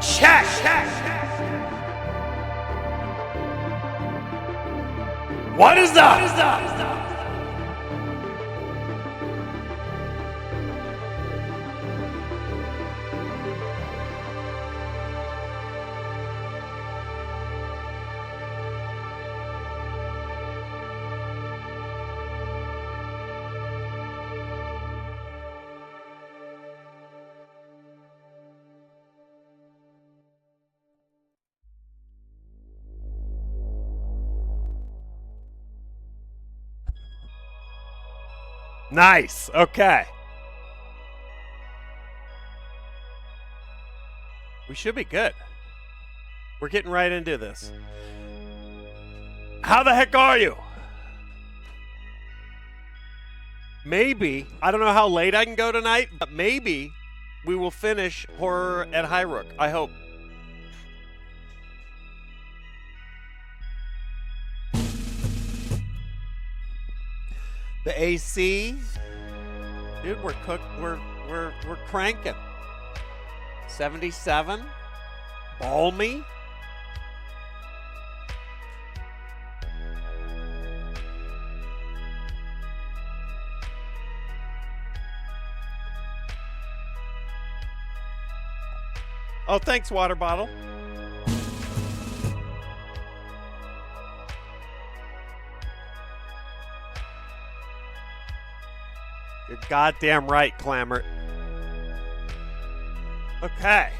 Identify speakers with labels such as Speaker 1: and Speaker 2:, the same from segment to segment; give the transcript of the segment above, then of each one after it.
Speaker 1: Check. What is up? Nice. Okay. We should be good. We're getting right into this. How the heck are you? Maybe, I don't know how late I can go tonight, but maybe we will finish Horror at Highrook. I hope. The AC, dude, we're cooked. We're cranking. 77, balmy. Oh, thanks, water bottle. You're goddamn right, Clamor. Okay.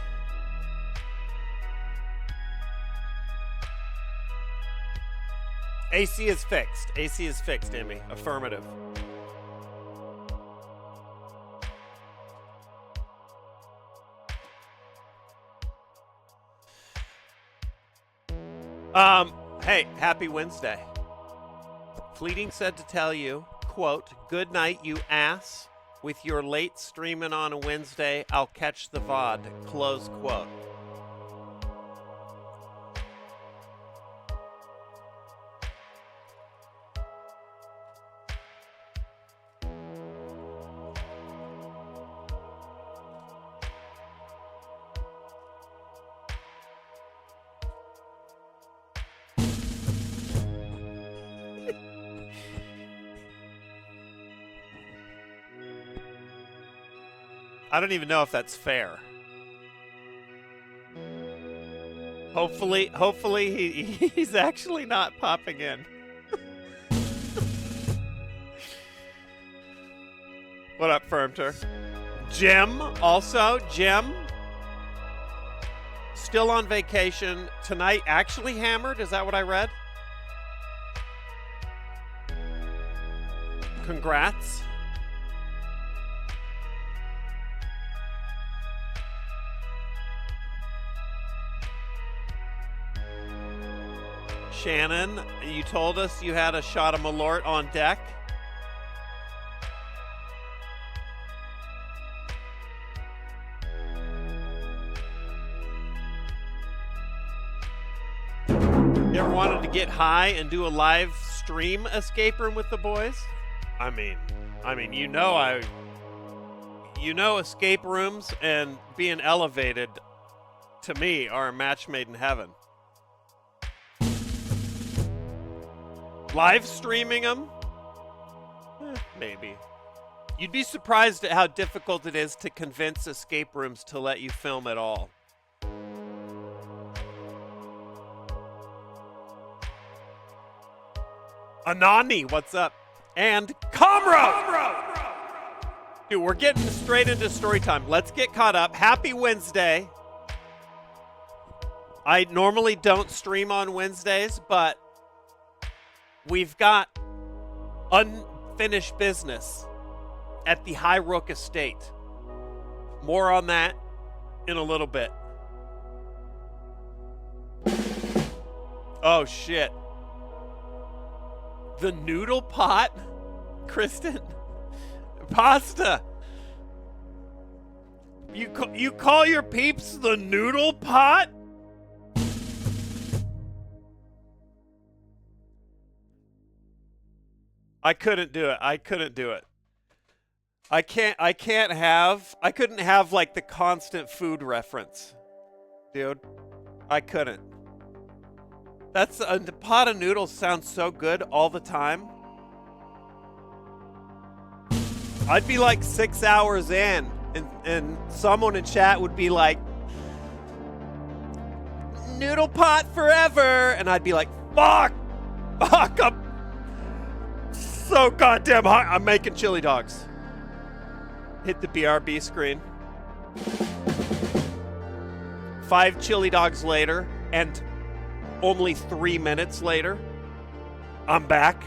Speaker 1: AC is fixed. AC is fixed, Emmy. Affirmative. Hey, happy Wednesday. Fleeting said to tell you, quote, "Good night, you ass. With your late streaming on a Wednesday, I'll catch the VOD," close quote. I don't even know if that's fair. Hopefully he's actually not popping in. What up, Firmter? Jim, also. Jim, still on vacation. Tonight, actually hammered. Is that what I read? Congrats. Shannon, you told us you had a shot of Malort on deck. You ever wanted to get high and do a live stream escape room with the boys? I mean, you know escape rooms and being elevated to me are a match made in heaven. Live streaming them? Maybe. You'd be surprised at how difficult it is to convince escape rooms to let you film at all. Anani, what's up? And Comro! Dude, we're getting straight into story time. Let's get caught up. Happy Wednesday. I normally don't stream on Wednesdays, but we've got unfinished business at the Highrook estate. More on that in a little bit. Oh, shit. The noodle pot? Kristen? Pasta. You call your peeps the noodle pot? I couldn't do it. I couldn't have like the constant food reference. Dude, I couldn't. The pot of noodles sounds so good all the time. I'd be like 6 hours in, and someone in chat would be like, noodle pot forever, and I'd be like, fuck, I'm so goddamn hot. I'm making chili dogs. Hit the BRB screen. 5 chili dogs later, and only 3 minutes later, I'm back.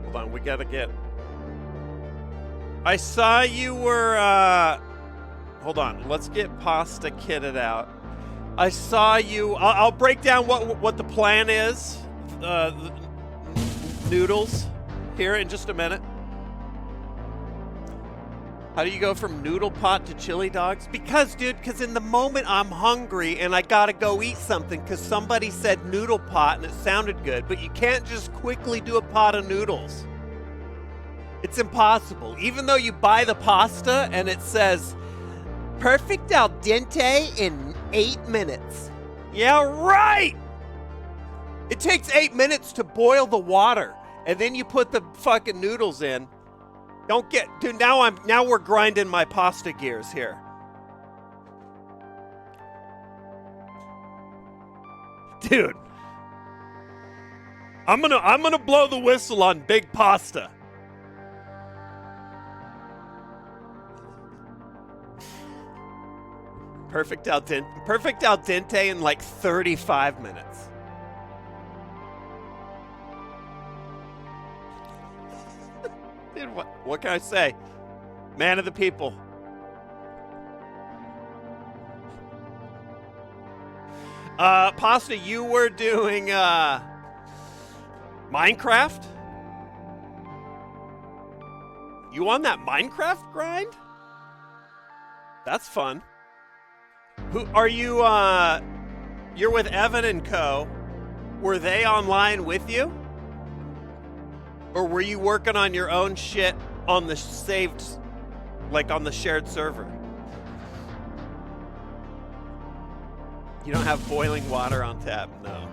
Speaker 1: Hold on, we gotta get... I saw you were, hold on, let's get pasta kitted out. I saw you... I'll break down what the plan is. Noodles here in just a minute. How do you go from noodle pot to chili dogs? Because in the moment I'm hungry and I gotta go eat something because somebody said noodle pot and it sounded good, but you can't just quickly do a pot of noodles. It's impossible. Even though you buy the pasta and it says, perfect al dente in 8 minutes. Yeah, right! It takes 8 minutes to boil the water, and then you put the fucking noodles in. Dude, now we're grinding my pasta gears here. Dude. I'm gonna blow the whistle on big pasta. Perfect al dente in like 35 minutes. Dude, what can I say? Man of the people. Pasta, you were doing Minecraft? You on that Minecraft grind? That's fun. Who are you? You're with Evan and Co. Were they online with you? Or were you working on your own shit on the saved, like on the shared server? You don't have boiling water on tap, no.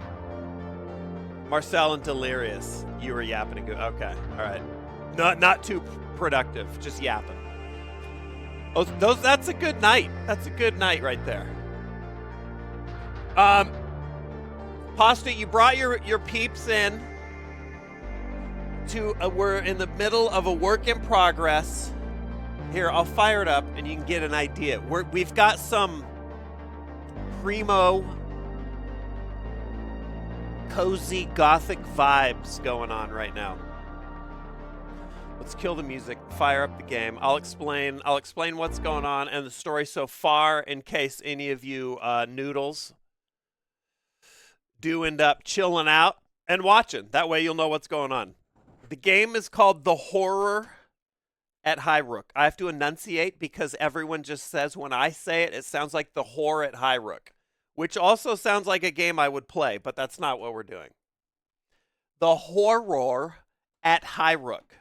Speaker 1: Marcel and Delirious, you were yapping. Okay, all right. Not too productive, just yapping. That's a good night. That's a good night right there. Pasta, you brought your peeps in to we're in the middle of a work in progress. Here, I'll fire it up and you can get an idea. We've got some primo cozy gothic vibes going on right now. Let's kill the music, fire up the game. I'll explain what's going on and the story so far in case any of you noodles do end up chilling out and watching. That way you'll know what's going on. The game is called The Horror at Highrook. I have to enunciate because everyone just says when I say it, it sounds like The Horror at Highrook, which also sounds like a game I would play, but that's not what we're doing. The Horror at Highrook.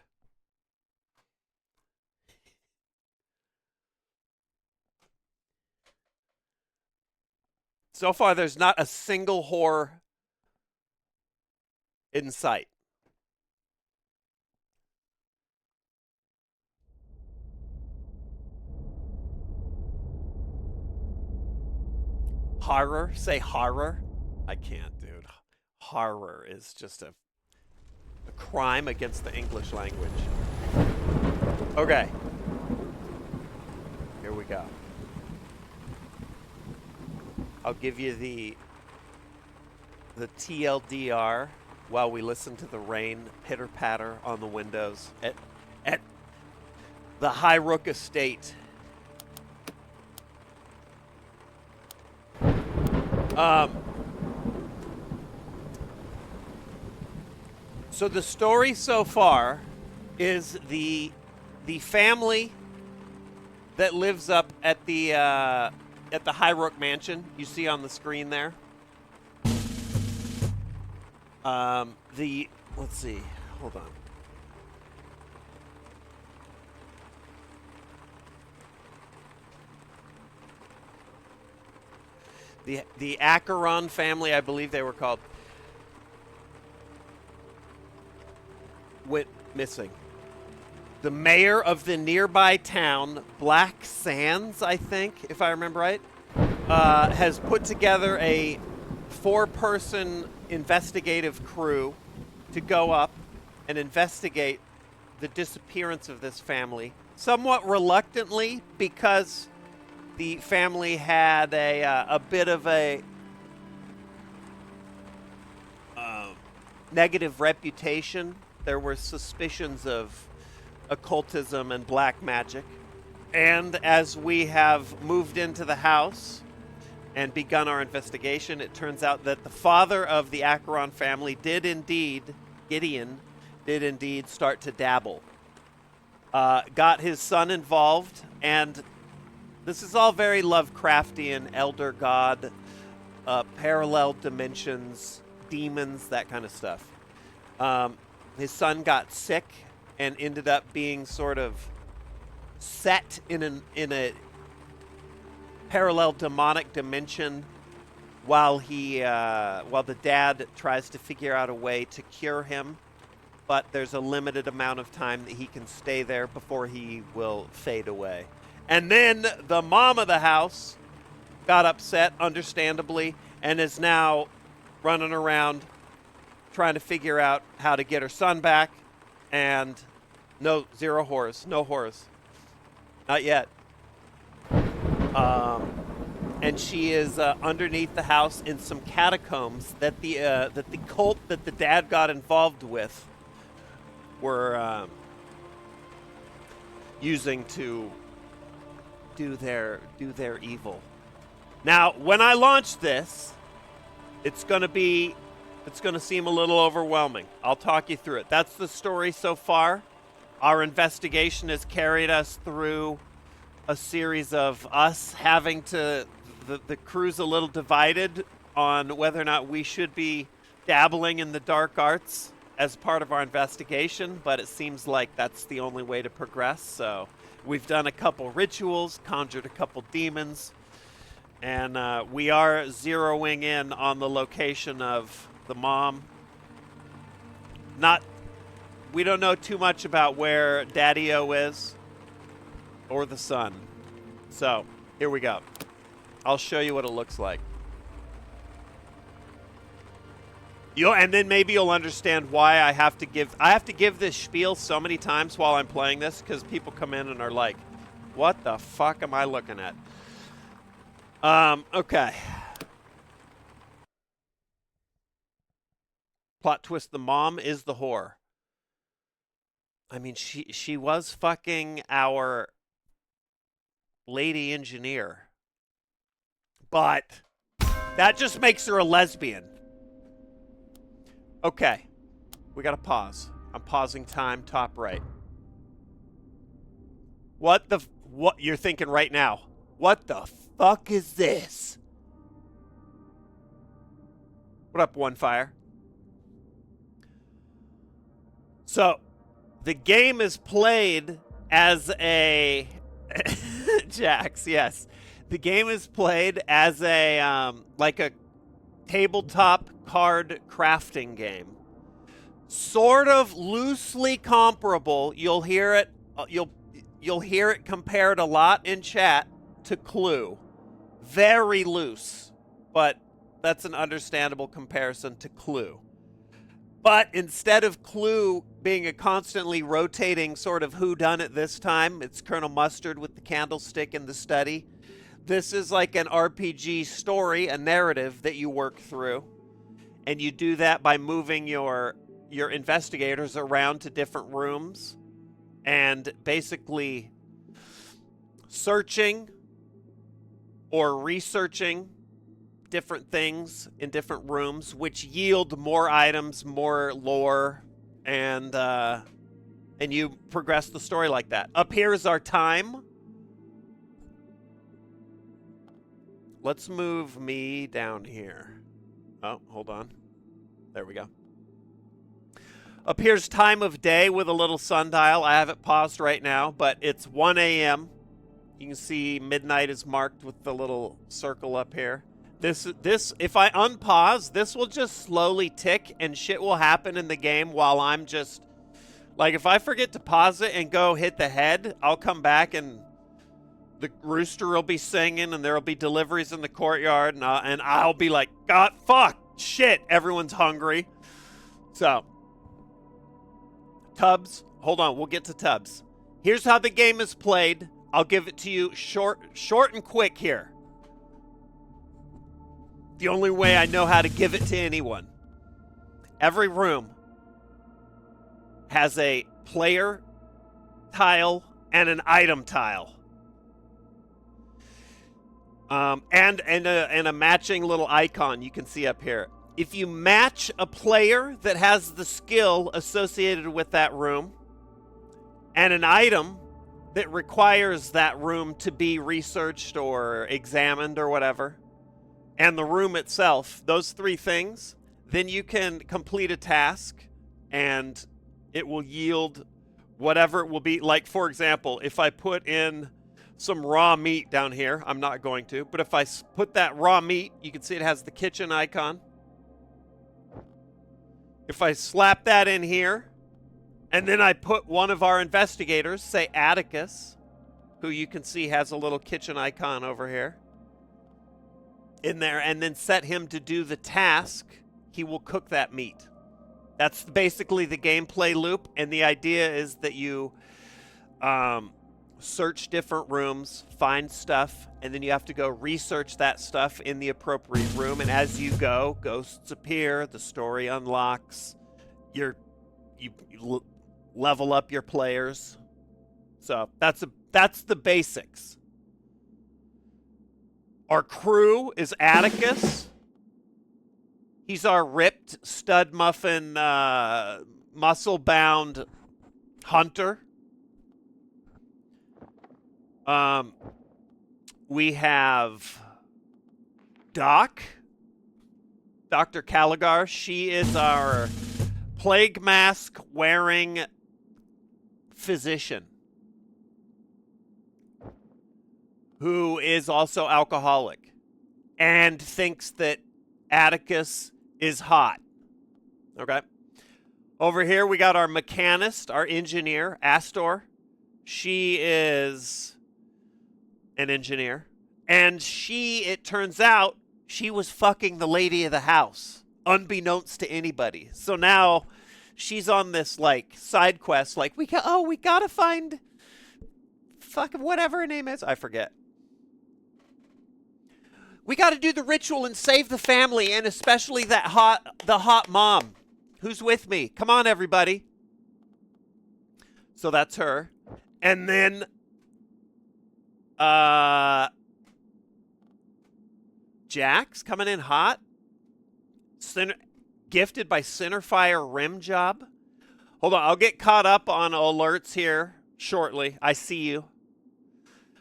Speaker 1: So far, there's not a single horror in sight. Horror? Say horror? I can't, dude. Horror is just a crime against the English language. Okay. Here we go. I'll give you the TLDR while we listen to the rain pitter-patter on the windows at the Highrook estate. So the story so far is the family that lives up at the Highrook mansion you see on the screen there. Let's see. Hold on. The Acheron family, I believe they were called, went missing. The mayor of the nearby town, Black Sands, I think, if I remember right, has put together a 4-person investigative crew to go up and investigate the disappearance of this family, somewhat reluctantly, because the family had a bit of a negative reputation. There were suspicions of occultism and black magic. And as we have moved into the house and begun our investigation, it turns out that the father of the Acheron family Gideon, did indeed start to dabble. Got his son involved, and this is all very Lovecraftian, elder god, parallel dimensions, demons, that kind of stuff. His son got sick and ended up being sort of set in a parallel demonic dimension while the dad tries to figure out a way to cure him. But there's a limited amount of time that he can stay there before he will fade away. And then the mom of the house got upset, understandably, and is now running around trying to figure out how to get her son back. And no horrors. Not yet. And she is underneath the house in some catacombs that the cult that the dad got involved with were using to do their evil. Now, when I launch this, it's going to seem a little overwhelming. I'll talk you through it. That's the story so far. Our investigation has carried us through a series of us having to the crew's a little divided on whether or not we should be dabbling in the dark arts as part of our investigation, but it seems like that's the only way to progress. So we've done a couple rituals, conjured a couple demons, and we are zeroing in on the location of the mom. We don't know too much about where Daddy-O is or the son. So here we go. I'll show you what it looks like. And then maybe you'll understand why I have to give this spiel so many times while I'm playing this, because people come in and are like, what the fuck am I looking at? Okay. Plot twist, the mom is the whore. I mean, she was fucking our lady engineer. But that just makes her a lesbian. Okay. We gotta pause. I'm pausing time, top right. What you're thinking right now? What the fuck is this? What up, One Fire? So, the game is played as a Jax, yes. The game is played as a like a tabletop card crafting game. Sort of loosely comparable. You'll hear it you'll hear it compared a lot in chat to Clue. Very loose, but that's an understandable comparison to Clue. But instead of Clue being a constantly rotating sort of whodunit this time, it's Colonel Mustard with the candlestick in the study. This is like an RPG story, a narrative that you work through. And you do that by moving your investigators around to different rooms and basically searching or researching different things in different rooms, which yield more items, more lore, and you progress the story like that. Up here is our time. Let's move me down here. Oh, hold on. There we go. Up here's time of day with a little sundial. I have it paused right now, but it's 1 a.m. You can see midnight is marked with the little circle up here. This, if I unpause, this will just slowly tick and shit will happen in the game while I'm just, like, if I forget to pause it and go hit the head, I'll come back and the rooster will be singing and there'll be deliveries in the courtyard and I'll be like, God, fuck, shit, everyone's hungry. So, Tubbs, hold on, we'll get to Tubbs. Here's how the game is played. I'll give it to you short and quick here. The only way I know how to give it to anyone. Every room has a player tile and an item tile. And a matching little icon you can see up here. If you match a player that has the skill associated with that room and an item that requires that room to be researched or examined or whatever, and the room itself, those three things, then you can complete a task and it will yield whatever it will be. Like, for example, if I put in some raw meat down here, I'm not going to, but if I put that raw meat, you can see it has the kitchen icon. If I slap that in here, and then I put one of our investigators, say Atticus, who you can see has a little kitchen icon over here, in there, and then set him to do the task, he will cook that meat. That's basically the gameplay loop, and the idea is that you search different rooms, find stuff, and then you have to go research that stuff in the appropriate room, and as you go, ghosts appear, the story unlocks, you level up your players. So that's the basics. Our crew is Atticus. He's our ripped, stud muffin, muscle-bound hunter. We have Doc, Dr. Caligar. She is our plague mask wearing physician who is also alcoholic and thinks that Atticus is hot. Okay. Over here we got our mechanist, our engineer, Astor. She is an engineer. And it turns out, she was fucking the lady of the house, unbeknownst to anybody. So now she's on this, like, side quest, like, we gotta find fucking whatever her name is. I forget. We gotta do the ritual and save the family, and especially the hot mom. Who's with me? Come on, everybody. So that's her. And then, Jax coming in hot. Gifted by Centerfire Rim Job. Hold on, I'll get caught up on alerts here shortly. I see you.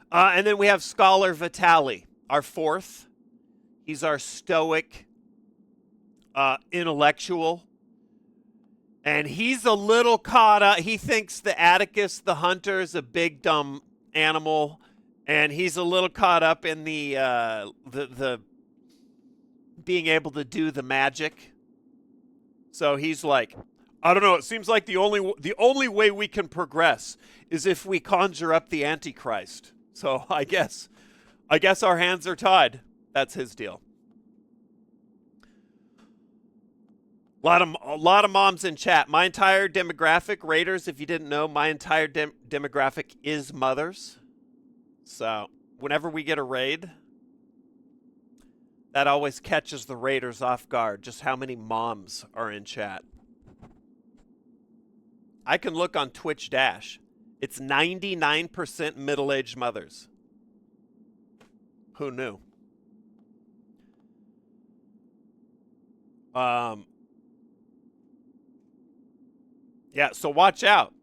Speaker 1: And then we have Scholar Vitali, our fourth. He's our stoic intellectual. And he's a little caught up. He thinks the Atticus, the hunter, is a big, dumb animal. And he's a little caught up in the being able to do the magic. So he's like, I don't know, it seems like the only way we can progress is if we conjure up the Antichrist. So I guess our hands are tied. That's his deal. A lot of moms in chat. My entire demographic, Raiders, if you didn't know, my entire demographic is mothers. So whenever we get a raid, that always catches the Raiders off guard, just how many moms are in chat. I can look on Twitch Dash. It's 99% middle-aged mothers. Who knew? Yeah, so watch out.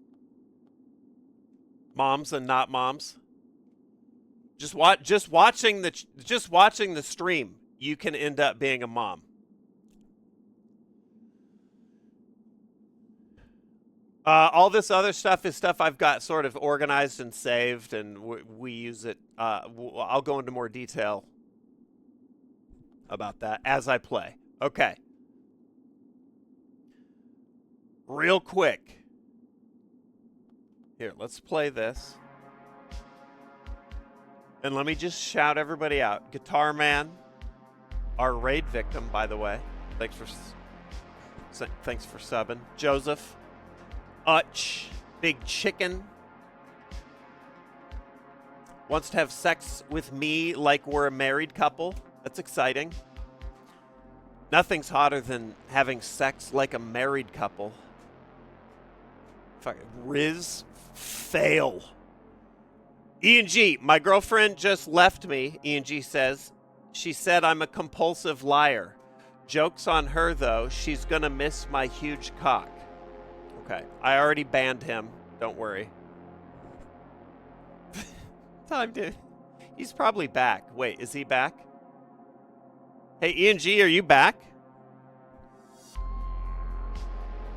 Speaker 1: Moms and not moms. Just watching the stream, you can end up being a mom. All this other stuff is stuff I've got sort of organized and saved, and we use it. I'll go into more detail about that as I play. Okay. Real quick. Here, let's play this. And let me just shout everybody out. Guitar Man, our raid victim, by the way. Thanks for subbing. Joseph, Utch, Big Chicken. Wants to have sex with me like we're a married couple. That's exciting. Nothing's hotter than having sex like a married couple. Fucking Riz, fail. Ian G, my girlfriend just left me, Ian G says. She said I'm a compulsive liar. Joke's on her, though. She's gonna miss my huge cock. Okay, I already banned him. Don't worry. Time to... He's probably back. Wait, is he back? Hey, Ian G, are you back?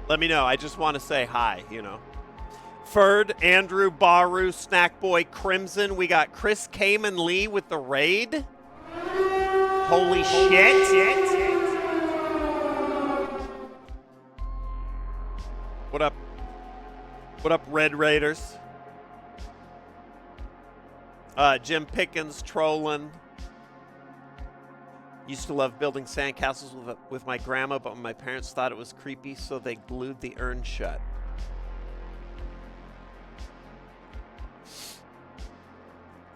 Speaker 1: Let me know. I just want to say hi, you know. Ferd, Andrew, Baru, Snackboy, Crimson. We got Chris Kamen Lee with the raid. Holy shit. What up? What up, Red Raiders? Jim Pickens, trolling. Used to love building sandcastles with my grandma, but my parents thought it was creepy, so they glued the urn shut.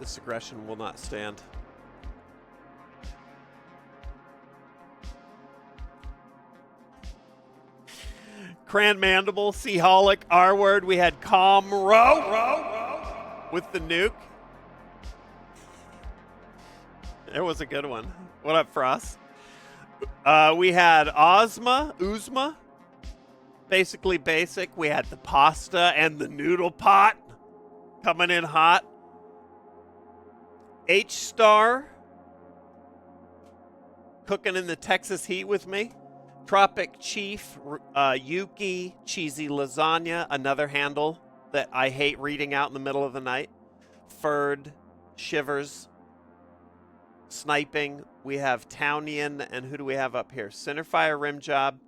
Speaker 1: This aggression will not stand. Cran Mandible, Seaholic, R-Word. We had Calm Row with the nuke. There was a good one. What up, Frost? We had Uzma. Basically basic. We had the pasta and the noodle pot coming in hot. H-Star cooking in the Texas heat with me. Tropic Chief, Yuki, Cheesy Lasagna, another handle that I hate reading out in the middle of the night. Ferd, Shivers, Sniping. We have Townian, and who do we have up here? Centerfire Rimjob,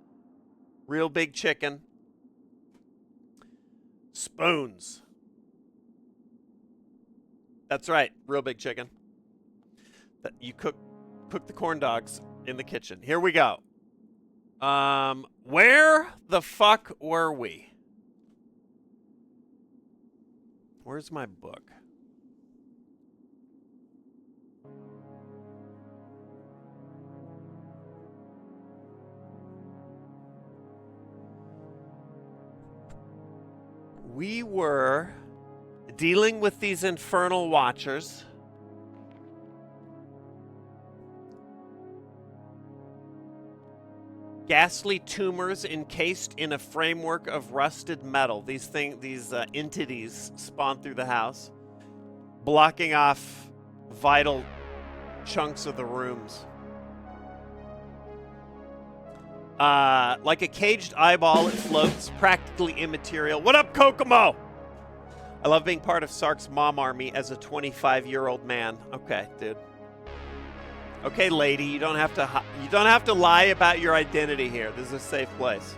Speaker 1: Real Big Chicken, Spoons. That's right, Real Big Chicken. You cook the corn dogs in the kitchen. Here we go. Where the fuck were we? Where's my book? We were dealing with these infernal watchers. Ghastly tumors encased in a framework of rusted metal. These entities spawn through the house, blocking off vital chunks of the rooms. Like a caged eyeball, it floats, practically immaterial. What up, Kokomo? I love being part of Sark's mom army as a 25-year-old man. Okay, dude. Okay, lady, you don't have to lie about your identity here. This is a safe place.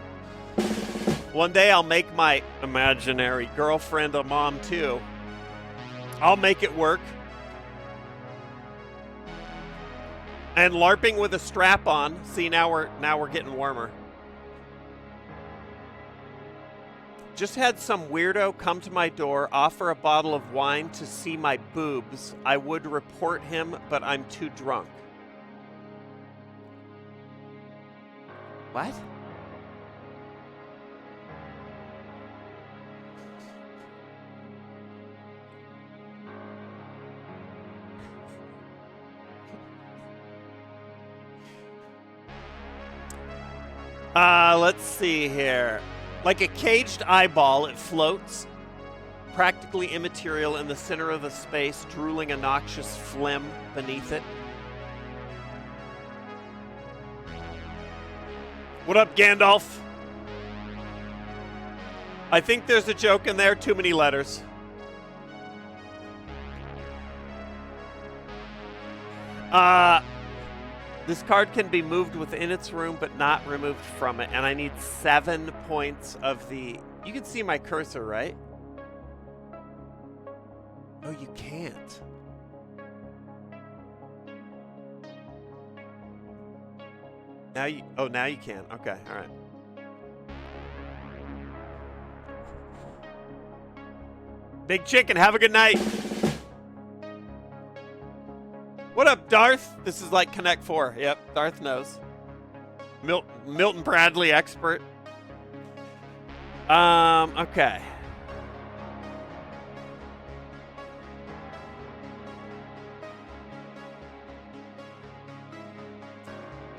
Speaker 1: One day I'll make my imaginary girlfriend a mom too. I'll make it work. And LARPing with a strap on. See, now we're getting warmer. Just had some weirdo come to my door, offer a bottle of wine to see my boobs. I would report him, but I'm too drunk. What? Let's see here. Like a caged eyeball, it floats, practically immaterial in the center of the space, drooling a noxious phlegm beneath it. What up, Gandalf? I think there's a joke in there. Too many letters. This card can be moved within its room, but not removed from it. And I need 7 points of the... You can see my cursor, right? Oh, you can't. Now you... Oh, now you can. Okay, all right. Big Chicken, have a good night. What up, Darth? This is like Connect 4. Yep, Darth knows. Milton Bradley expert. Okay.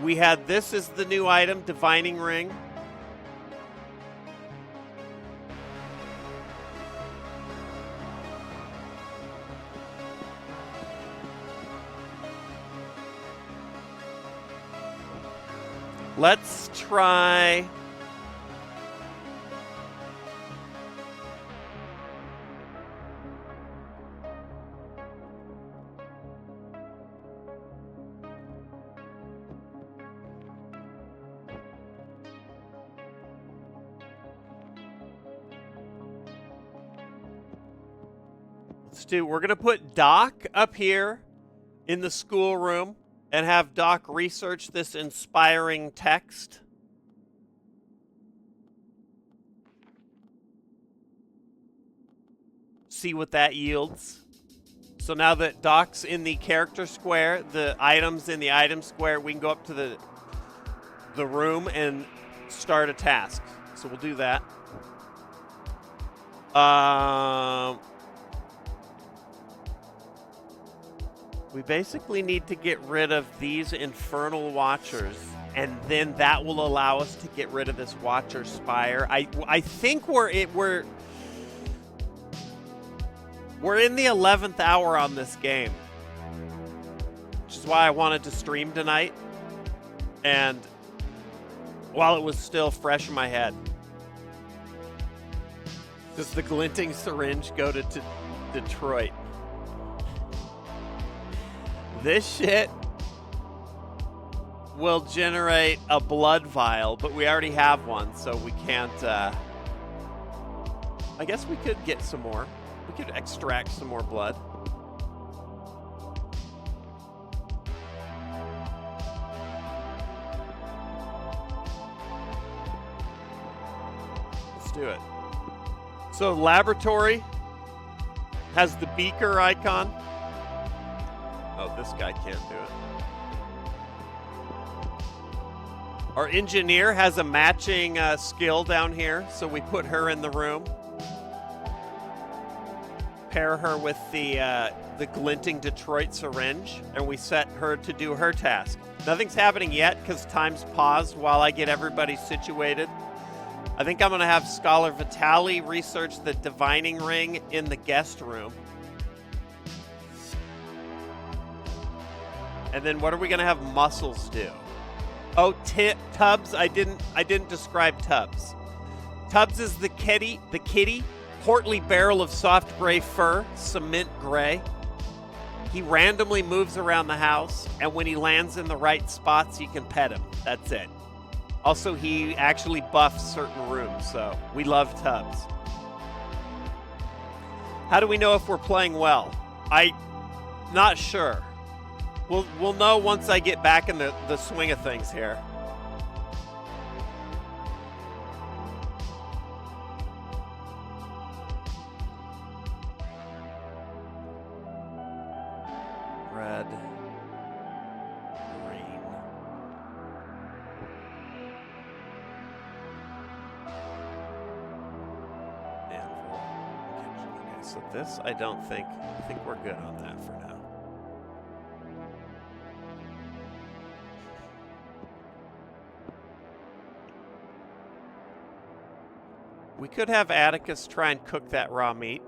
Speaker 1: We had this as the new item, Divining Ring. Let's try... We're going to put Doc up here in the schoolroom and have Doc research this inspiring text. See what that yields. So now that Doc's in the character square, the items in the item square, we can go up to the room and start a task. So we'll do that. We basically need to get rid of these Infernal Watchers, and then that will allow us to get rid of this Watcher Spire. I think we're in the 11th hour on this game, which is why I wanted to stream tonight, and while it was still fresh in my head. Does the Glinting Syringe go to Detroit? This shit will generate a blood vial, but we already have one, so we can't... I guess we could get some more. We could extract some more blood. Let's do it. So laboratory has the beaker icon. Oh, this guy can't do it. Our engineer has a matching skill down here, so we put her in the room. Pair her with the Glinting Detroit Syringe, and we set her to do her task. Nothing's happening yet because time's paused while I get everybody situated. I think I'm going to have Scholar Vitali research the Divining Ring in the guest room. And then what are we going to have Muscles do? Oh, Tubbs. I didn't describe Tubbs. Tubbs is the kitty, portly barrel of soft gray fur, cement gray. He randomly moves around the house, and when he lands in the right spots, you can pet him. That's it. Also, he actually buffs certain rooms, so we love Tubbs. How do we know if we're playing well? Not sure. We'll know once I get back in the swing of things here. Red, green. Anvil. Okay, so this I think we're good on that for now. We could have Atticus try and cook that raw meat.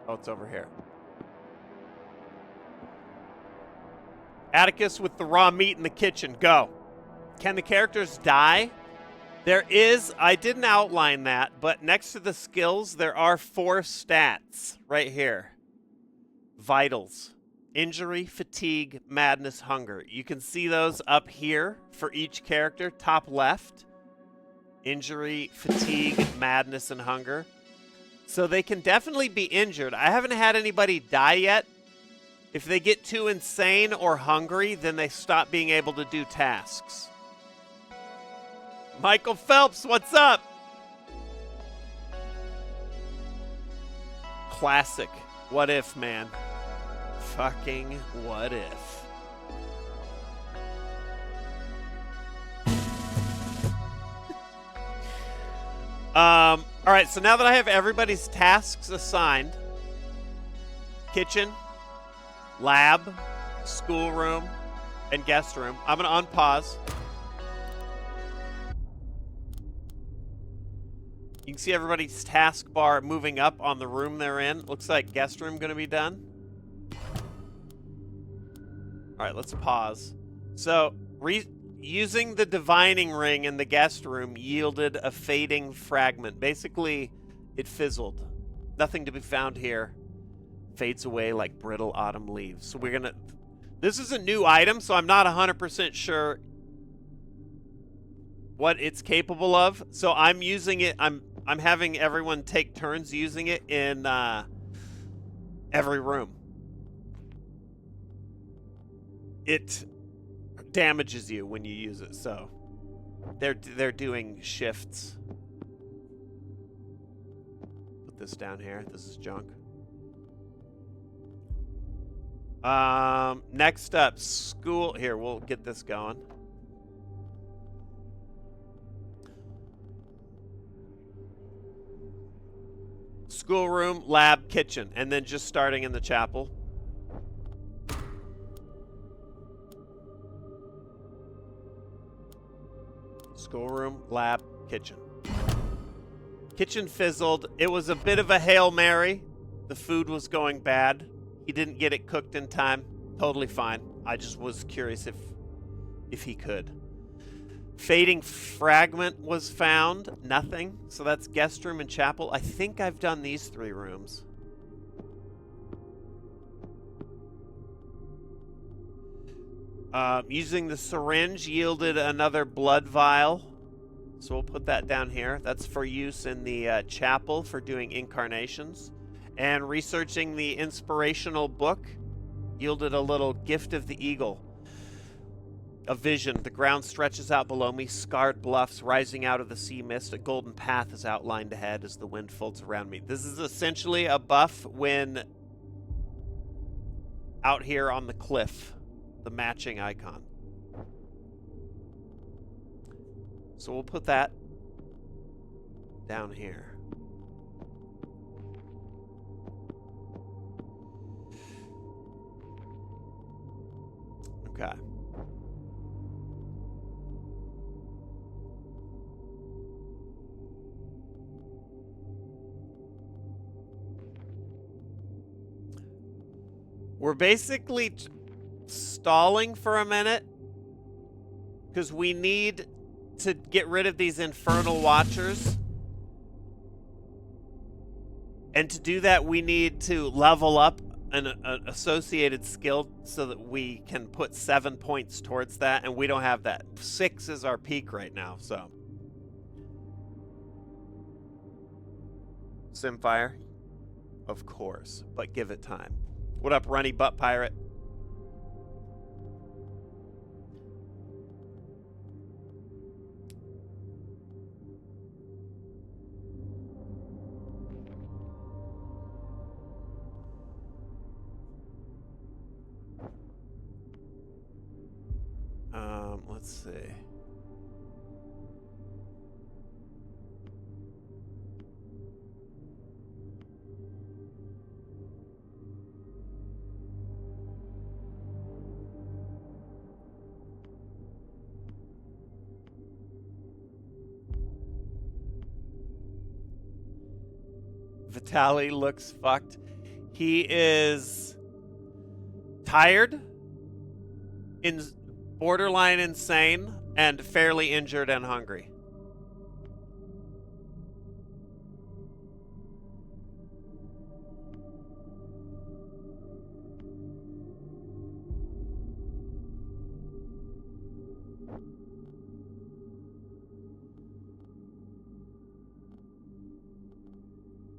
Speaker 1: Oh, it's over here. Atticus with the raw meat in the kitchen. Go. Can the characters die? There is, I didn't outline that, but next to the skills, there are 4 stats right here. Vitals. Injury, fatigue, madness, hunger. You can see those up here for each character, top left. Injury, fatigue, madness, and hunger. So they can definitely be injured. I haven't had anybody die yet. If they get too insane or hungry, then they stop being able to do tasks. Michael Phelps, what's up? Classic. What if, man? Fucking what if? All right, so now that I have everybody's tasks assigned, kitchen, lab, schoolroom, and guest room, I'm going to unpause. You can see everybody's taskbar moving up on the room they're in. Looks like guest room going to be done. All right, let's pause. So, using the divining ring in the guest room yielded a fading fragment. Basically, it fizzled. Nothing to be found here. Fades away like brittle autumn leaves. So we're going to... This is a new item, so I'm not 100% sure what it's capable of. So I'm using it... I'm having everyone take turns using it in every room. It damages you when you use it, so they're doing shifts. Put this down here. This is junk. Next up, school. Here, we'll get this going. Schoolroom, lab, kitchen, and then just starting in the chapel. Schoolroom, lab, kitchen. Kitchen fizzled. It was a bit of a Hail Mary. The food was going bad. He didn't get it cooked in time. Totally fine. I just was curious if he could. Fading fragment was found. Nothing. So that's guest room and chapel. I think I've done these 3 rooms. Using the syringe yielded another blood vial. So we'll put that down here. That's for use in the chapel for doing incarnations. And researching the inspirational book yielded a little gift of the eagle. A vision. The ground stretches out below me, scarred bluffs rising out of the sea mist. A golden path is outlined ahead as the wind folds around me. This is essentially a buff when out here on the cliff. The matching icon. So we'll put that down here. Okay. We're basically stalling for a minute because we need to get rid of these infernal watchers, and to do that we need to level up an associated skill so that we can put 7 points towards that, and we don't have that. 6 is our peak right now. So Simfire, of course, but give it time. What up, Runny Butt Pirate? Let's see. Vitaly looks fucked. He is tired, borderline insane, and fairly injured and hungry.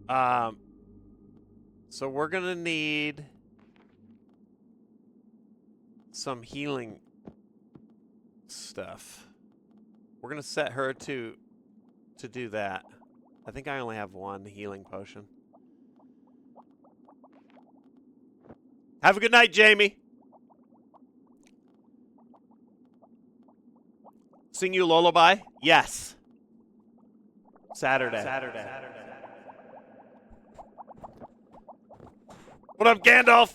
Speaker 1: So we're gonna need some healing stuff. We're gonna set her to do that. I think I only have one healing potion. Have a good night, Jamie. Sing you a lullaby? Yes. Saturday. What up, Gandalf?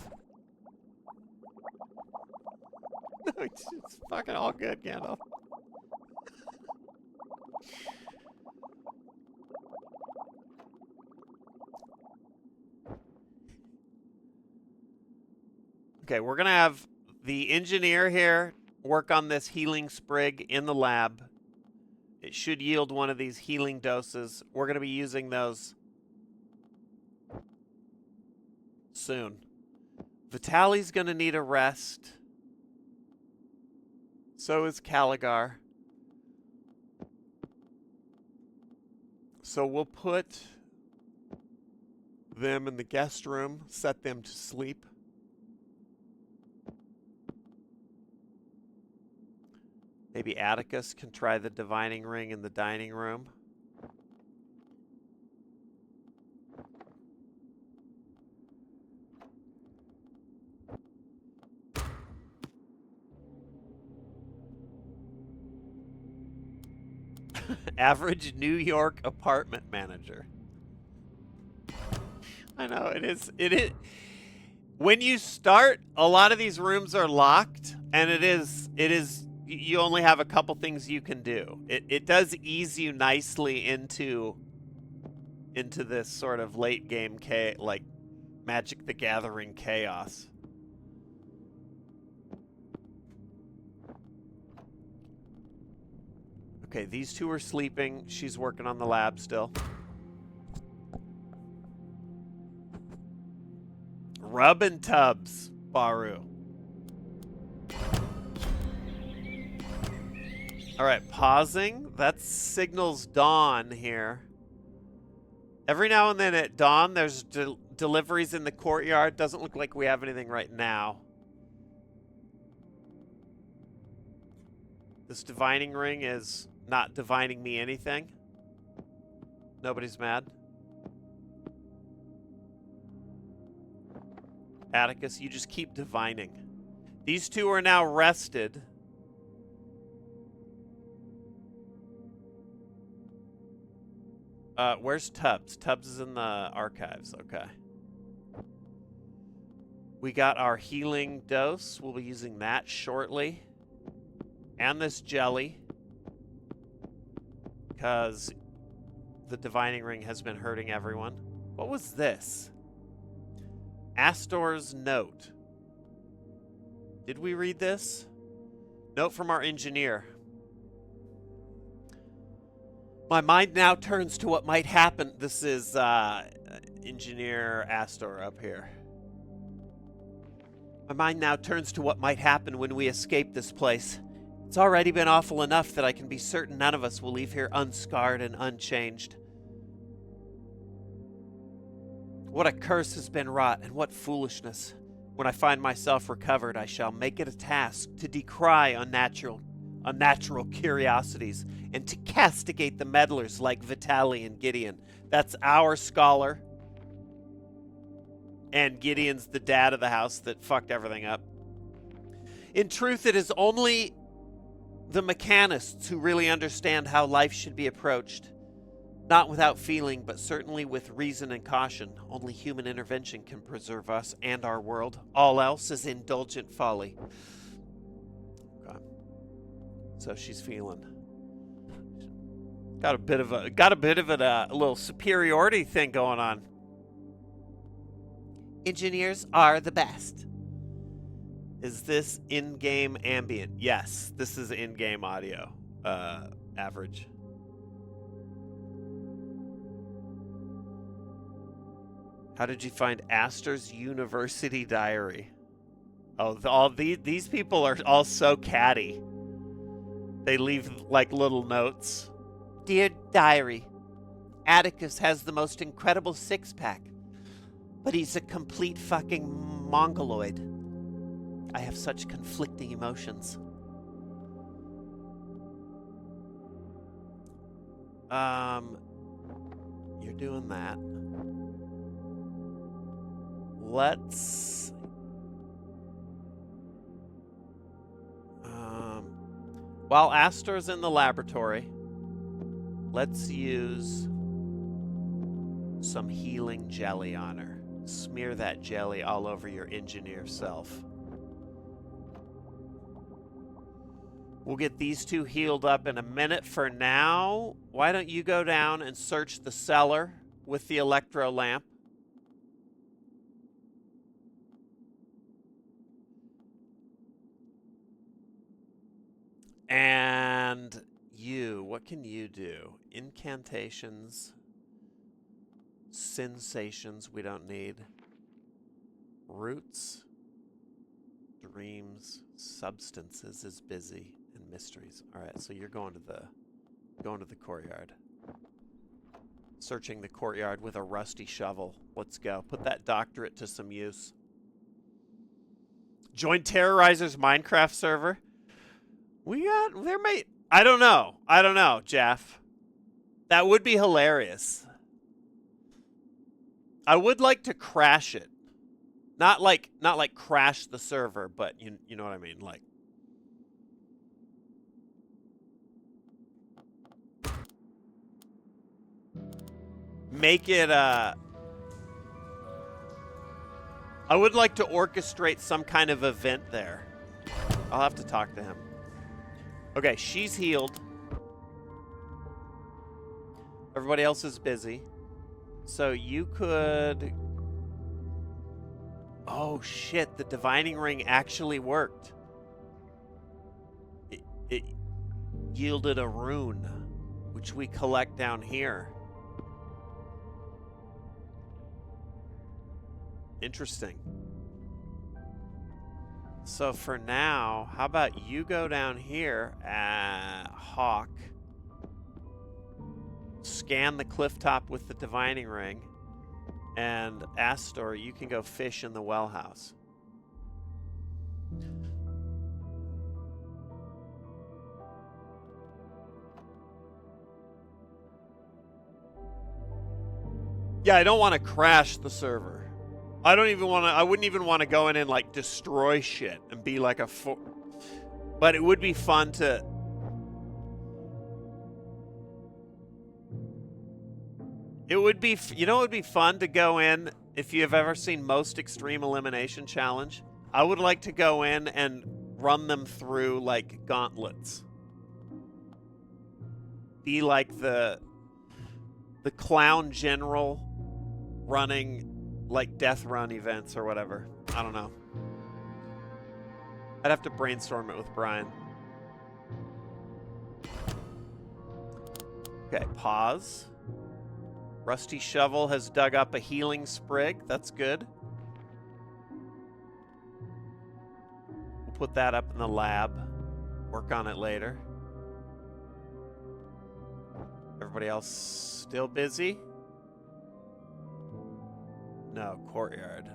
Speaker 1: It's fucking all good, Gandalf. Okay, we're going to have the engineer here work on this healing sprig in the lab. It should yield one of these healing doses. We're going to be using those soon. Vitaly's going to need a rest. So is Caligar. So we'll put them in the guest room, set them to sleep. Maybe Atticus can try the divining ring in the dining room. Average New York apartment manager. I know, it is. When you start, a lot of these rooms are locked, and it is, you only have a couple things you can do. It does ease you nicely into this sort of late game like Magic the Gathering chaos. Okay, these two are sleeping. She's working on the lab still. Rub and tubs, Baru. All right, pausing. That signals dawn here. Every now and then at dawn, there's deliveries in the courtyard. Doesn't look like we have anything right now. This divining ring is not divining me anything. Nobody's mad. Atticus, you just keep divining. These two are now rested. Where's Tubbs? Tubbs is in the archives. Okay. We got our healing dose. We'll be using that shortly. And this jelly. Because the divining ring has been hurting everyone. What was this? Astor's note. Did we read this? Note from our engineer. My mind now turns to what might happen. This is Engineer Astor up here. My mind now turns to what might happen when we escape this place. It's already been awful enough that I can be certain none of us will leave here unscarred and unchanged. What a curse has been wrought, and what foolishness. When I find myself recovered, I shall make it a task to decry unnatural curiosities and to castigate the meddlers like Vitaly and Gideon. That's our scholar. And Gideon's the dad of the house that fucked everything up. In truth, it is only the mechanists who really understand how life should be approached. Not without feeling, but certainly with reason and caution. Only human intervention can preserve us and our world. All else is indulgent folly. Okay. So she's feeling. Got a bit of a little superiority thing going on. Engineers are the best. Is this in-game ambient? Yes, this is in-game audio. Average. How did you find Astor's University Diary? Oh, all these people are all so catty. They leave like little notes. Dear Diary, Atticus has the most incredible six-pack, but he's a complete fucking mongoloid. I have such conflicting emotions. You're doing that. Let's... while Astor's in the laboratory, let's use some healing jelly on her. Smear that jelly all over your engineer self. We'll get these two healed up in a minute. For now, why don't you go down and search the cellar with the electro lamp? And you, what can you do? Incantations, sensations we don't need. Roots, dreams, substances is busy, and mysteries. All right, so you're going to the courtyard. Searching the courtyard with a rusty shovel. Let's go. Put that doctorate to some use. Join Terrorizer's Minecraft server. I don't know, Jeff. That would be hilarious. I would like to crash it. Not like crash the server, but you know what I mean, like. Make it I would like to orchestrate some kind of event there. I'll have to talk to him. Okay, she's healed. Everybody else is busy. So you could... Oh shit, the divining ring actually worked. It yielded a rune, which we collect down here. Interesting. So for now, how about you go down here at Hawk, scan the cliff top with the divining ring, and Astor, you can go fish in the well house. Yeah, I don't want to crash the server. I wouldn't even want to go in and like destroy shit and be like a but it would be fun to... It would be, it would be fun to go in, if you've ever seen Most Extreme Elimination Challenge, I would like to go in and run them through like gauntlets. Be like the clown general running like death run events or whatever. I don't know. I'd have to brainstorm it with Brian. Okay, pause. Rusty Shovel has dug up a healing sprig. That's good. We'll put that up in the lab. Work on it later. Everybody else still busy? No, courtyard.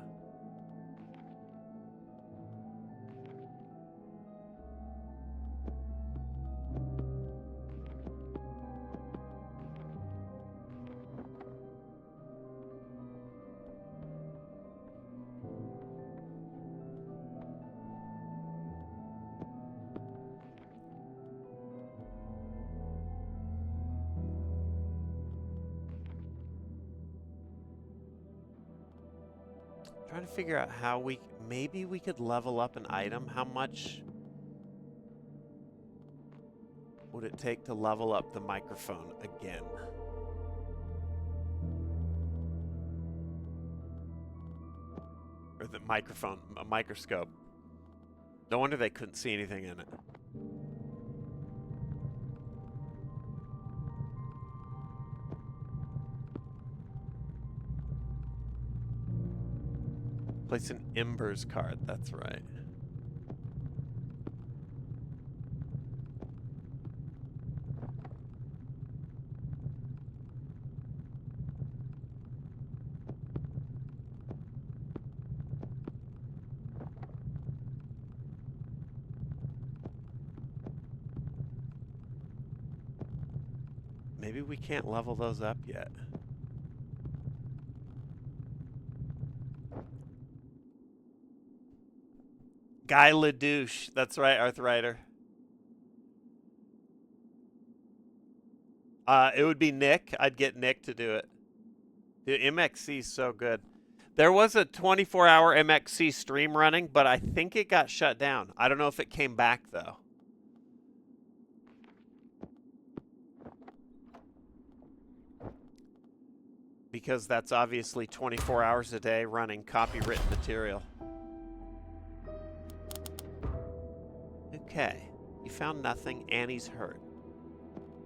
Speaker 1: Trying to figure out how maybe we could level up an item. How much would it take to level up the microphone again? Or the microphone, a microscope. No wonder they couldn't see anything in it. Place an Embers card, that's right. Maybe we can't level those up yet. Guy LeDouche. That's right, Arthrider. It would be Nick. I'd get Nick to do it. Dude, MXC is so good. There was a 24-hour MXC stream running, but I think it got shut down. I don't know if it came back, though. Because that's obviously 24 hours a day running copywritten material. Okay. You found nothing. Annie's hurt.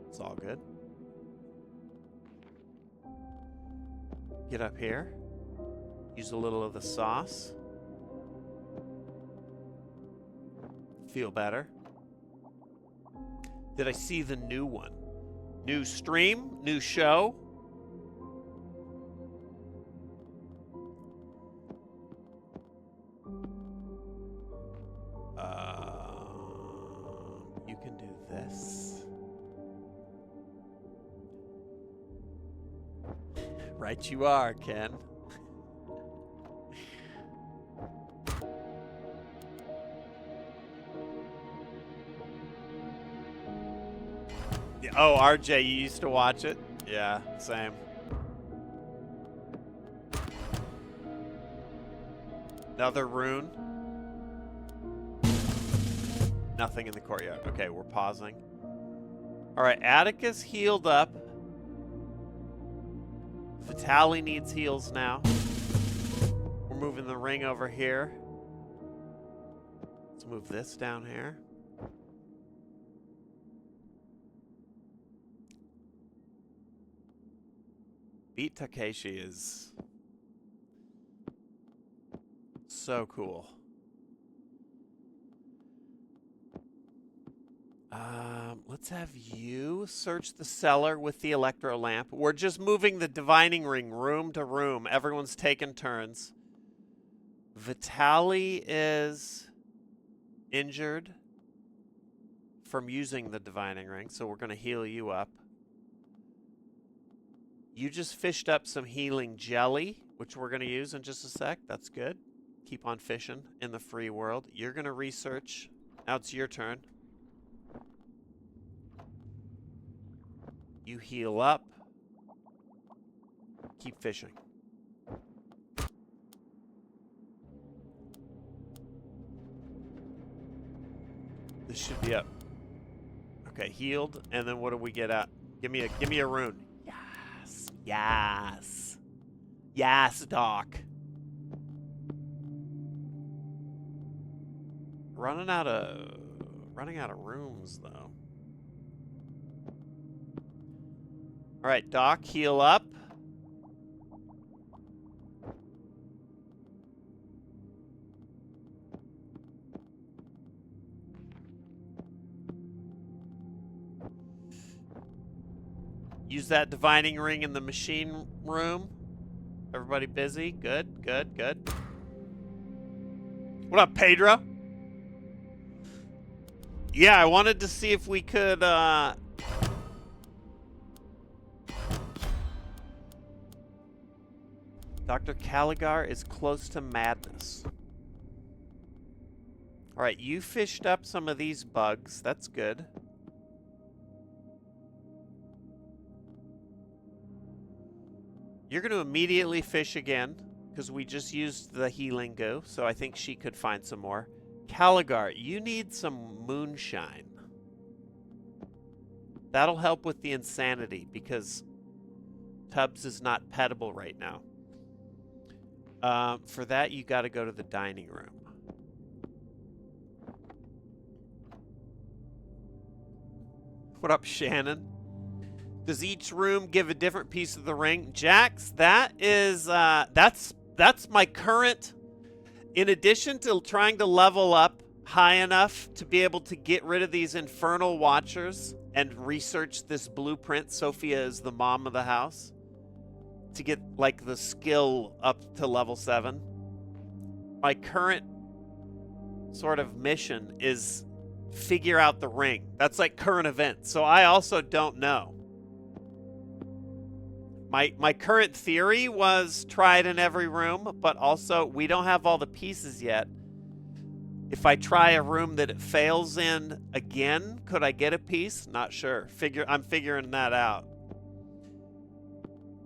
Speaker 1: It's all good. Get up here. Use a little of the sauce. Feel better. Did I see the new one? New stream? New show? You can do this. Right you are, Ken. Yeah, oh, RJ, you used to watch it? Yeah, same. Another rune. Nothing in the courtyard. Okay, we're pausing. All right, Atticus healed up. Vitaly needs heals now. We're moving the ring over here. Let's move this down here. Beat Takeshi is so cool. Let's have you search the cellar with the electro lamp. We're just moving the divining ring room to room. Everyone's taking turns. Vitaly is injured from using the divining ring, so we're going to heal you up. You just fished up some healing jelly, which we're going to use in just a sec. That's good. Keep on fishing in the free world. You're going to research. Now it's your turn. You heal up. Keep fishing. This should be up. Okay, healed. And then what do we get at? Give me a rune. Yes. Yes. Yes, Doc. Running out of rooms though. All right, Doc, heal up. Use that divining ring in the machine room. Everybody busy? Good, good, good. What up, Pedro? Yeah, I wanted to see if we could, Dr. Caligar is close to madness. All right, you fished up some of these bugs. That's good. You're going to immediately fish again because we just used the healing goo, so I think she could find some more. Caligar, you need some moonshine. That'll help with the insanity because Tubbs is not pettable right now. For that, you got to go to the dining room. What up, Shannon? Does each room give a different piece of the ring? Jax, that is, that's my current, in addition to trying to level up high enough to be able to get rid of these infernal watchers and research this blueprint. Sophia is the mom of the house. To get, like, the skill up to level 7. My current sort of mission is figure out the ring. That's like current event. So I also don't know. My current theory was try it in every room, but also we don't have all the pieces yet. If I try a room that it fails in again, could I get a piece? Not sure. I'm figuring that out.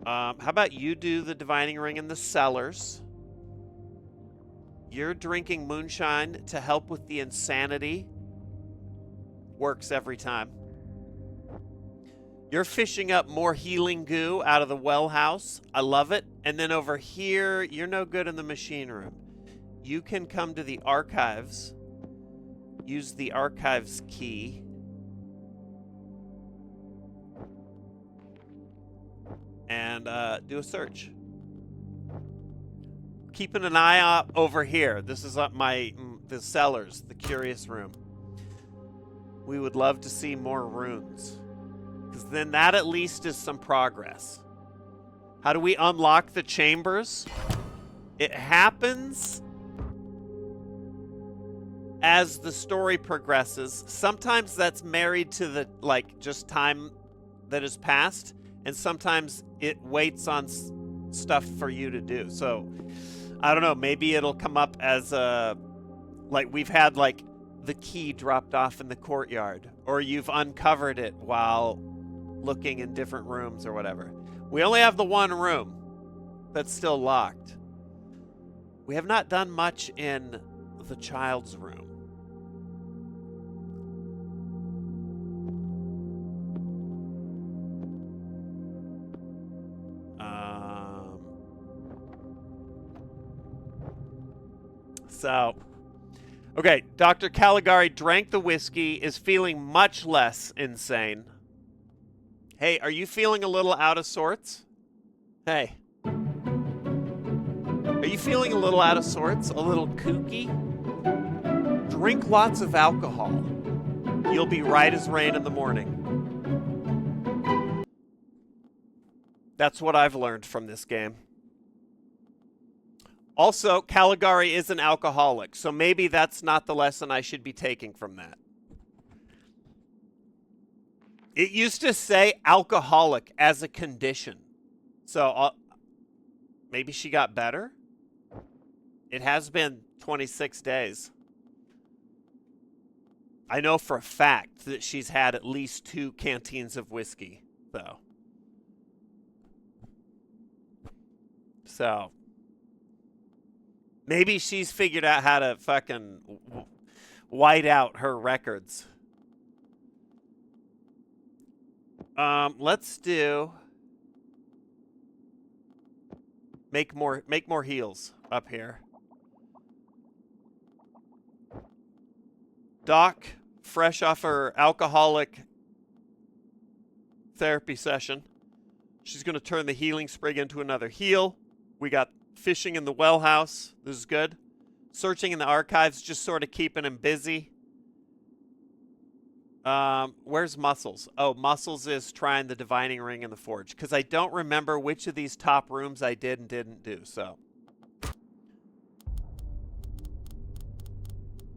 Speaker 1: How about you do the divining ring in the cellars? You're drinking moonshine to help with the insanity. Works every time. You're fishing up more healing goo out of the well house. I love it. And then over here, you're no good in the machine room. You can come to the archives. Use the archives key. And do a search. Keeping an eye out over here. This is the cellars, the curious room. We would love to see more runes. Because then that at least is some progress. How do we unlock the chambers? It happens as the story progresses. Sometimes that's married to the, just time that has passed. And sometimes it waits on stuff for you to do. So, I don't know. Maybe it'll come up as we've had, the key dropped off in the courtyard. Or you've uncovered it while looking in different rooms or whatever. We only have the one room that's still locked. We have not done much in the child's room. Okay, Dr. Caligari drank the whiskey, is feeling much less insane. Hey, are you feeling a little out of sorts? Hey. Are you feeling a little out of sorts? A little kooky? Drink lots of alcohol. You'll be right as rain in the morning. That's what I've learned from this game. Also, Caligari is an alcoholic, so maybe that's not the lesson I should be taking from that. It used to say alcoholic as a condition. So maybe she got better? It has been 26 days. I know for a fact that she's had at least 2 canteens of whiskey, though. So maybe she's figured out how to fucking white out her records. Let's do make more heals up here. Doc, fresh off her alcoholic therapy session, she's going to turn the healing sprig into another heal. We got fishing in the well house. This is good. Searching in the archives, just sort of keeping him busy. Where's Muscles? Oh, Muscles is trying the divining ring in the forge. Because I don't remember which of these top rooms I did and didn't do, so.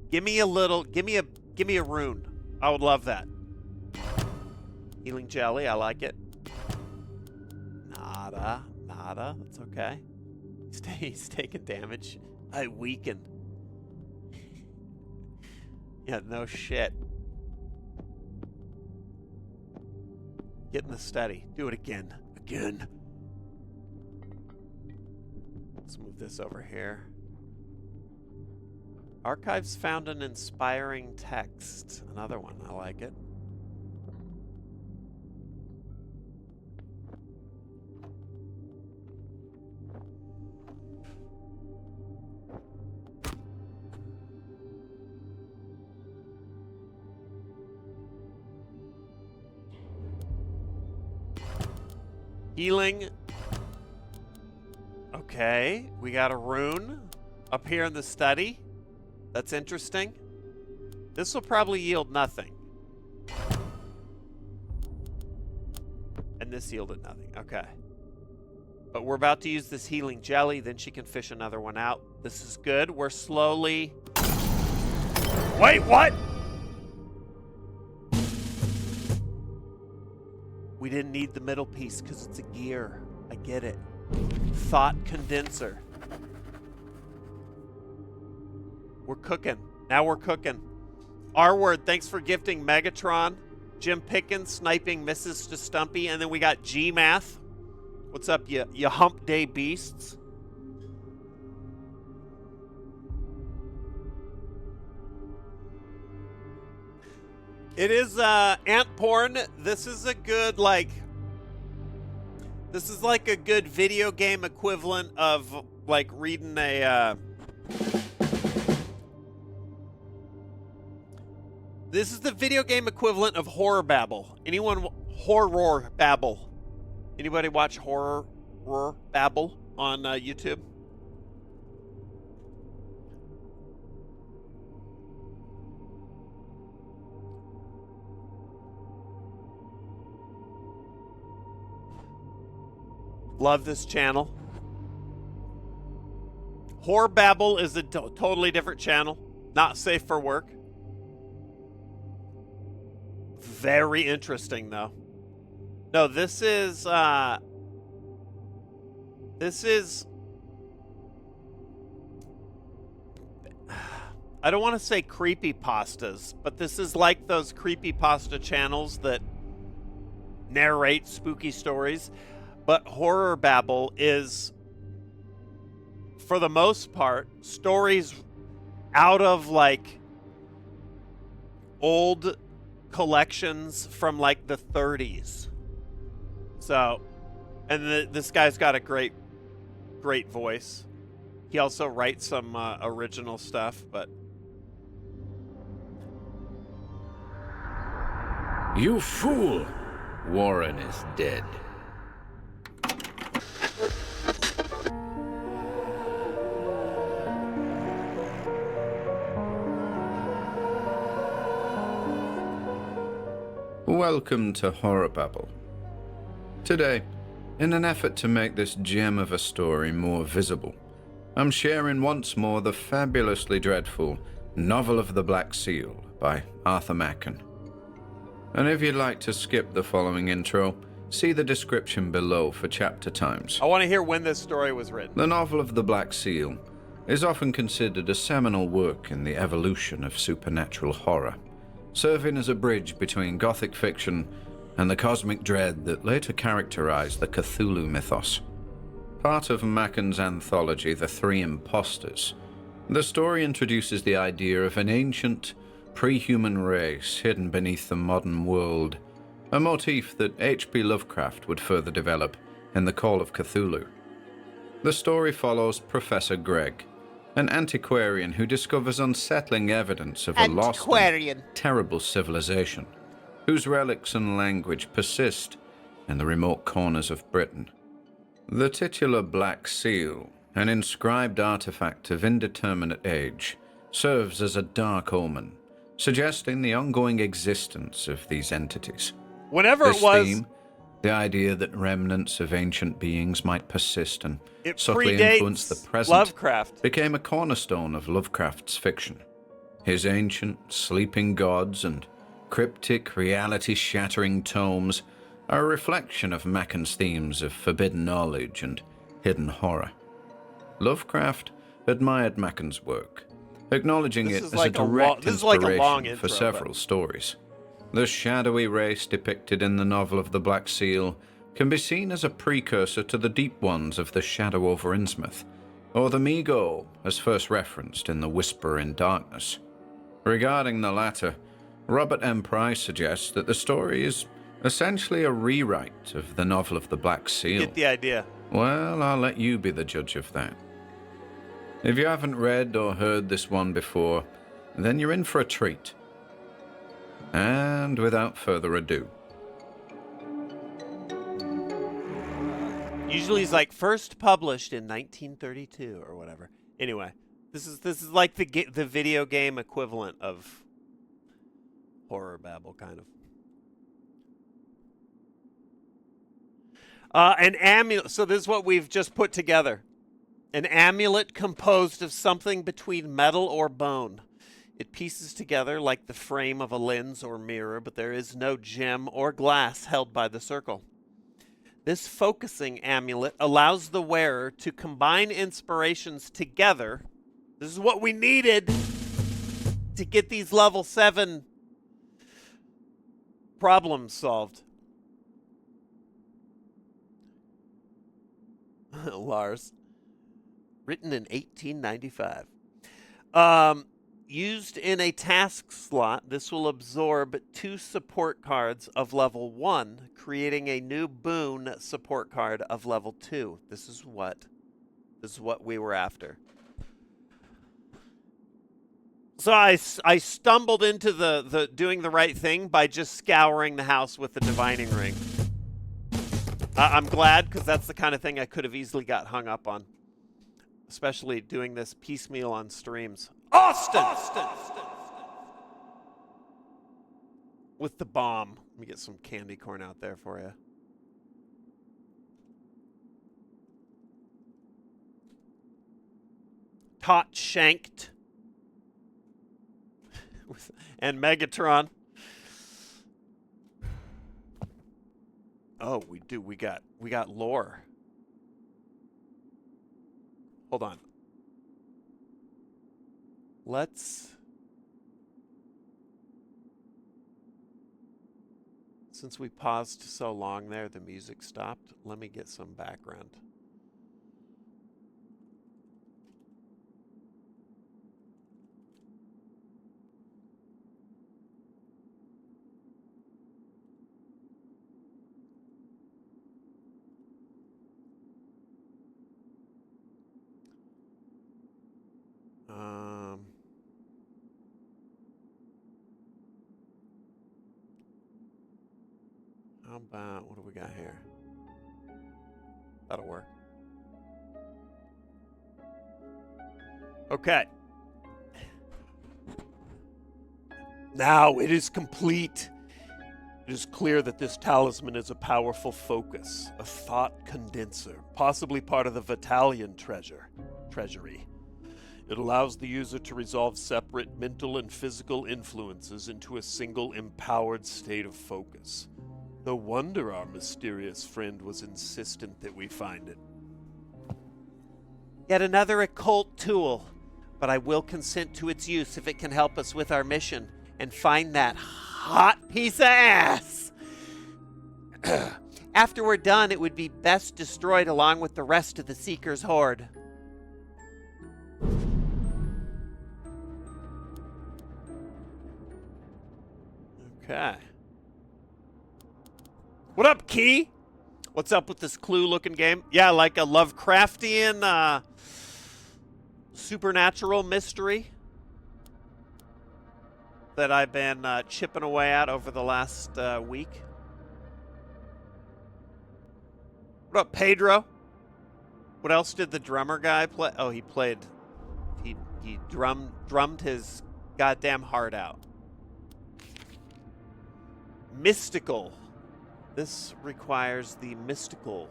Speaker 1: Give me a rune. I would love that. Healing jelly, I like it. Nada. That's okay. He's taking damage. I weaken. Yeah, no shit. Get in the steady. Do it again. Let's move this over here. Archives found an inspiring text. Another one. I like it. Healing. Okay, we got a rune up here in the study. That's interesting. This will probably yield nothing. And this yielded nothing. Okay. But we're about to use this healing jelly, then she can fish another one out. This is good. We're slowly... Wait, what? We didn't need the middle piece because it's a gear. I get it. Thought condenser. We're cooking. Now we're cooking. R word, thanks for gifting Megatron. Jim Pickens sniping misses to Stumpy. And then we got G Math. What's up, you hump day beasts? It is ant porn. This is a good this is like a good video game equivalent of like reading a this is the video game equivalent of Horror Babble. Horror Babble? Anybody watch Horror Babble on YouTube? Love this channel. Horror Babble is a totally different channel. Not safe for work. Very interesting, though. No, this is I don't want to say creepypastas, but this is like those creepypasta channels that narrate spooky stories. But Horror Babble is, for the most part, stories out of like old collections from like the 30s. So, and this guy's got a great voice. He also writes some original stuff, but.
Speaker 2: You fool! Warren is dead. Welcome to Horror Babble. Today, in an effort to make this gem of a story more visible, I'm sharing once more the fabulously dreadful Novel of the Black Seal by Arthur Machen. And if you'd like to skip the following intro, see the description below for chapter times.
Speaker 1: I want to hear when this story was written.
Speaker 2: The Novel of the Black Seal is often considered a seminal work in the evolution of supernatural horror, serving as a bridge between Gothic fiction and the cosmic dread that later characterized the Cthulhu mythos. Part of Machen's anthology, The Three Impostors, the story introduces the idea of an ancient, pre-human race hidden beneath the modern world, a motif that H.P. Lovecraft would further develop in The Call of Cthulhu. The story follows Professor Gregg, an antiquarian who discovers unsettling evidence of a lost and terrible civilization, whose relics and language persist in the remote corners of Britain. The titular Black Seal, an inscribed artifact of indeterminate age, serves as a dark omen, suggesting the ongoing existence of these entities.
Speaker 1: This
Speaker 2: theme, the idea that remnants of ancient beings might persist and subtly influence the present,
Speaker 1: Lovecraft,
Speaker 2: became a cornerstone of Lovecraft's fiction. His ancient, sleeping gods and cryptic, reality-shattering tomes are a reflection of Machen's themes of forbidden knowledge and hidden horror. Lovecraft admired Machen's work, acknowledging it as a direct inspiration for several stories. The shadowy race depicted in the Novel of the Black Seal can be seen as a precursor to the deep ones of the Shadow over Innsmouth, or the Mi-Go, as first referenced in The Whisper in Darkness. Regarding the latter, Robert M. Price suggests that the story is essentially a rewrite of the Novel of the Black Seal.
Speaker 1: Get the idea.
Speaker 2: Well, I'll let you be the judge of that. If you haven't read or heard this one before, then you're in for a treat. And without further ado.
Speaker 1: Usually it's like first published in 1932 or whatever. Anyway, this is like the video game equivalent of Horror Babble, kind of. An amulet. So this is what we've just put together. An amulet composed of something between metal or bone. It pieces together like the frame of a lens or mirror, but there is no gem or glass held by the circle. This focusing amulet allows the wearer to combine inspirations together. This is what we needed to get these level 7 problems solved. Lars. Written in 1895. Used in a task slot, this will absorb 2 support cards of level 1, creating a new boon support card of level 2. This is what we were after. So I stumbled into the doing the right thing by just scouring the house with the divining ring. I'm glad, because that's the kind of thing I could have easily got hung up on. Especially doing this piecemeal on streams. Austin! With the bomb. Let me get some candy corn out there for you. Tot shanked. And Megatron. Oh, we do. We got lore. Hold on. Since we paused so long there, the music stopped. Let me get some background. How about, what do we got here? That'll work. Okay. Now it is complete. It is clear that this talisman is a powerful focus, a thought condenser, possibly part of the Vitalian treasury. It allows the user to resolve separate mental and physical influences into a single empowered state of focus. No wonder our mysterious friend was insistent that we find it. Yet another occult tool, but I will consent to its use if it can help us with our mission and find that hot piece of ass. After we're done, it would be best destroyed along with the rest of the Seeker's horde. Okay. What up, Key? What's up with this Clue-looking game? Yeah, like a Lovecraftian, supernatural mystery that I've been chipping away at over the last week. What up, Pedro? What else did the drummer guy play? Oh, he drummed his goddamn heart out. Mystical. This requires the mystical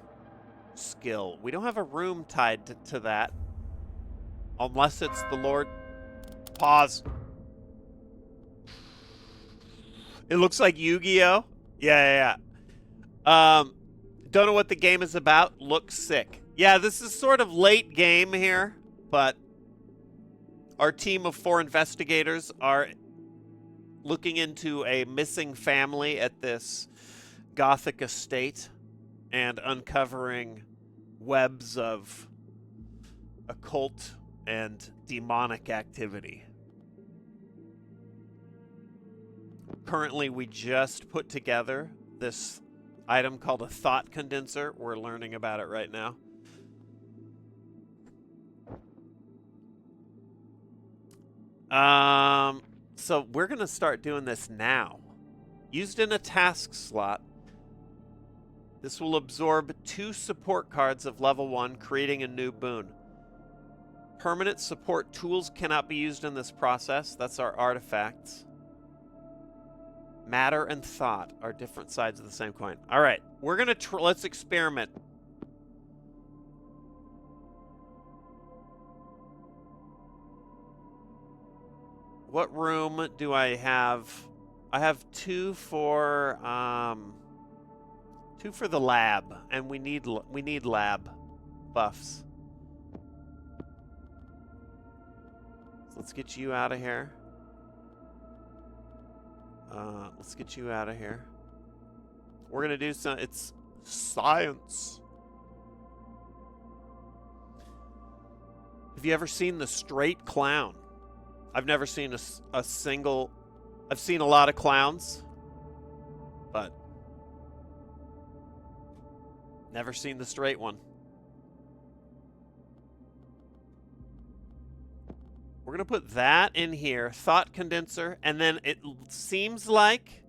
Speaker 1: skill. We don't have a room tied to that. Unless it's the Lord. Pause. It looks like Yu-Gi-Oh! Yeah. Don't know what the game is about. Looks sick. Yeah, this is sort of late game here, but our team of 4 investigators are looking into a missing family at this Gothic estate and uncovering webs of occult and demonic activity. Currently, we just put together this item called a thought condenser. We're learning about it right now. So we're going to start doing this now. Used in a task slot, this will absorb 2 support cards of level 1, creating a new boon. Permanent support tools cannot be used in this process. That's our artifacts. Matter and thought are different sides of the same coin. All right, we're going to let's experiment. What room do I have? I have 2 for 2 for the lab, and we need lab buffs. So let's get you out of here. Let's get you out of here. We're gonna do some. It's science. Have you ever seen the straight clown? I've never seen a single. I've seen a lot of clowns, but never seen the straight one. We're going to put that in here, thought condenser, and then it seems like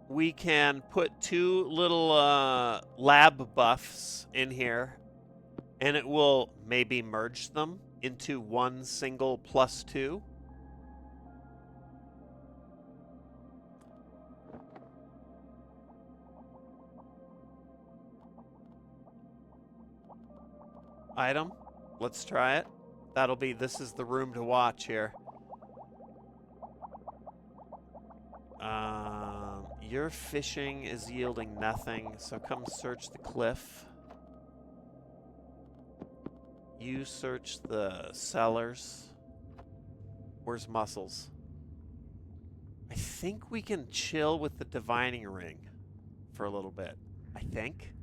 Speaker 1: we can put 2 little lab buffs in here, and it will maybe merge them into one single +2. Item. Let's try it. That'll be, this is the room to watch here. Your fishing is yielding nothing, so come search the cliff. You search the cellars. Where's muscles? I think we can chill with the divining ring for a little bit. I think.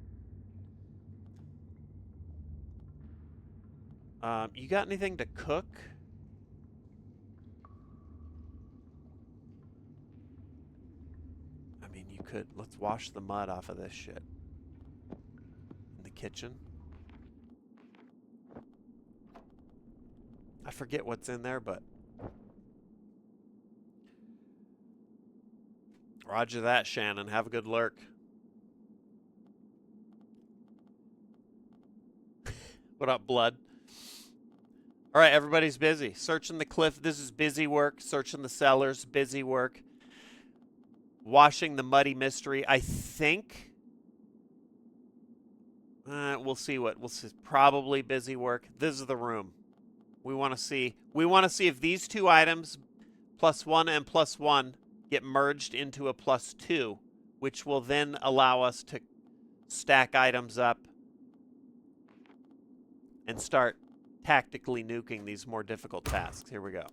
Speaker 1: You got anything to cook? I mean, you could. Let's wash the mud off of this shit. In the kitchen. I forget what's in there, but... Roger that, Shannon. Have a good lurk. What up, blood? All right, everybody's busy. Searching the cliff. This is busy work. Searching the cellars. Busy work. Washing the muddy mystery. I think... we'll see what... We'll see. Probably busy work. This is the room. We want to see... We want to see if these 2 items, +1 and +1, get merged into a +2, which will then allow us to stack items up and start tactically nuking these more difficult tasks. Here we go.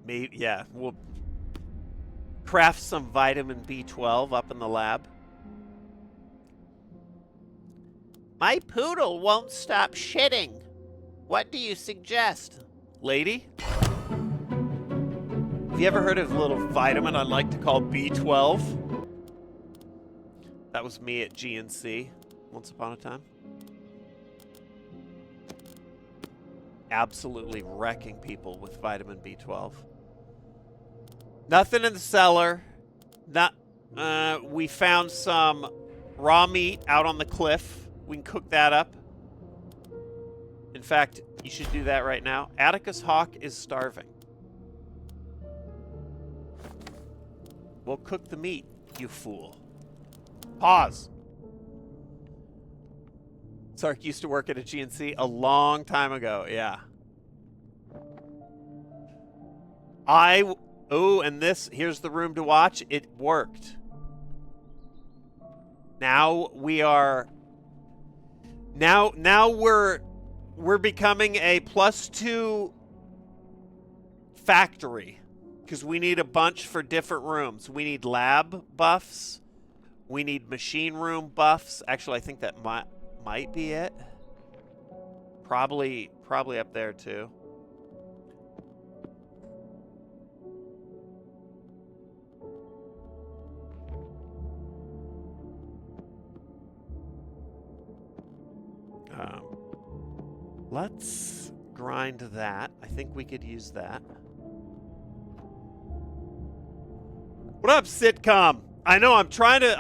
Speaker 1: Maybe, yeah, we'll craft some vitamin B12 up in the lab. My poodle won't stop shitting. What do you suggest? Lady? Have you ever heard of a little vitamin I like to call B12? That was me at GNC once upon a time. Absolutely wrecking people with vitamin B12. Nothing in the cellar. We found some raw meat out on the cliff. We can cook that up. In fact, you should do that right now. Atticus Hawk is starving. Well, cook the meat, you fool. Pause. Sark used to work at a GNC a long time ago, yeah. Oh, and this, here's the room to watch. It worked. Now we are... Now we're becoming a +2 factory. Because we need a bunch for different rooms. We need lab buffs. We need machine room buffs. Actually, I think that might be it. Probably up there too. Let's grind that. I think we could use that. What up, sitcom? I know I'm trying to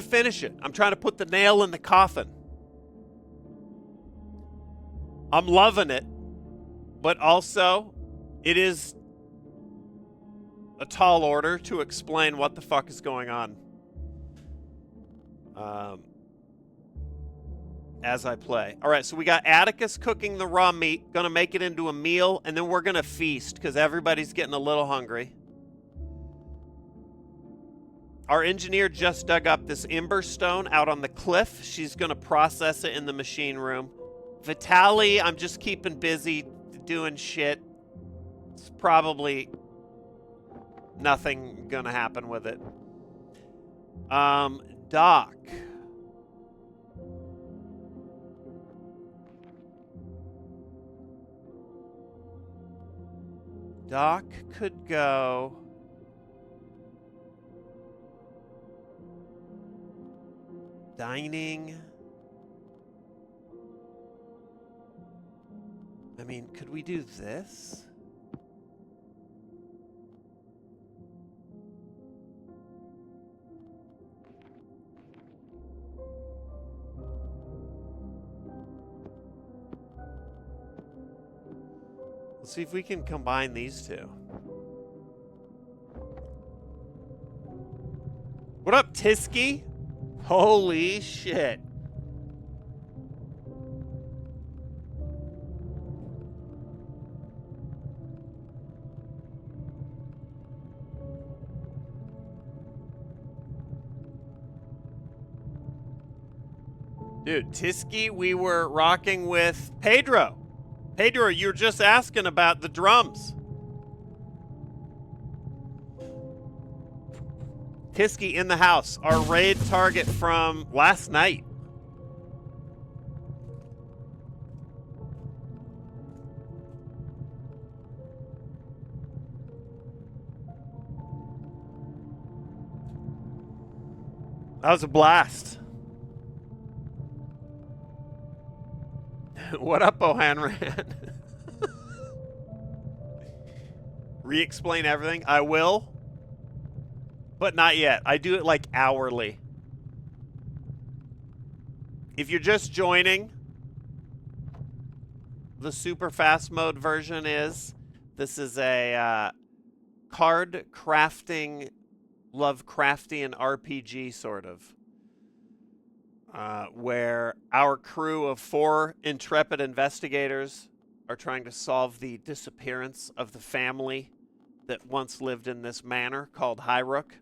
Speaker 1: finish it. I'm trying to put the nail in the coffin. I'm loving it, but also it is a tall order to explain what the fuck is going on. as I play. All right, so we got Atticus cooking the raw meat, gonna make it into a meal, and then we're gonna feast because everybody's getting a little hungry. Our engineer just dug up this ember stone out on the cliff. She's gonna process it in the machine room. Vitaly, I'm just keeping busy doing shit. It's probably nothing gonna happen with it. Doc. Doc could go. Dining. I mean, could we do this? Let's see if we can combine these two. What up, Tisky? Holy shit. Dude, Tisky, we were rocking with Pedro. Pedro, you were just asking about the drums. Tisky in the house, our raid target from last night. That was a blast. What up, O'Hanran? Re-explain everything? I will. But not yet. I do it like hourly. If you're just joining, the super fast mode version is, this is a card crafting, Lovecraftian RPG sort of. Where our crew of 4 intrepid investigators are trying to solve the disappearance of the family that once lived in this manor called Highrook.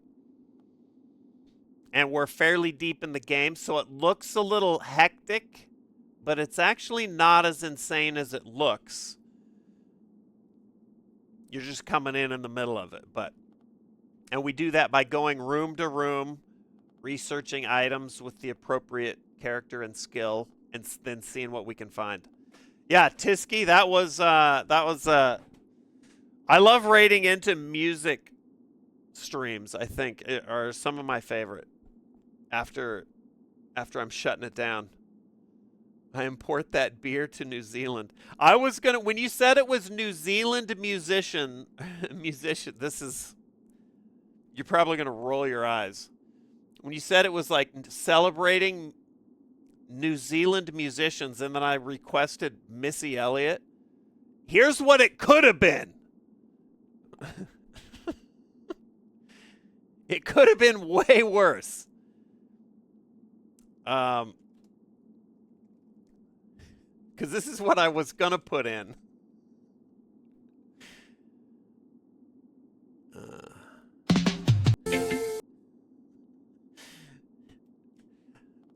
Speaker 1: And we're fairly deep in the game, so it looks a little hectic, but it's actually not as insane as it looks. You're just coming in the middle of it, and we do that by going room to room, researching items with the appropriate character and skill, and then seeing what we can find. Yeah, Tisky, that was I love raiding into music streams, I think, are some of my favorite. After I'm shutting it down. I import that beer to New Zealand. I was gonna, when you said it was New Zealand musician, this is, you're probably gonna roll your eyes. When you said it was like celebrating New Zealand musicians, and then I requested Missy Elliott, here's what it could have been. It could have been way worse. Because this is what I was gonna put in.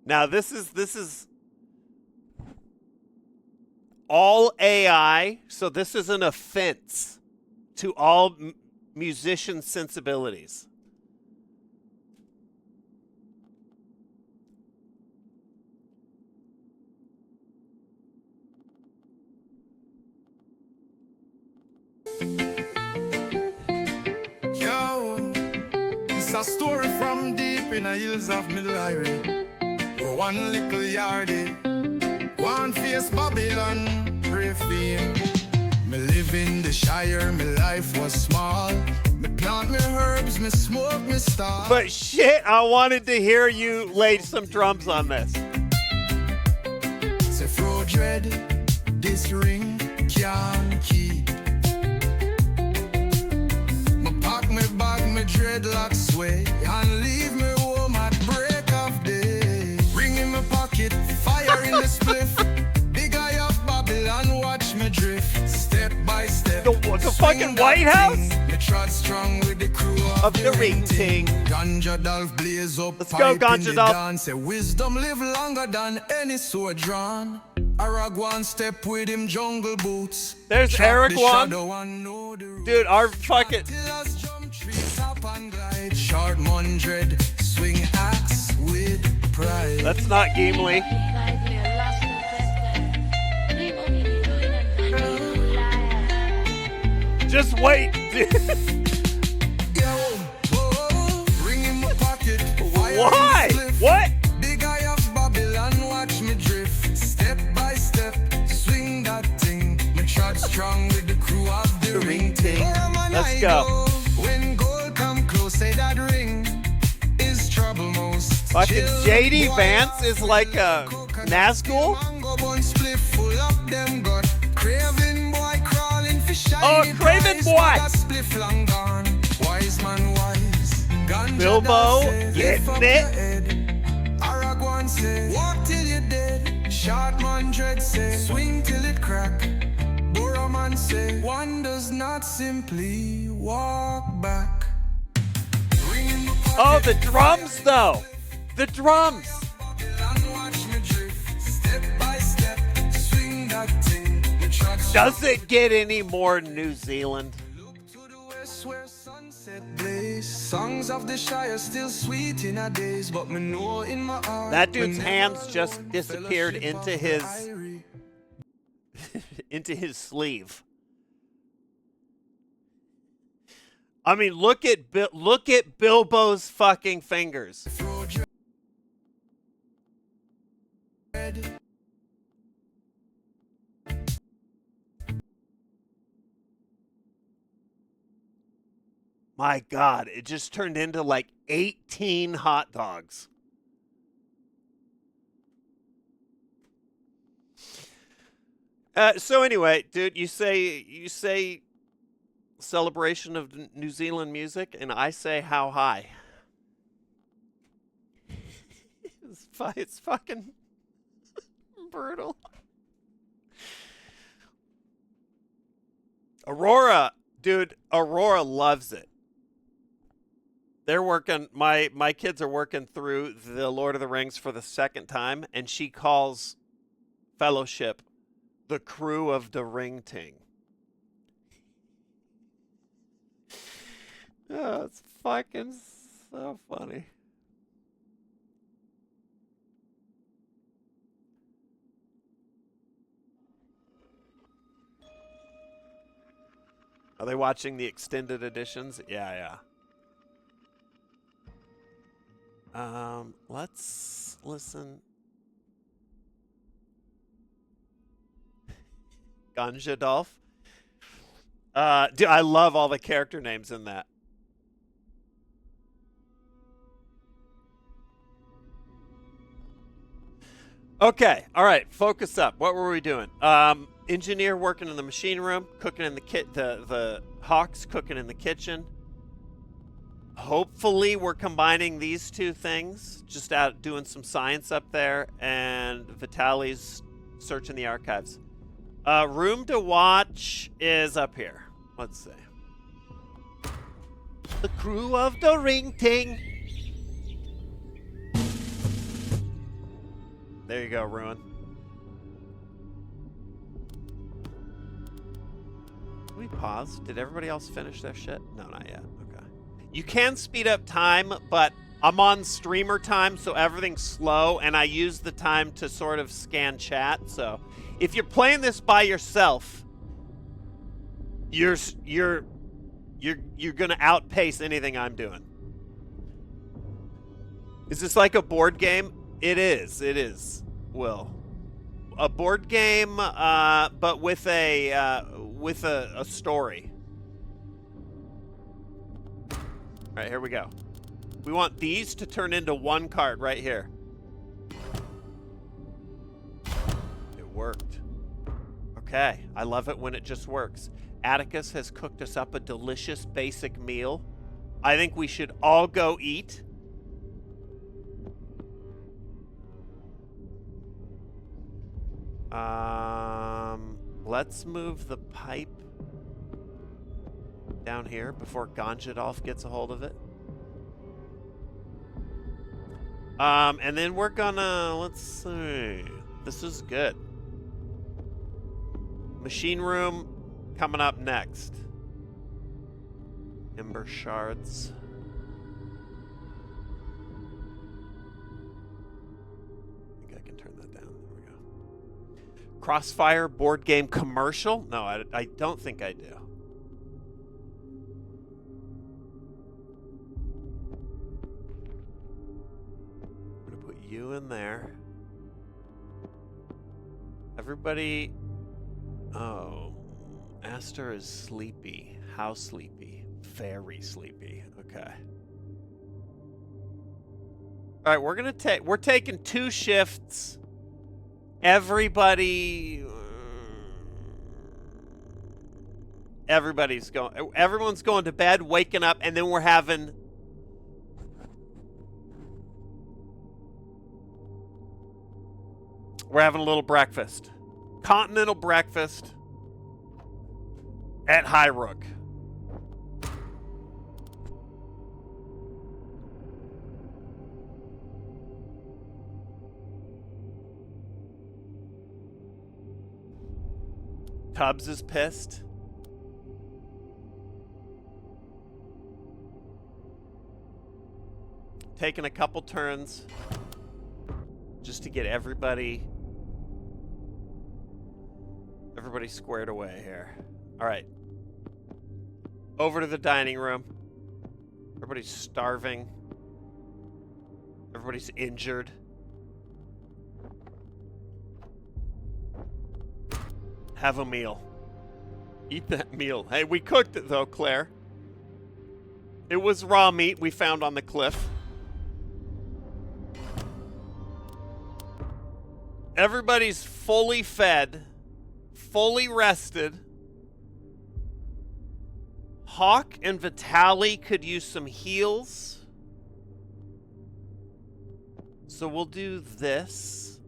Speaker 1: Now this is all AI, so this is an offense to all musician sensibilities.
Speaker 3: Yo, it's a story from deep in the hills of Middle Highway. Where one little yardie, one face Babylon, pray fame. Me live in the Shire, my life was small. Me plant me herbs, me smoke, me star.
Speaker 1: But shit, I wanted to hear you lay some drums on this.
Speaker 3: Say fro dread, this ring can't keep. Me pack me bag, me dreadlocks sway, and leave me home at break of day. Ring in my pocket, fire in the spliff. Big eye up Babylon, watch me drift. Step by step.
Speaker 1: The fucking White House?
Speaker 3: Me trod strong with the crew
Speaker 1: Of the ring ting.
Speaker 3: Ganja Dolph blaze up.
Speaker 1: Let's go, Ganja Dolph.
Speaker 3: Say wisdom live longer than any sword drawn. Aragwan step with him jungle boots.
Speaker 1: There's
Speaker 3: Chop
Speaker 1: Eric
Speaker 3: the
Speaker 1: Wan.
Speaker 3: shadow and know the roots.
Speaker 1: Dude, our fucking...
Speaker 3: Pillars jump trees up and glide. Short mundred, swing axe with pride.
Speaker 1: That's not Gimli. Just wait, dude.
Speaker 3: Yo, whoa, ring in my pocket.
Speaker 1: Why? What?
Speaker 3: Big eye of Babylon, watch me drift. Step by step, swing that thing. Me trod strong with the crew of the ring ting.
Speaker 1: Let's go.
Speaker 3: When gold come close, say that ring is trouble most.
Speaker 1: Fucking
Speaker 3: Chill,
Speaker 1: JD
Speaker 3: boy,
Speaker 1: Vance is like a Nazgul?
Speaker 3: mango bun split full of them gut. Craven boy crawling for shiny
Speaker 1: Oh, Craven
Speaker 3: prize,
Speaker 1: boy.
Speaker 3: but that spliff long gone. Wise man wise. Ganja
Speaker 1: Bilbo,
Speaker 3: Dog say,
Speaker 1: getting
Speaker 3: lift up
Speaker 1: it.
Speaker 3: your head. Aragorn say, walk till you're dead. Short man dread say, swing till it crack. Boroman say, one does not simply walk back. Ring in the pocket,
Speaker 1: Oh, the drums, though. The drums.
Speaker 3: Babylon, watch me drift. Step by step, swing that thing. Me trod
Speaker 1: Does it get any more New Zealand?
Speaker 3: Look to the west where sunset blaze. Songs of the Shire still sweet in our days, but me know in my heart
Speaker 1: That dude's
Speaker 3: me
Speaker 1: hands
Speaker 3: never
Speaker 1: just
Speaker 3: learned
Speaker 1: disappeared
Speaker 3: fellowship
Speaker 1: into
Speaker 3: of
Speaker 1: his-
Speaker 3: Irie.
Speaker 1: Into his sleeve. I mean, look at Bilbo's fucking fingers.
Speaker 3: Throw dread.
Speaker 1: My God, it just turned into like 18 hot dogs. So anyway, dude, you say celebration of New Zealand music, and I say how high. It's fucking brutal. Aurora, dude, Aurora loves it. They're working, my kids are working through the Lord of the Rings for the second time, and she calls Fellowship the crew of the ring ting. Oh, it's fucking so funny. Are they watching the extended editions? Yeah. Let's listen. Ganja Dolph. Dude, I love all the character names in that. Okay, all right, focus up. What were we doing? Engineer working in the machine room, cooking in the Hawks cooking in the kitchen. Hopefully we're combining these two things, just out doing some science up there, and Vitaly's searching the archives. Room to watch is up here. Let's see. The crew of the ring ting. There you go, Ruin. Did we pause? Did everybody else finish their shit? No, not yet. Okay. You can speed up time, but I'm on streamer time, so everything's slow, and I use the time to sort of scan chat. So if you're playing this by yourself, you're gonna outpace anything I'm doing. Is this like a board game? It is. It is. Will. A board game, but with a story. All right, here we go. We want these to turn into one card right here. It worked. Okay, I love it when it just works. Atticus has cooked us up a delicious basic meal. I think we should all go eat. Let's move the pipe down here before Ganjadolf gets a hold of it. And then we're gonna, let's see. This is good. Machine room coming up next. Ember shards. I think I can turn that down. There we go. Crossfire board game commercial? No, I don't think I do. I'm gonna put you in there. Everybody. Oh, Aster is sleepy. How sleepy? Very sleepy. Okay. All right, we're taking 2 shifts. Everyone's going to bed, waking up, and then we're having a little breakfast. Continental breakfast at Highrook. Tubbs is pissed. Taking a couple turns just to get everybody squared away here. All right. Over to the dining room. Everybody's starving. Everybody's injured. Have a meal. Eat that meal. Hey, we cooked it though, Claire. It was raw meat we found on the cliff. Everybody's fully fed, fully rested. Hawk and Vitaly could use some heals. So we'll do this.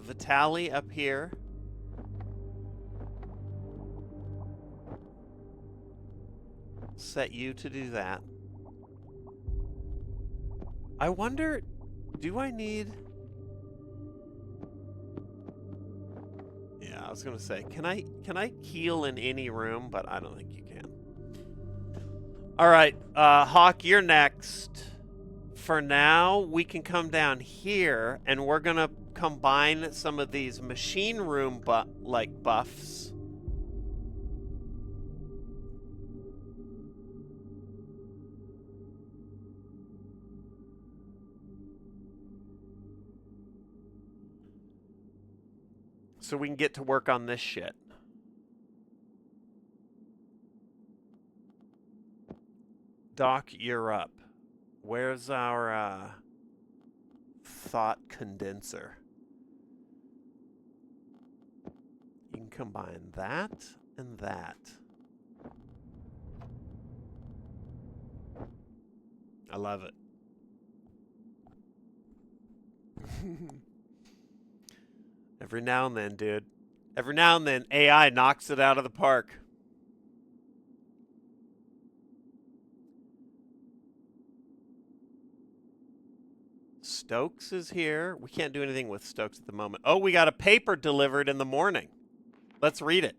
Speaker 1: Vitaly up here. Set you to do that. I wonder, do I need... Yeah, I was gonna say, can I heal in any room? But I don't think you can. All right, Hawk, you're next. For now, we can come down here, and we're gonna combine some of these machine room buffs. So we can get to work on this shit. Doc, you're up. Where's our thought condenser? You can combine that and that. I love it. Every now and then, dude. Every now and then, AI knocks it out of the park. Stokes is here. We can't do anything with Stokes at the moment. Oh, we got a paper delivered in the morning. Let's read it.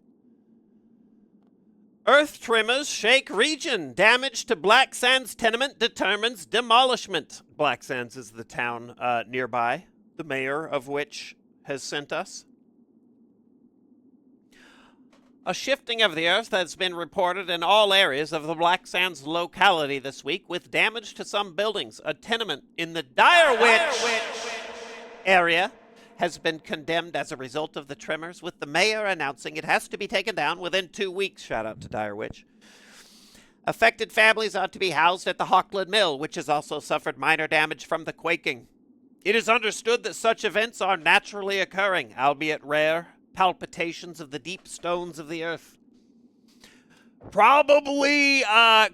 Speaker 1: Earth tremors shake region. Damage to Black Sands tenement determines demolishment. Black Sands is the town nearby, the mayor of which has sent us. A shifting of the earth has been reported in all areas of the Black Sands locality this week, with damage to some buildings. A tenement in the Direwitch area has been condemned as a result of the tremors, with the mayor announcing it has to be taken down within 2 weeks. Shout out to Direwitch. Affected families are to be housed at the Hawkland Mill, which has also suffered minor damage from the quaking. It is understood that such events are naturally occurring, albeit rare, palpitations of the deep stones of the earth. Probably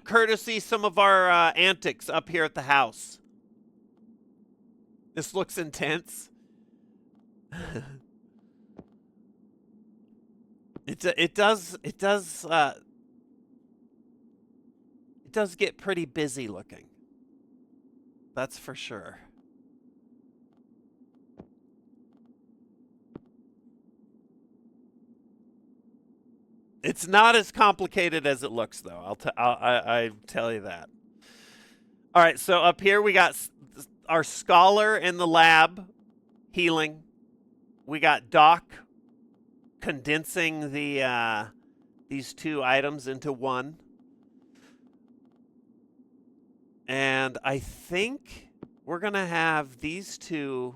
Speaker 1: courtesy some of our antics up here at the house. This looks intense. It does get pretty busy looking. That's for sure. It's not as complicated as it looks, though. I tell you that. All right, so up here we got our scholar in the lab healing. We got Doc condensing the these two items into one. And I think we're gonna have these two.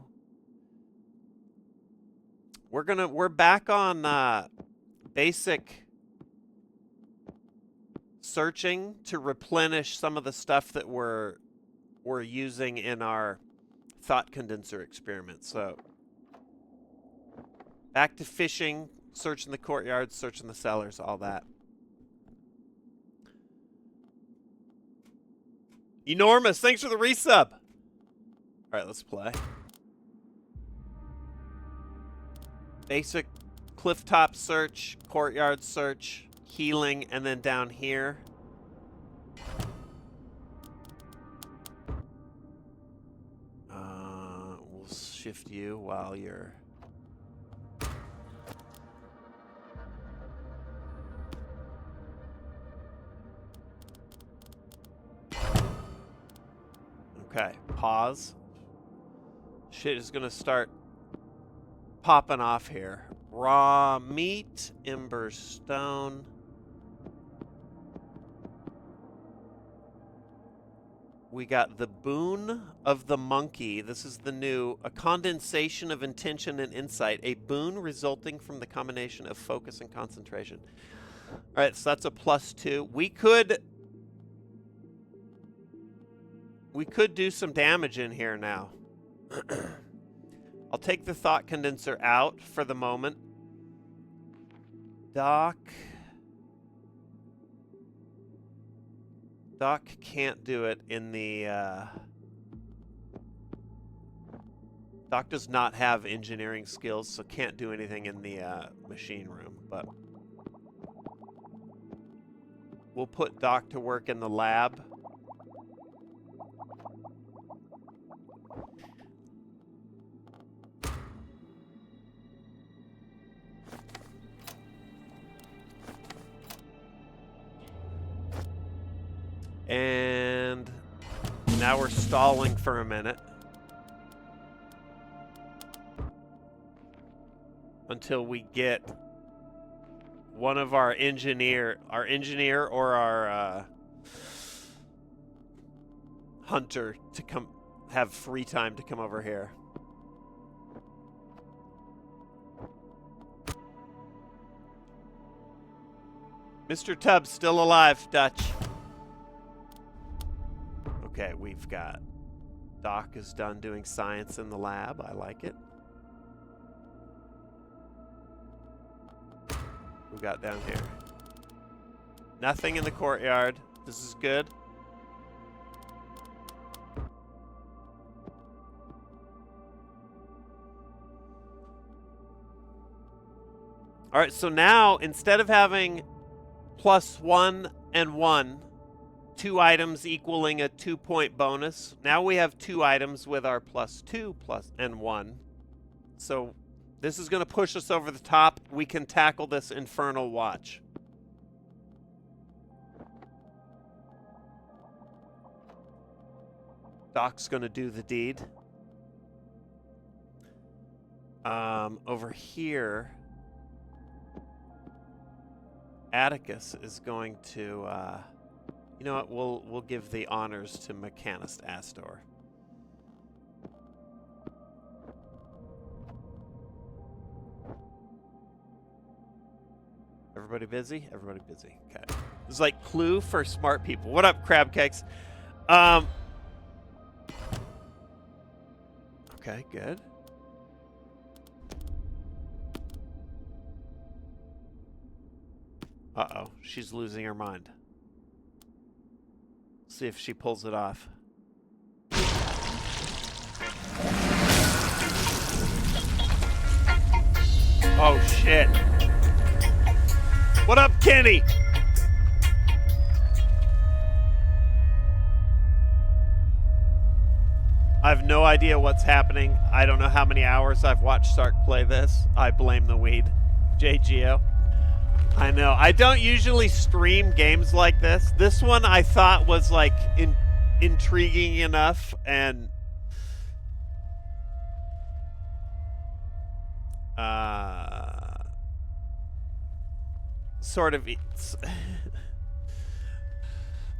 Speaker 1: We're back on basic searching to replenish some of the stuff that we're using in our thought condenser experiment. So back to fishing, searching the courtyards, searching the cellars, all that. Enormous, thanks for the resub. All right, let's play. Basic clifftop search, courtyard search, healing, and then down here. We'll shift you while you're... Okay, pause. Shit is gonna start popping off here. Raw meat, ember stone. We got the boon of the monkey. This is the new, a condensation of intention and insight, a boon resulting from the combination of focus and concentration. All right, so that's a +2. We could do some damage in here now. I'll take the thought condenser out for the moment. Doc can't do it in the... Doc does not have engineering skills, so can't do anything in the machine room, but... We'll put Doc to work in the lab. And now we're stalling for a minute until we get one of our engineer or our hunter to come have free time to come over here. Mr. Tubbs still alive, Dutch. Okay, we've got Doc is done doing science in the lab. I like it. We got down here. Nothing in the courtyard. This is good. All right, so now instead of having +1 and 1, 2 items equaling a 2-point bonus. Now we have 2 items with our +2 and 1. So this is going to push us over the top. We can tackle this infernal watch. Doc's going to do the deed. Over here, Atticus is going to... you know what? We'll give the honors to Mechanist Astor. Everybody busy? Everybody busy. Okay. This is like Clue for smart people. What up, crab cakes? Okay, good. Uh-oh, she's losing her mind. See if she pulls it off. Oh, shit. What up, Kenny? I have no idea what's happening. I don't know how many hours I've watched Sark play this. I blame the weed. JGO. I know. I don't usually stream games like this. This one I thought was like intriguing enough and sort of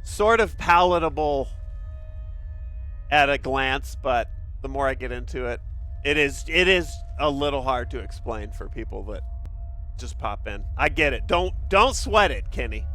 Speaker 1: sort of palatable at a glance, but the more I get into it, it is a little hard to explain for people that just pop in. I get it. Don't sweat it, Kenny.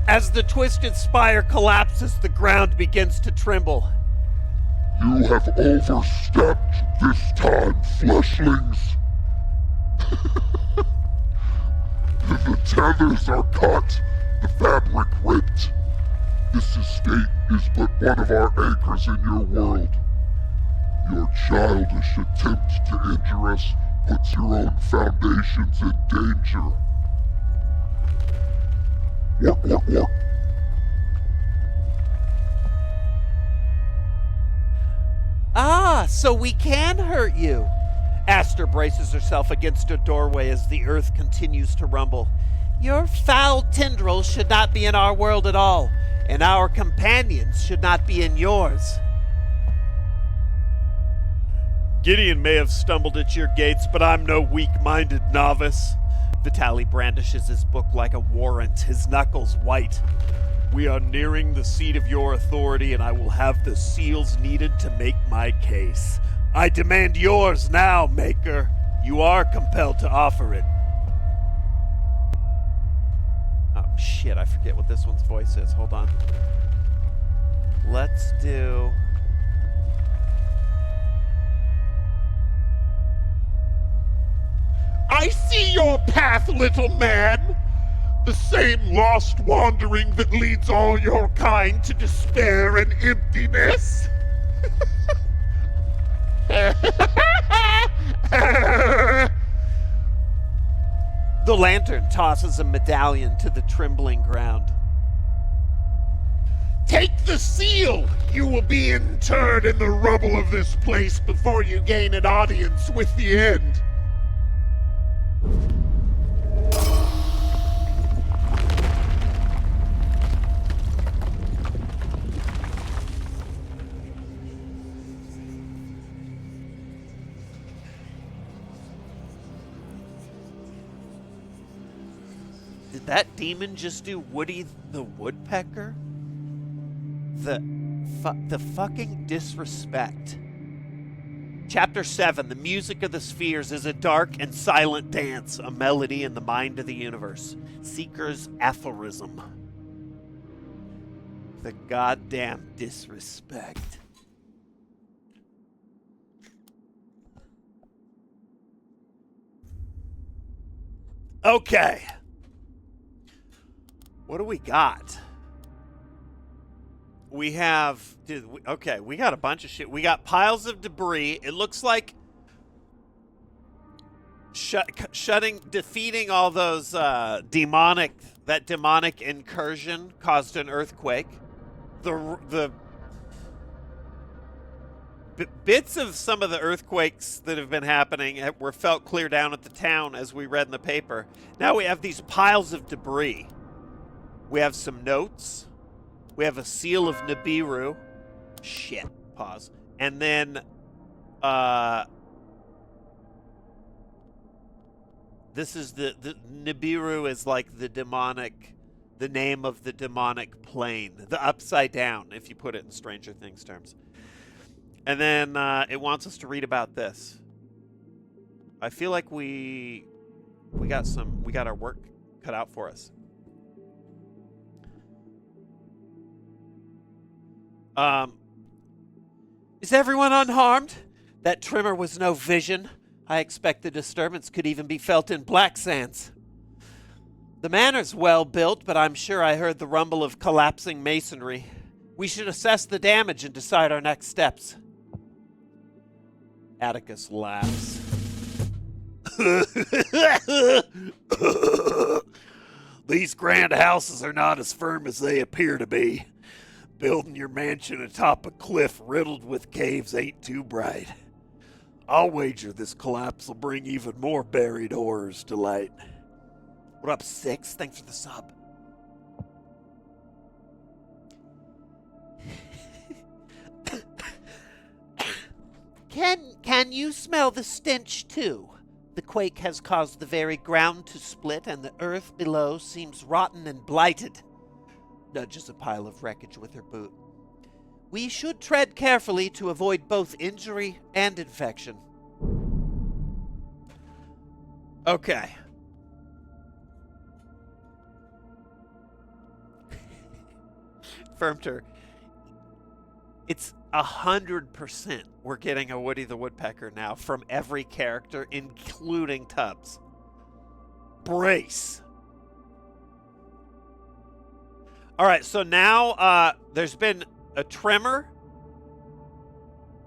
Speaker 1: As the twisted spire collapses, the ground begins to tremble.
Speaker 4: You have overstepped this time, fleshlings. The tethers are cut, the fabric ripped. This estate is but one of our anchors in your world. Your childish attempt to injure us puts your own foundations in danger. Work.
Speaker 1: Ah, so we can hurt you. Aster braces herself against a doorway as the earth continues to rumble. Your foul tendrils should not be in our world at all, and our companions should not be in yours. Gideon may have stumbled at your gates, but I'm no weak-minded novice. Vitali brandishes his book like a warrant, his knuckles white. We are nearing the seat of your authority, and I will have the seals needed to make my case. I demand yours now, Maker. You are compelled to offer it. Oh, shit, I forget what this one's voice is. Hold on. Let's do...
Speaker 4: I see your path, little man. The same lost wandering that leads all your kind to despair and emptiness.
Speaker 1: The lantern tosses a medallion to the trembling ground.
Speaker 4: Take the seal! You will be interred in the rubble of this place before you gain an audience with the end.
Speaker 1: Did that demon just do Woody the Woodpecker? The fucking disrespect. Chapter 7, The Music of the Spheres is a dark and silent dance, a melody in the mind of the universe. Seeker's aphorism. The goddamn disrespect. Okay. What do we got? We have... okay, we got a bunch of shit. We got piles of debris. It looks like defeating all those demonic incursion caused an earthquake. The bits of some of the earthquakes that have been happening were felt clear down at the town, as we read in the paper. Now we have these piles of debris. We have some notes. We have a seal of Nibiru. Shit. Pause. And then, this is the Nibiru is like the name of the demonic plane. The upside down, if you put it in Stranger Things terms. And then, it wants us to read about this. I feel like we got our work cut out for us. Is everyone unharmed? That tremor was no vision. I expect the disturbance could even be felt in Black Sands. The manor's well built, but I'm sure I heard the rumble of collapsing masonry. We should assess the damage and decide our next steps. Atticus laughs. These grand houses are not as firm as they appear to be. Building your mansion atop a cliff riddled with caves ain't too bright. I'll wager this collapse will bring even more buried horrors to light. What up, Six? Thanks for the sub. Can you smell the stench too? The quake has caused the very ground to split, and the earth below seems rotten and blighted. Nudges a pile of wreckage with her boot. We should tread carefully to avoid both injury and infection. Okay. Firmter, it's 100% we're getting a Woody the Woodpecker now from every character, including Tubbs. Brace. All right, so now there's been a tremor.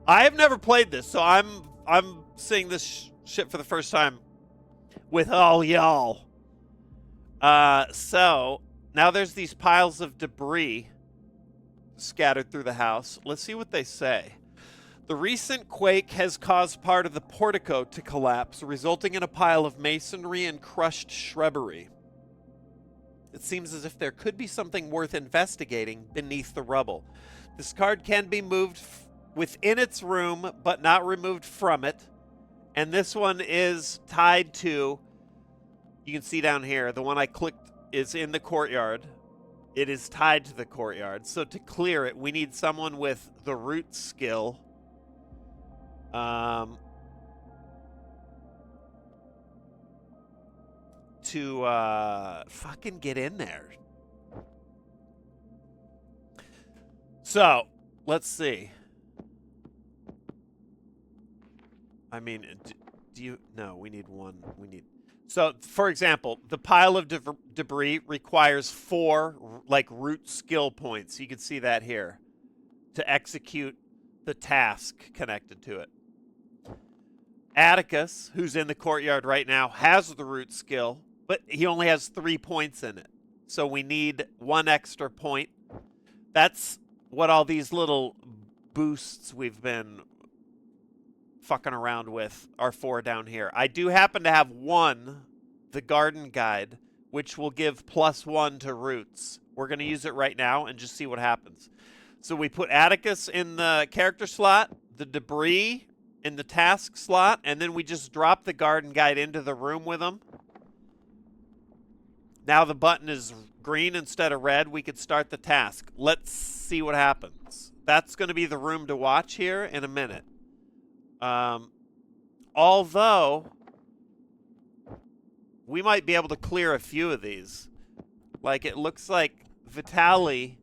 Speaker 1: I have never played this, so I'm seeing this shit for the first time with all y'all. So now there's these piles of debris scattered through the house. Let's see what they say. The recent quake has caused part of the portico to collapse, resulting in a pile of masonry and crushed shrubbery. It seems as if there could be something worth investigating beneath the rubble. This card can be moved within its room, but not removed from it. And this one is tied to, you can see down here, the one I clicked is in the courtyard. It is tied to the courtyard. So to clear it, we need someone with the root skill. To fucking get in there. So, let's see. I mean, do you... No, we need one. We need... So, for example, the pile of debris requires 4, like, root skill points. You can see that here. To execute the task connected to it. Atticus, who's in the courtyard right now, has the root skill, but he only has 3 points in it. So we need 1 extra point. That's what all these little boosts we've been fucking around with are for down here. I do happen to have 1, the garden guide, which will give +1 to roots. We're going to use it right now and just see what happens. So we put Atticus in the character slot, the debris in the task slot, and then we just drop the garden guide into the room with him. Now the button is green instead of red. We could start the task. Let's see what happens. That's going to be the room to watch here in a minute. Although, we might be able to clear a few of these. Like, it looks like Vitaly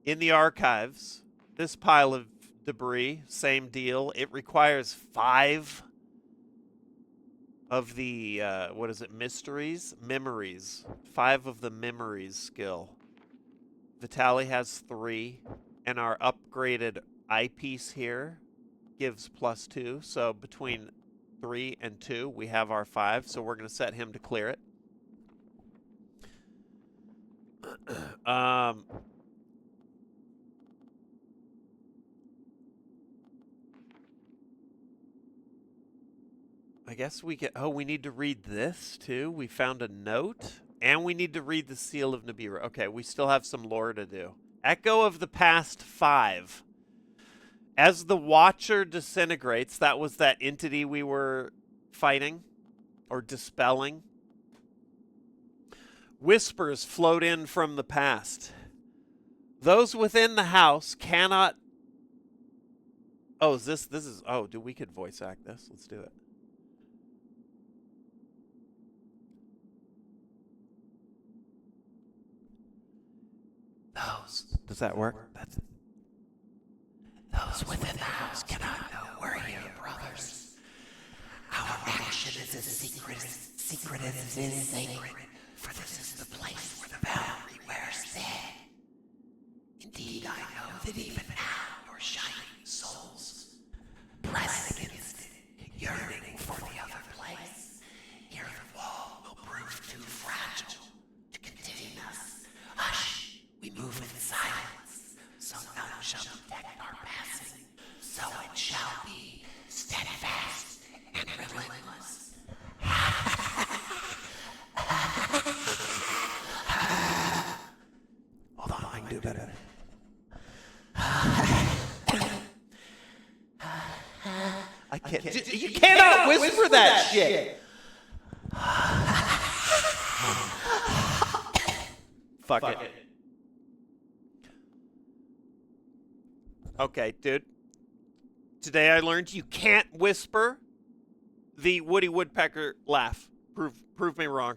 Speaker 1: in the archives. This pile of debris, same deal. It requires 5 of the, what is it, memories. 5 of the memories skill. Vitaly has 3, and our upgraded eyepiece here gives +2. So between 3 and 2, we have our 5. So we're going to set him to clear it. I guess we get... Oh, we need to read this, too. We found a note. And we need to read the Seal of Nibiru. Okay, we still have some lore to do. Echo of the Past 5. As the Watcher disintegrates, that was that entity we were fighting. Or dispelling. Whispers float in from the past. Those within the house cannot... Oh, is this is... Oh, dude, we could voice act this. Let's do it. Does that work? Those within the house cannot know
Speaker 5: destruction is as secret as it is sacred, for this is the place where the boundary wears thin. Indeed, I know that even now your shining souls press against it, yearning for the other place. Here the wall will prove too fragile to contain us. Hush, we move in silence, so none shall detect our passing. So it shall be, steadfast and relentless. Hold on, I can do better.
Speaker 1: I can't. You cannot whisper that shit. Fuck it. Okay, dude. Today I learned you can't whisper the Woody Woodpecker laugh. Prove me wrong.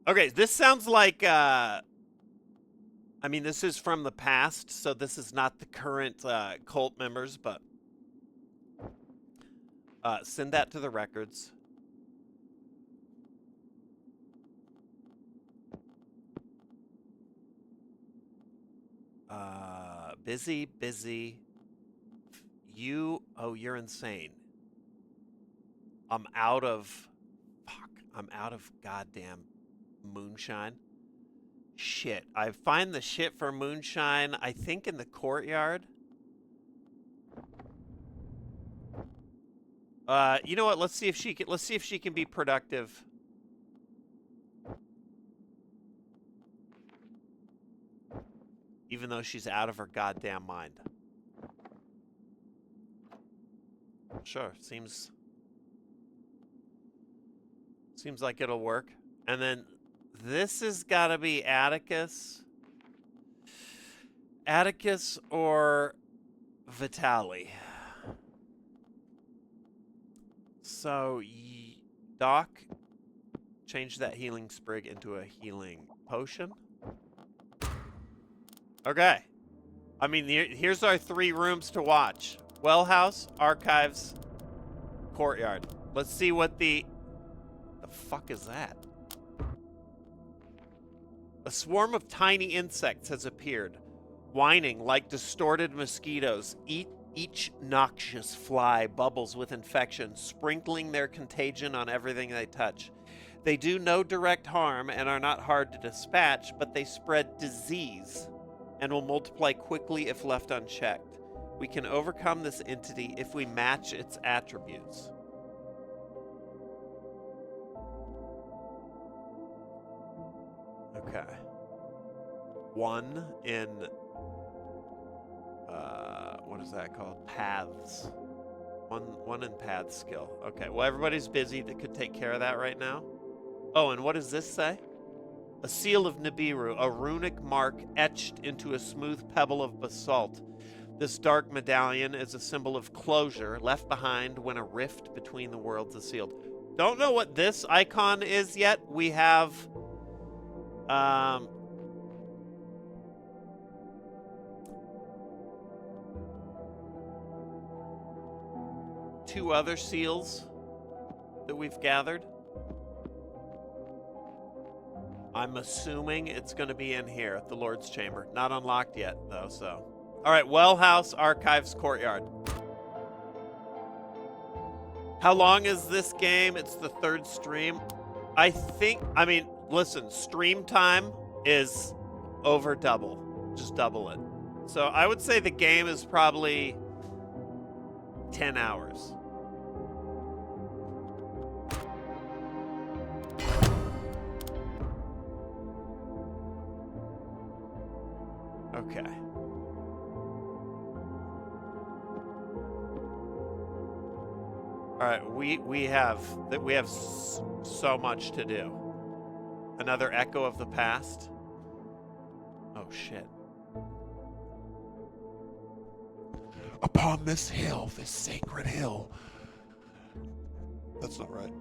Speaker 1: Okay, this sounds like I mean, this is from the past, so this is not the current cult members, but send that to the records. Busy. You're insane. I'm out of goddamn moonshine. Shit, I find the shit for moonshine, I think, in the courtyard. You know what? Let's see if she can be productive. Even though she's out of her goddamn mind. Sure, seems like it'll work. And then this has got to be Atticus. Atticus or Vitali. So, Doc, change that healing sprig into a healing potion. Okay. I mean, here's our 3 rooms to watch. Well House, Archives, Courtyard. Let's see what the fuck is that? A swarm of tiny insects has appeared, whining like distorted mosquitoes. Each noxious fly bubbles with infection, sprinkling their contagion on everything they touch. They do no direct harm and are not hard to dispatch, but they spread disease and will multiply quickly if left unchecked. We can overcome this entity if we match its attributes. Okay. 1 in, what is that called? Paths. One in paths skill. Okay, well, everybody's busy that could take care of that right now. Oh, and what does this say? A seal of Nibiru, a runic mark etched into a smooth pebble of basalt. This dark medallion is a symbol of closure left behind when a rift between the worlds is sealed. Don't know what this icon is yet. We have two other seals that we've gathered. I'm assuming it's going to be in here at the Lord's Chamber. Not unlocked yet, though, so. All right, Well House, Archives, Courtyard. How long is this game? It's the 3rd stream. I mean, listen, stream time is over double. Just double it. So I would say the game is probably 10 hours. Okay. All right, we have so much to do. Another echo of the past. Oh shit.
Speaker 6: Upon this hill, this sacred hill. That's not right.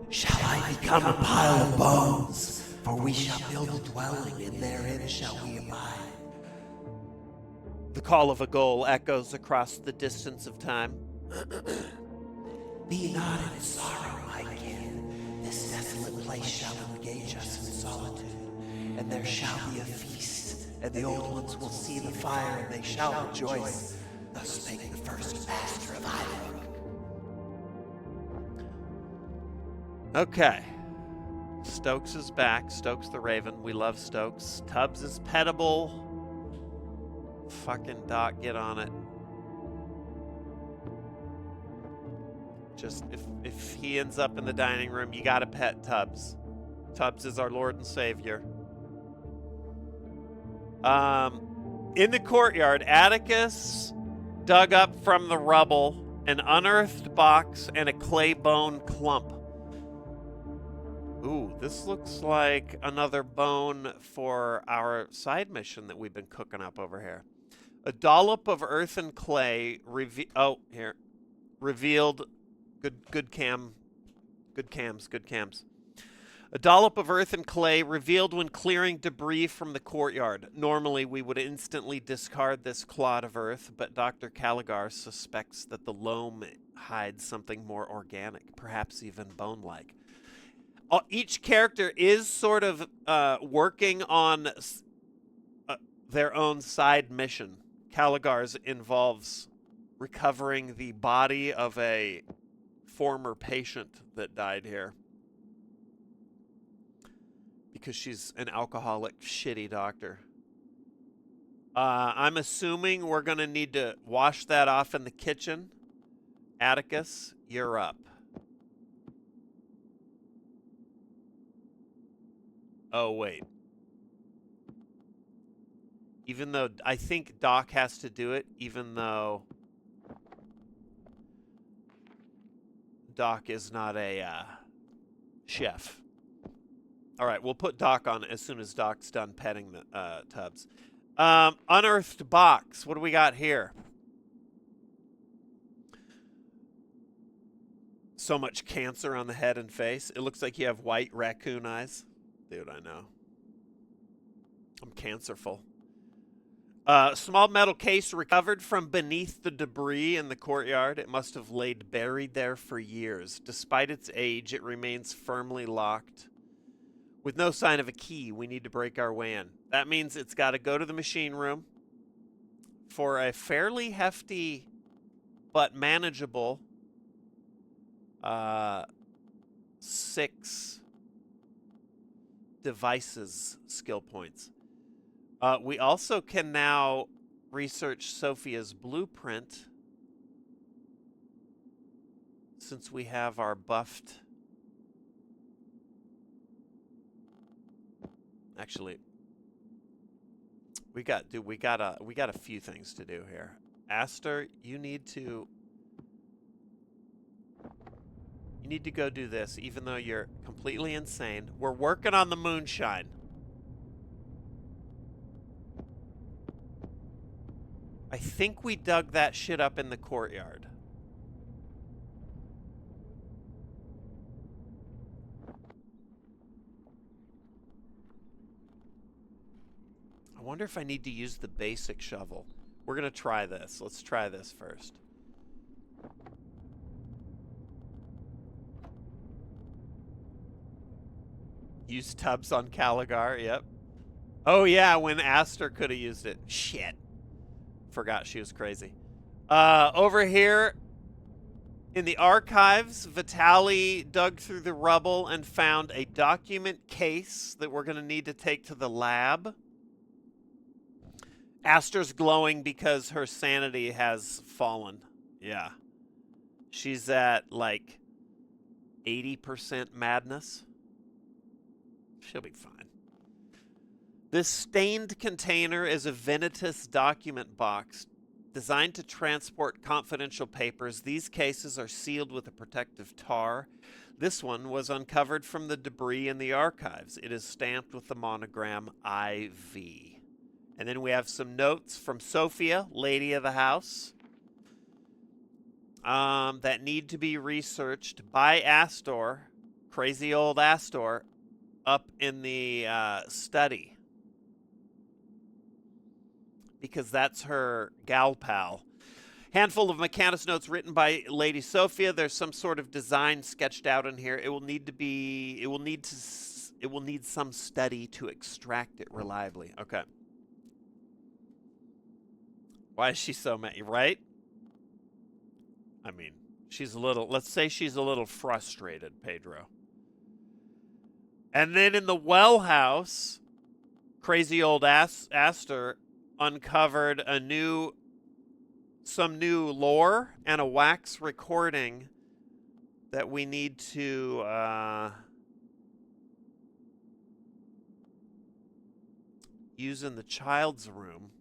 Speaker 5: Shall I become a pile of bones? For we shall build a dwelling, and therein shall we abide.
Speaker 1: The call of a goal echoes across the distance of time.
Speaker 5: Be not in sorrow, my kin. This desolate place shall engage us in solitude, and there shall be a feast, and the old ones will see the fire, and they shall rejoice. Thus spake the first master of Highrook.
Speaker 1: Okay. Stokes is back. Stokes the Raven. We love Stokes. Tubbs is pettable. Fucking Doc, get on it. Just, if he ends up in the dining room, you gotta pet Tubbs. Tubbs is our Lord and Savior. In the courtyard, Atticus dug up from the rubble an unearthed box and a clay bone clump. Ooh, this looks like another bone for our side mission that we've been cooking up over here. A dollop of earth and clay revealed good cams. A dollop of earth and clay revealed when clearing debris from the courtyard. Normally, we would instantly discard this clod of earth, but Dr. Caligar suspects that the loam hides something more organic, perhaps even bone-like. Each character is sort of working on their own side mission. Caligar's involves recovering the body of a former patient that died here, because she's an alcoholic, shitty doctor. I'm assuming we're going to need to wash that off in the kitchen. Atticus, you're up. Oh, wait. Even though I think Doc has to do it, even though Doc is not a chef. All right, we'll put Doc on as soon as Doc's done petting the Tubbs. Unearthed box. What do we got here? So much cancer on the head and face. It looks like you have white raccoon eyes. Dude, I know. I'm cancerful. Small metal case recovered from beneath the debris in the courtyard. It must have laid buried there for years. Despite its age, it remains firmly locked. With no sign of a key, we need to break our way in. That means it's got to go to the machine room for a fairly hefty but manageable 6 devices skill points. We also can now research Sophia's blueprint, since we have our buffed. Actually, we got a few things to do here. Aster, you need to go do this, even though you're completely insane. We're working on the moonshine. I think we dug that shit up in the courtyard. I wonder if I need to use the basic shovel. We're going to try this. Let's try this first. Use Tubbs on Caligar, yep. Oh yeah, when Aster could have used it. Shit. Forgot she was crazy. Over here in the archives, Vitali dug through the rubble and found a document case that we're going to need to take to the lab. Aster's glowing because her sanity has fallen. Yeah. She's at like 80% madness. She'll be fine. This stained container is a Venitus document box designed to transport confidential papers. These cases are sealed with a protective tar. This one was uncovered from the debris in the archives. It is stamped with the monogram IV. And then we have some notes from Sophia, lady of the house, that need to be researched by Astor, crazy old Astor, up in the study. because that's her gal pal. Handful of Mechanis notes written by Lady Sophia. There's some sort of design sketched out in here. It will need some study to extract it reliably. Okay. Why is she so mad, right? I mean, let's say she's a little frustrated, Pedro. And then in the well house, crazy old Aster uncovered some new lore and a wax recording that we need to use in the child's room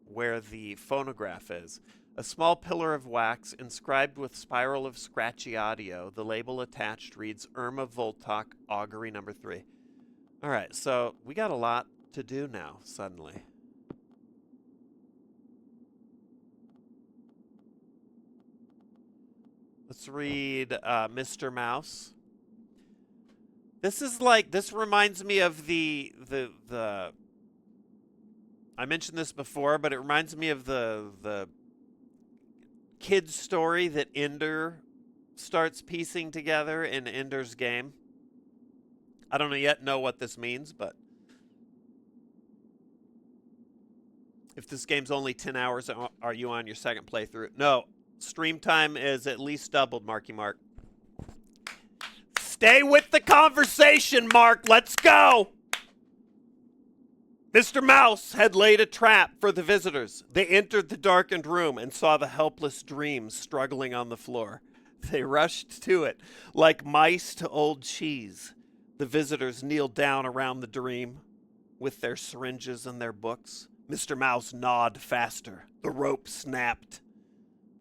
Speaker 1: where the phonograph is. A small pillar of wax inscribed with spiral of scratchy audio. The label attached reads Irma Voltok, Augury number 3. All right, so we got a lot to do now, suddenly. Let's read Mr. Mouse. This reminds me of the I mentioned this before, but it reminds me of the kid's story that Ender starts piecing together in Ender's Game. I don't yet know what this means, but if this game's only 10 hours, are you on your second playthrough? No. Stream time is at least doubled, Marky Mark. Stay with the conversation, Mark. Let's go. Mr. Mouse had laid a trap for the visitors. They entered the darkened room and saw the helpless Dream struggling on the floor. They rushed to it like mice to old cheese. The visitors kneeled down around the Dream with their syringes and their books. Mr. Mouse gnawed faster. The rope snapped.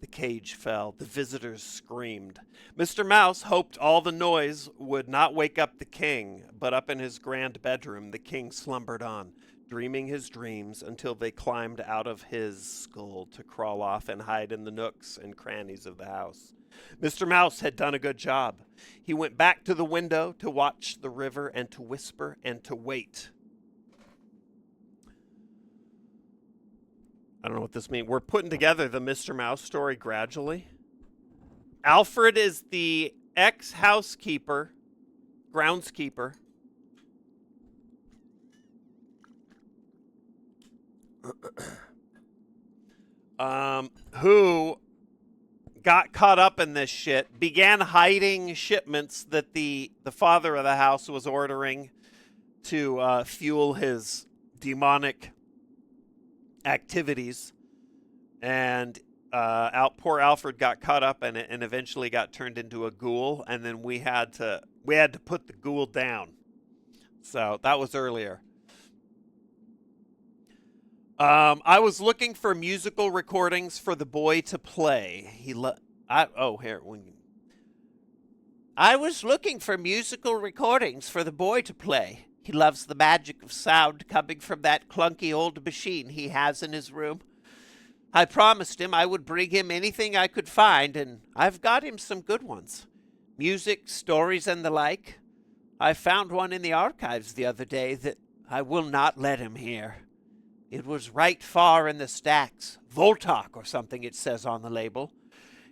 Speaker 1: The cage fell. The visitors screamed. Mr. Mouse hoped all the noise would not wake up the king, but up in his grand bedroom, the king slumbered on, dreaming his dreams until they climbed out of his skull to crawl off and hide in the nooks and crannies of the house. Mr. Mouse had done a good job. He went back to the window to watch the river and to whisper and to wait. I don't know what this means. We're putting together the Mr. Mouse story gradually. Alfred is the ex-housekeeper, groundskeeper, who got caught up in this shit, began hiding shipments that the father of the house was ordering to fuel his demonic activities, and poor Alfred got caught up in it and eventually got turned into a ghoul, and then we had to put the ghoul down. So that was earlier. I was looking for musical recordings for the boy to play. I was looking for musical recordings for the boy to play. He loves the magic of sound coming from that clunky old machine he has in his room. I promised him I would bring him anything I could find, and I've got him some good ones. Music, stories, and the like. I found one in the archives the other day that I will not let him hear. It was right far in the stacks. Voltok or something it says on the label.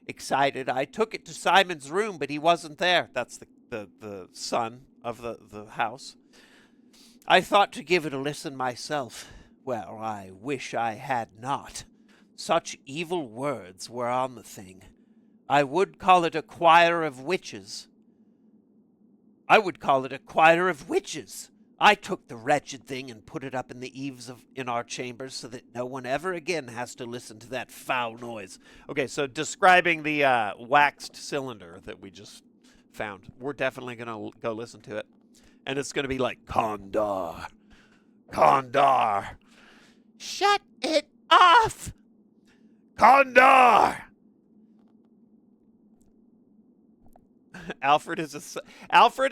Speaker 1: Excited, I took it to Simon's room, but he wasn't there. That's the son of the house. I thought to give it a listen myself. Well, I wish I had not. Such evil words were on the thing. I would call it a choir of witches. I took the wretched thing and put it up in the eaves in our chambers so that no one ever again has to listen to that foul noise. Okay, so describing the waxed cylinder that we just found. We're definitely going to go listen to it. And it's going to be like, Kondar. Shut it off. Kondar. Alfred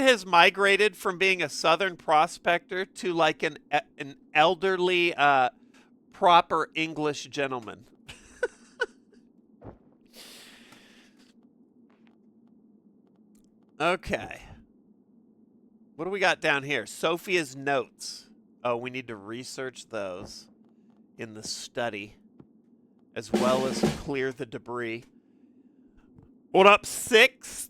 Speaker 1: has migrated from being a southern prospector to like an elderly, proper English gentleman. Okay. What do we got down here? Sophia's notes. Oh, we need to research those. in the study, as well as clear the debris. What up, 6th?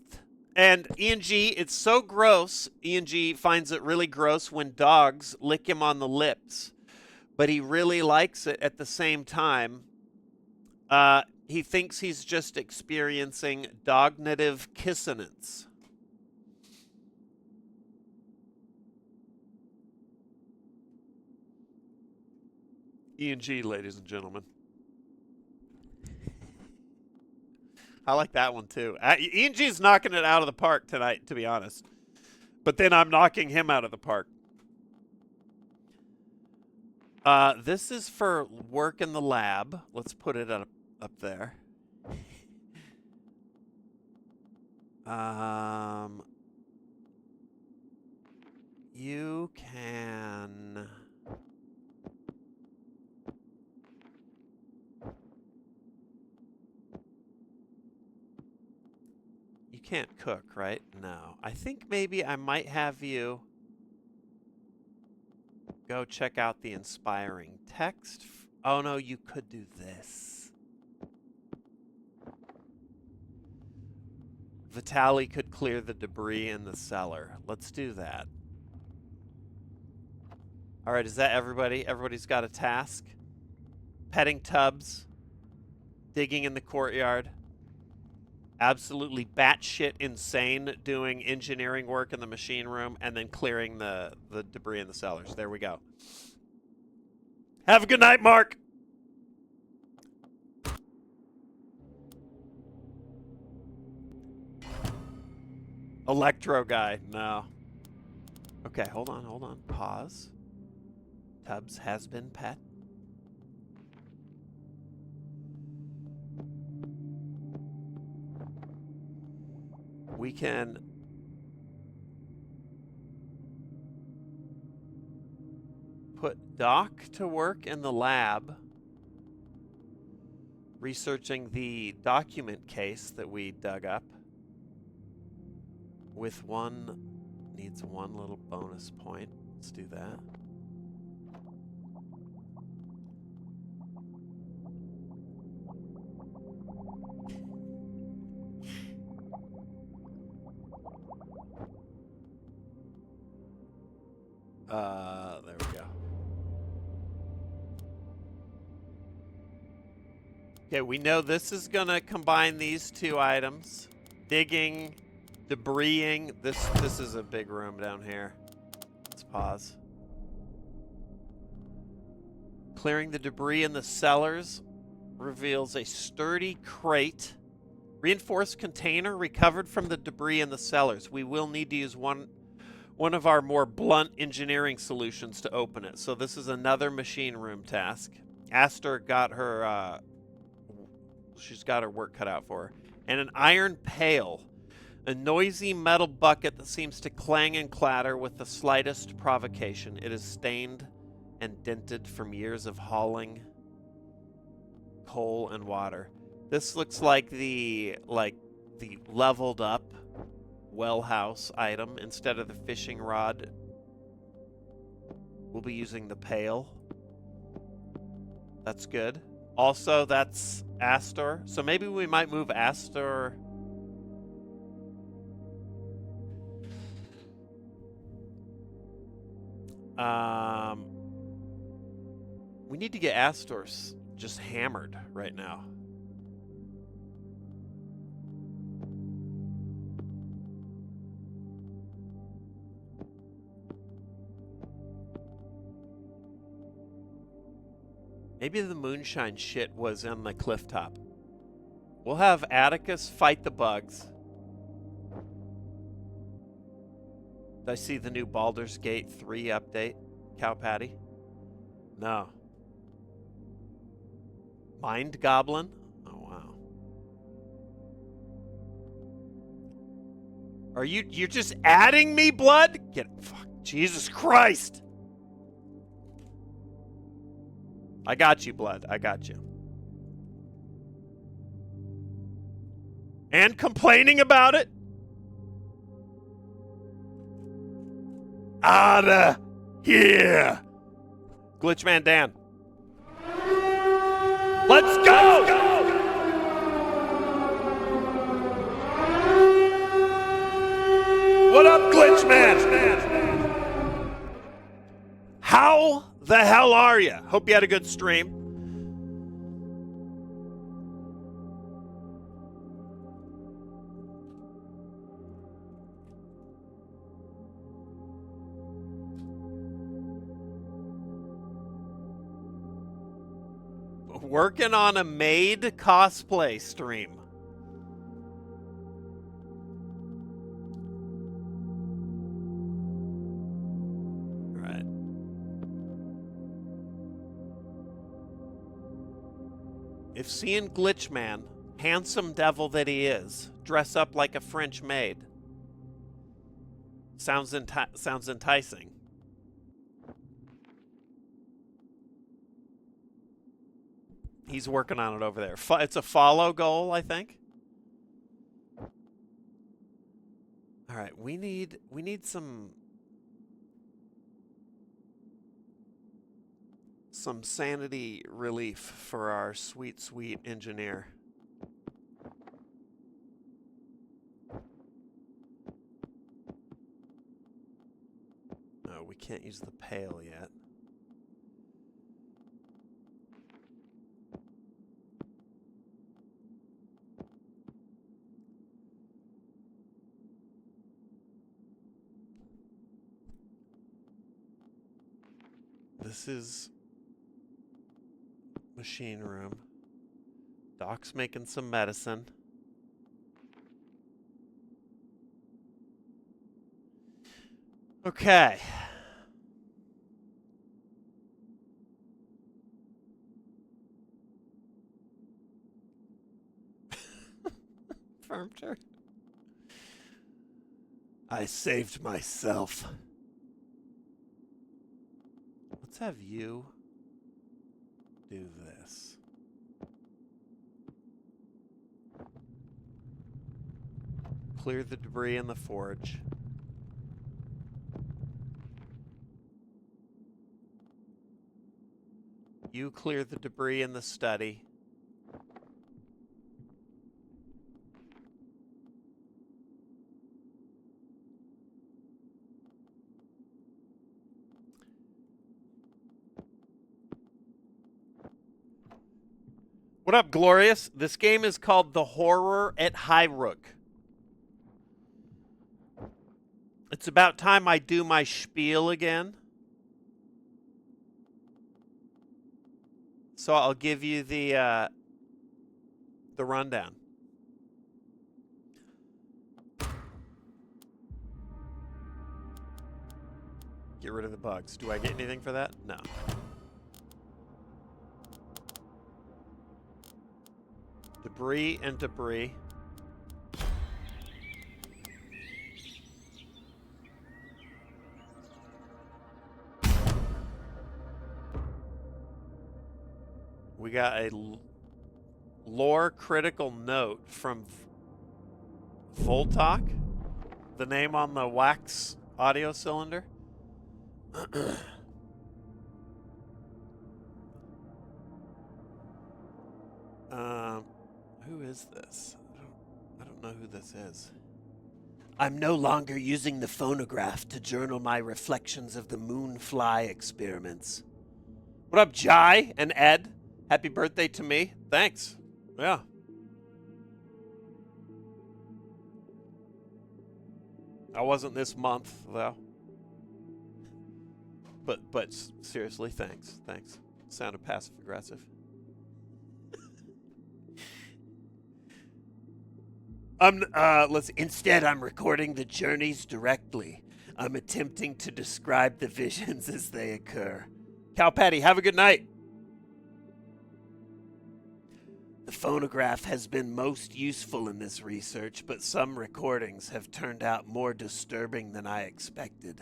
Speaker 1: And ENG, it's so gross. ENG finds it really gross when dogs lick him on the lips, but he really likes it at the same time. He thinks he's just experiencing dognative kissonance. ENG, ladies and gentlemen. I like that one too. ENG's knocking it out of the park tonight, to be honest. But then I'm knocking him out of the park. This is for work in the lab. Let's put it up there. You can... You can't cook, right? No. I think maybe I might have you go check out the inspiring text. Oh no, you could do this. Vitaly could clear the debris in the cellar. Let's do that. All right, is that everybody? Everybody's got a task? Petting tubs. Digging in the courtyard. Absolutely batshit insane doing engineering work in the machine room and then clearing the debris in the cellars. There we go. Have a good night, Mark. Electro guy. No. Okay, hold on. Pause. Tubbs has been pet. We can put Doc to work in the lab researching the document case that we dug up with needs one little bonus point. Let's do that. There we go. Okay, we know this is gonna combine these two items. Digging, debrising. This is a big room down here. Let's pause. Clearing the debris in the cellars reveals a sturdy crate. Reinforced container recovered from the debris in the cellars. We will need to use one of our more blunt engineering solutions to open it. So this is another machine room task. Astor got her, she's got her work cut out for her. And an iron pail, a noisy metal bucket that seems to clang and clatter with the slightest provocation. It is stained and dented from years of hauling coal and water. This looks like the leveled up well house item. Instead of the fishing rod, we'll be using the pail. That's good. Also, that's Astor. So maybe we might move Astor. We need to get Astor just hammered right now. Maybe the moonshine shit was on the cliff top. We'll have Atticus fight the bugs. Did I see the new Baldur's Gate 3 update, Cow Patty? No. Mind Goblin? Oh, wow. You're just adding me, blood? Fuck, Jesus Christ. I got you, blood. I got you. And complaining about it? Outta here. Glitchman Dan. Hope you had a good stream. Working on a maid cosplay stream. Right. If seeing Glitchman, handsome devil that he is, dress up like a French maid, sounds enticing. He's working on it over there. It's a follow goal, I think. All right, we need some sanity relief for our sweet engineer. No, we can't use the pail yet. This is machine room. Doc's making some medicine. Okay. Furniture. I saved myself. Let's have you do this. Clear the debris in the forge. You clear the debris in the study. What up, Glorious? This game is called The Horror at Highrook. It's about time I do my spiel again. So I'll give you the rundown. Get rid of the bugs. Do I get anything for that? No. Debris and debris. We got a lore critical note from Voltok, the name on the wax audio cylinder. Who is this? I don't know who this is. I'm no longer using the phonograph to journal my reflections of the moonfly experiments. What up, Jai and Ed? Happy birthday to me. Thanks. Yeah. I wasn't this month, though. But seriously, thanks. Thanks. Sounded passive-aggressive. Instead, I'm recording the journeys directly. I'm attempting to describe the visions as they occur. Cow Patty, have a good night. The phonograph has been most useful in this research, but some recordings have turned out more disturbing than I expected.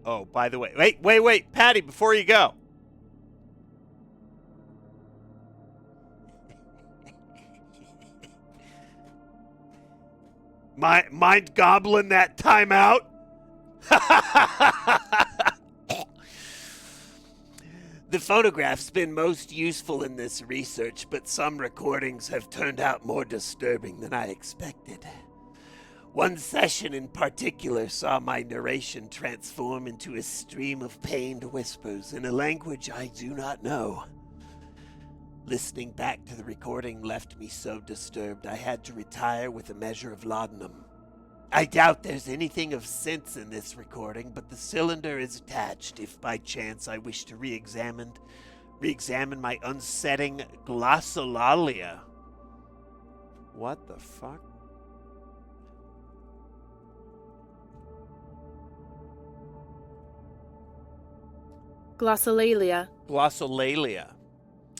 Speaker 1: Oh, by the way, wait, Patty, before you go. Mind goblin that timeout? The phonograph's been most useful in this research, but some recordings have turned out more disturbing than I expected.
Speaker 5: One session in particular saw my narration transform into a stream of pained whispers in a language I do not know. Listening back to the recording left me so disturbed I had to retire with a measure of laudanum. I doubt there's anything of sense in this recording, but the cylinder is attached if by chance I wish to re-examine my unsetting glossolalia. What the fuck?
Speaker 7: Glossolalia.
Speaker 1: Glossolalia.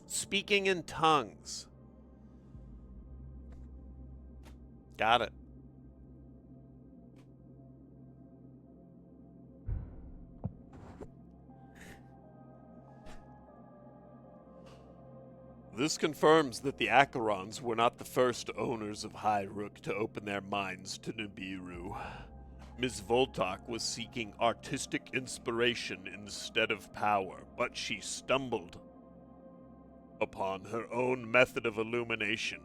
Speaker 1: Speaking in tongues. Got it. This confirms that the Acherons were not the first owners of Highrook to open their minds to Nibiru. Ms. Voltok was seeking artistic inspiration instead of power, but she stumbled upon her own method of illumination.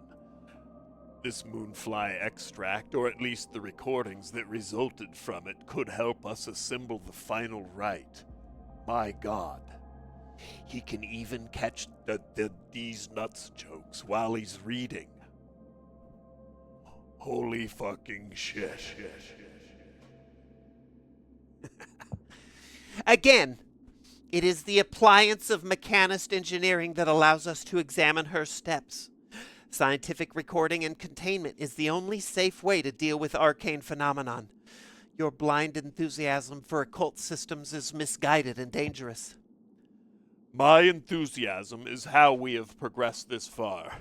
Speaker 1: This moonfly extract, or at least the recordings that resulted from it, could help us assemble the final rite. My God. He can even catch the these nuts jokes while he's reading. Holy fucking shit.
Speaker 5: Again, it is the appliance of mechanist engineering that allows us to examine her steps. Scientific recording and containment is the only safe way to deal with arcane phenomenon. Your blind enthusiasm for occult systems is misguided and dangerous.
Speaker 1: My enthusiasm is how we have progressed this far.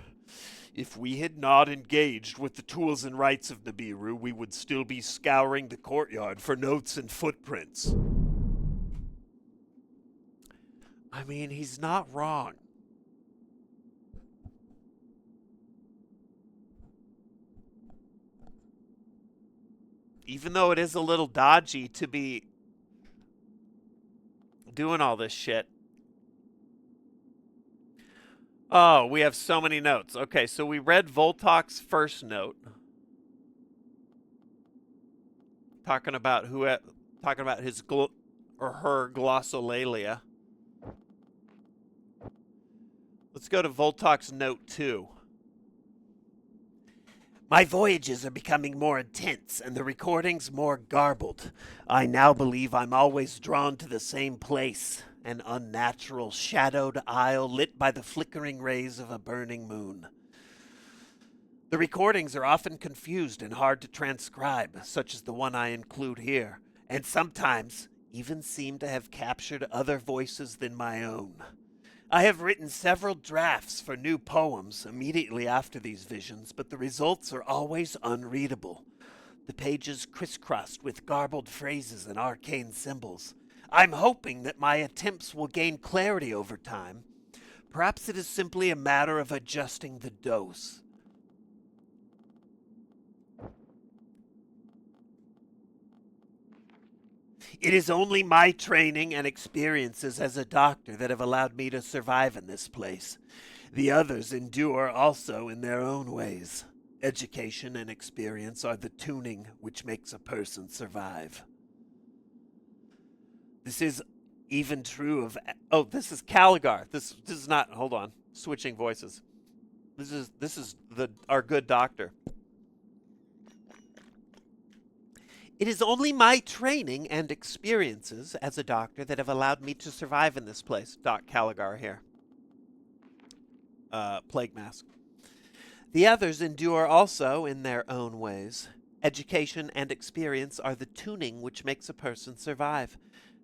Speaker 1: If we had not engaged with the tools and rites of Nibiru, we would still be scouring the courtyard for notes and footprints. I mean, he's not wrong. Even though it is a little dodgy to be doing all this shit. Oh, we have so many notes. Okay, so we read Voltok's first note. Talking about his or her glossolalia. Let's go to Voltok's note 2. My voyages are becoming more intense and the recordings more garbled. I now believe I'm always drawn to the same place, an unnatural shadowed isle lit by the flickering rays of a burning moon. The recordings are often confused and hard to transcribe, such as the one I include here, and sometimes even seem to have captured other voices than my own. I have written several drafts for new poems immediately after these visions, but the results are always unreadable. The pages crisscrossed with garbled phrases and arcane symbols. I'm hoping that my attempts will gain clarity over time. Perhaps it is simply a matter of adjusting the dose. It is only my training and experiences as a doctor that have allowed me to survive in this place. The others endure also in their own ways. Education and experience are the tuning which makes a person survive. This is even true of... Oh, this is Caligar. This is not... Hold on. Switching voices. This is our good doctor. It is only my training and experiences as a doctor that have allowed me to survive in this place. Doc Caligar here. Plague Mask. The others endure also in their own ways. Education and experience are the tuning which makes a person survive.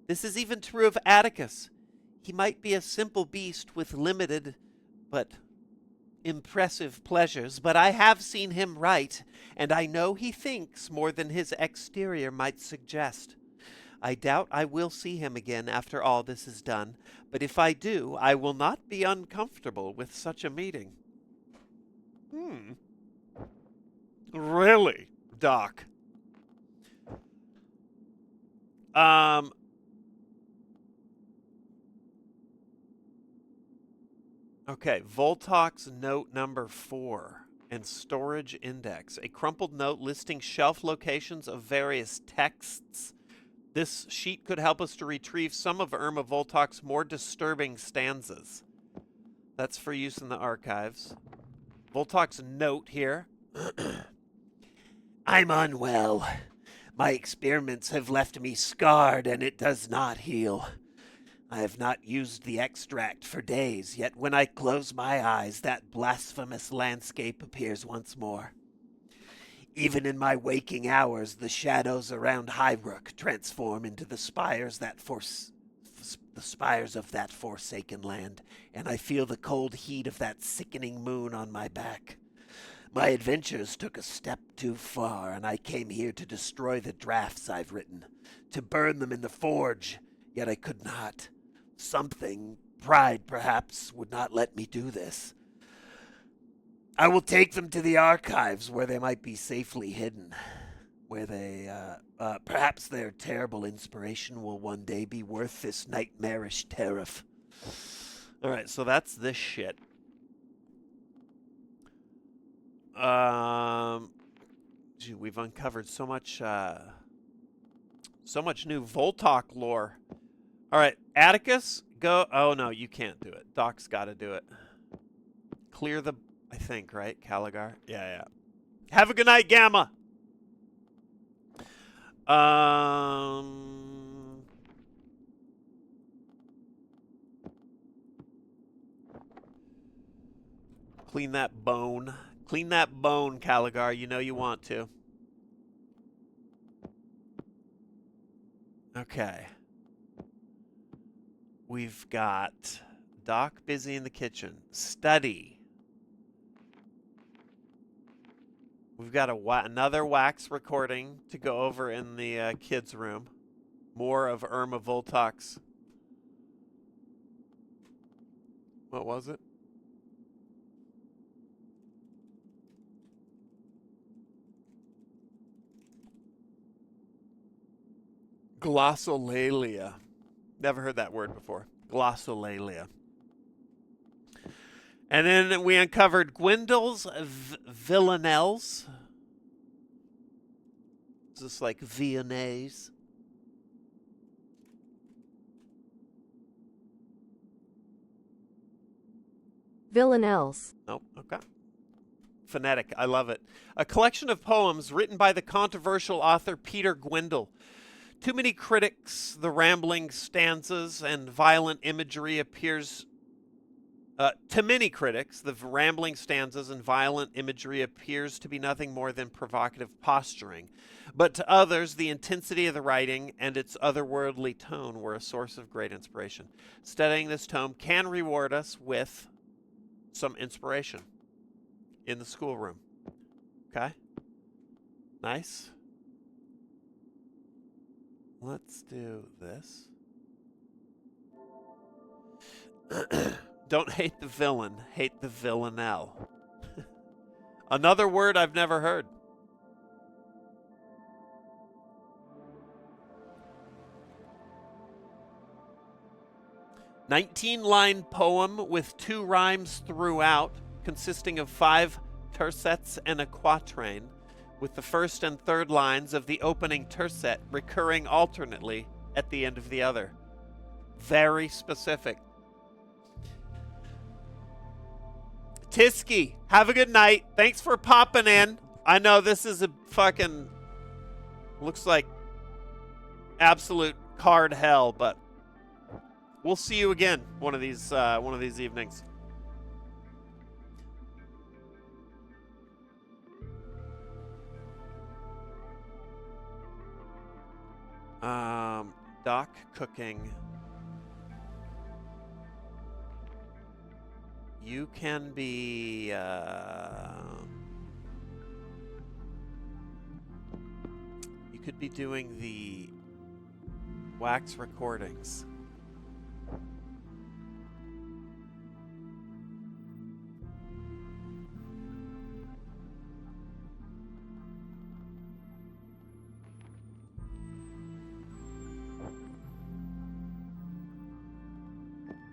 Speaker 1: This is even true of Atticus. He might be a simple beast with limited but impressive pleasures, but I have seen him write, and I know he thinks more than his exterior might suggest. I doubt I will see him again after all this is done, but if I do, I will not be uncomfortable with such a meeting. Really, Doc? Okay, Voltok's note number 4. and storage index. A crumpled note listing shelf locations of various texts. This sheet could help us to retrieve some of Irma Voltok's more disturbing stanzas. That's for use in the archives. Voltok's note here.
Speaker 5: I'm unwell. My experiments have left me scarred, and it does not heal. I have not used the extract for days, yet when I close my eyes, that blasphemous landscape appears once more. Even in my waking hours, the shadows around Highrook transform into the spires of that forsaken land, and I feel the cold heat of that sickening moon on my back. My adventures took a step too far, and I came here to destroy the drafts I've written, to burn them in the forge, yet I could not. Something, pride perhaps, would not let me do this. I will take them to the archives where they might be safely hidden, where they, perhaps their terrible inspiration will one day be worth this nightmarish tariff.
Speaker 1: All right, so that's this shit. Gee, we've uncovered so much new Voltok lore. All right, Atticus, go. Oh no, you can't do it. Doc's got to do it. Clear the, I think, right, Caligar? Yeah. Have a good night, Gamma. Clean that bone. Clean that bone, Caligar. You know you want to. Okay. We've got Doc busy in the kitchen. Study. We've got another wax recording to go over in the kids' room. More of Irma Voltok's. What was it? Glossolalia. Never heard that word before. Glossolalia. And then we uncovered Gwendol's villanelles. Is this like Viennese?
Speaker 7: Villanelles.
Speaker 1: Nope. Okay. Phonetic. I love it. A collection of poems written by the controversial author Peter Gwendol. To many critics, the rambling stanzas and violent imagery appears... to many critics, the rambling stanzas and violent imagery appears to be nothing more than provocative posturing. But to others, the intensity of the writing and its otherworldly tone were a source of great inspiration. Studying this tome can reward us with some inspiration in the schoolroom. Okay? Nice. Let's do this. Don't hate the villain, hate the villanelle. Another word I've never heard. A 19-line poem with 2 rhymes throughout, consisting of 5 tercets and a quatrain, with the first and third lines of the opening tercet recurring alternately at the end of the other. Very specific. Tisky, have a good night. Thanks for popping in. I know this is a fucking... looks like absolute card hell, but we'll see you again one of these evenings. Doc cooking. You can be you could be doing the wax recordings.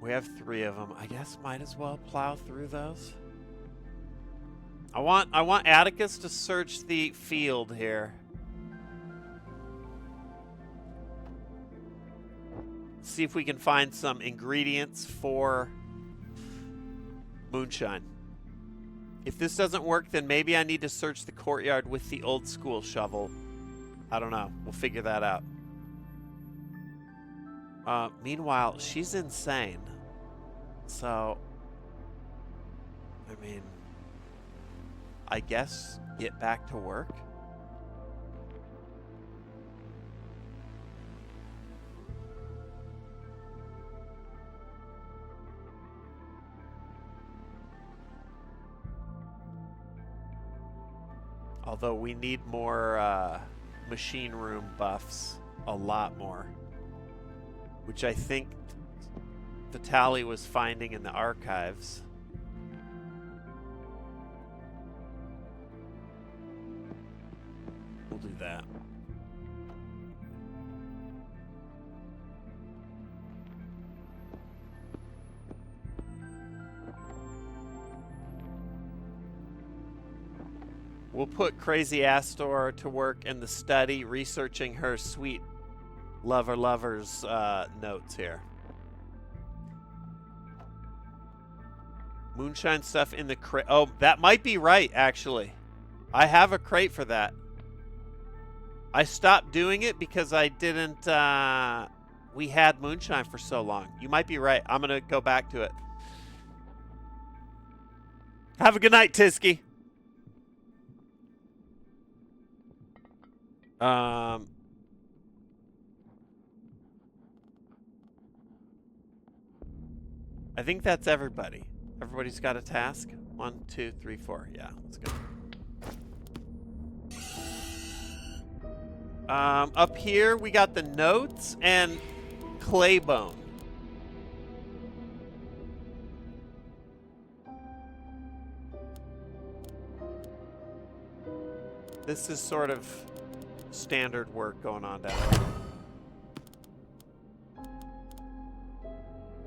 Speaker 1: We have 3 of them. I guess might as well plow through those. I want Atticus to search the field here. See if we can find some ingredients for moonshine. If this doesn't work, then maybe I need to search the courtyard with the old school shovel. I don't know. We'll figure that out. Meanwhile, she's insane. So, I mean, I guess get back to work. Although we need more machine room buffs, a lot more. Which I think Vitaly was finding in the archives. We'll do that. We'll put Crazy Astor to work in the study, researching her sweet lover's notes here. Moonshine stuff in the crate. Oh, that might be right, actually. I have a crate for that. I stopped doing it because I didn't, we had moonshine for so long. You might be right. I'm going to go back to it. Have a good night, Tisky. I think that's everybody. Everybody's got a task. 1, 2, 3, 4. Yeah, let's go. Up here we got the notes and Claybone. This is sort of standard work going on down there.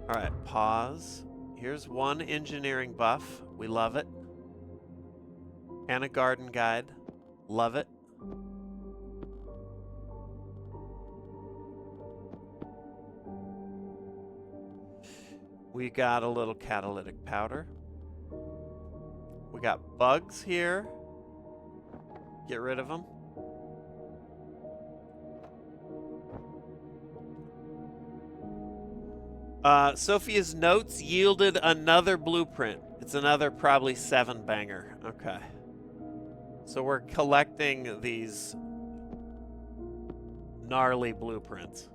Speaker 1: All right, pause. Here's one engineering buff. We love it. And a garden guide. Love it. We got a little catalytic powder. We got bugs here. Get rid of them. Sophia's notes yielded another blueprint. It's another probably 7-banger. Okay. So we're collecting these gnarly blueprints.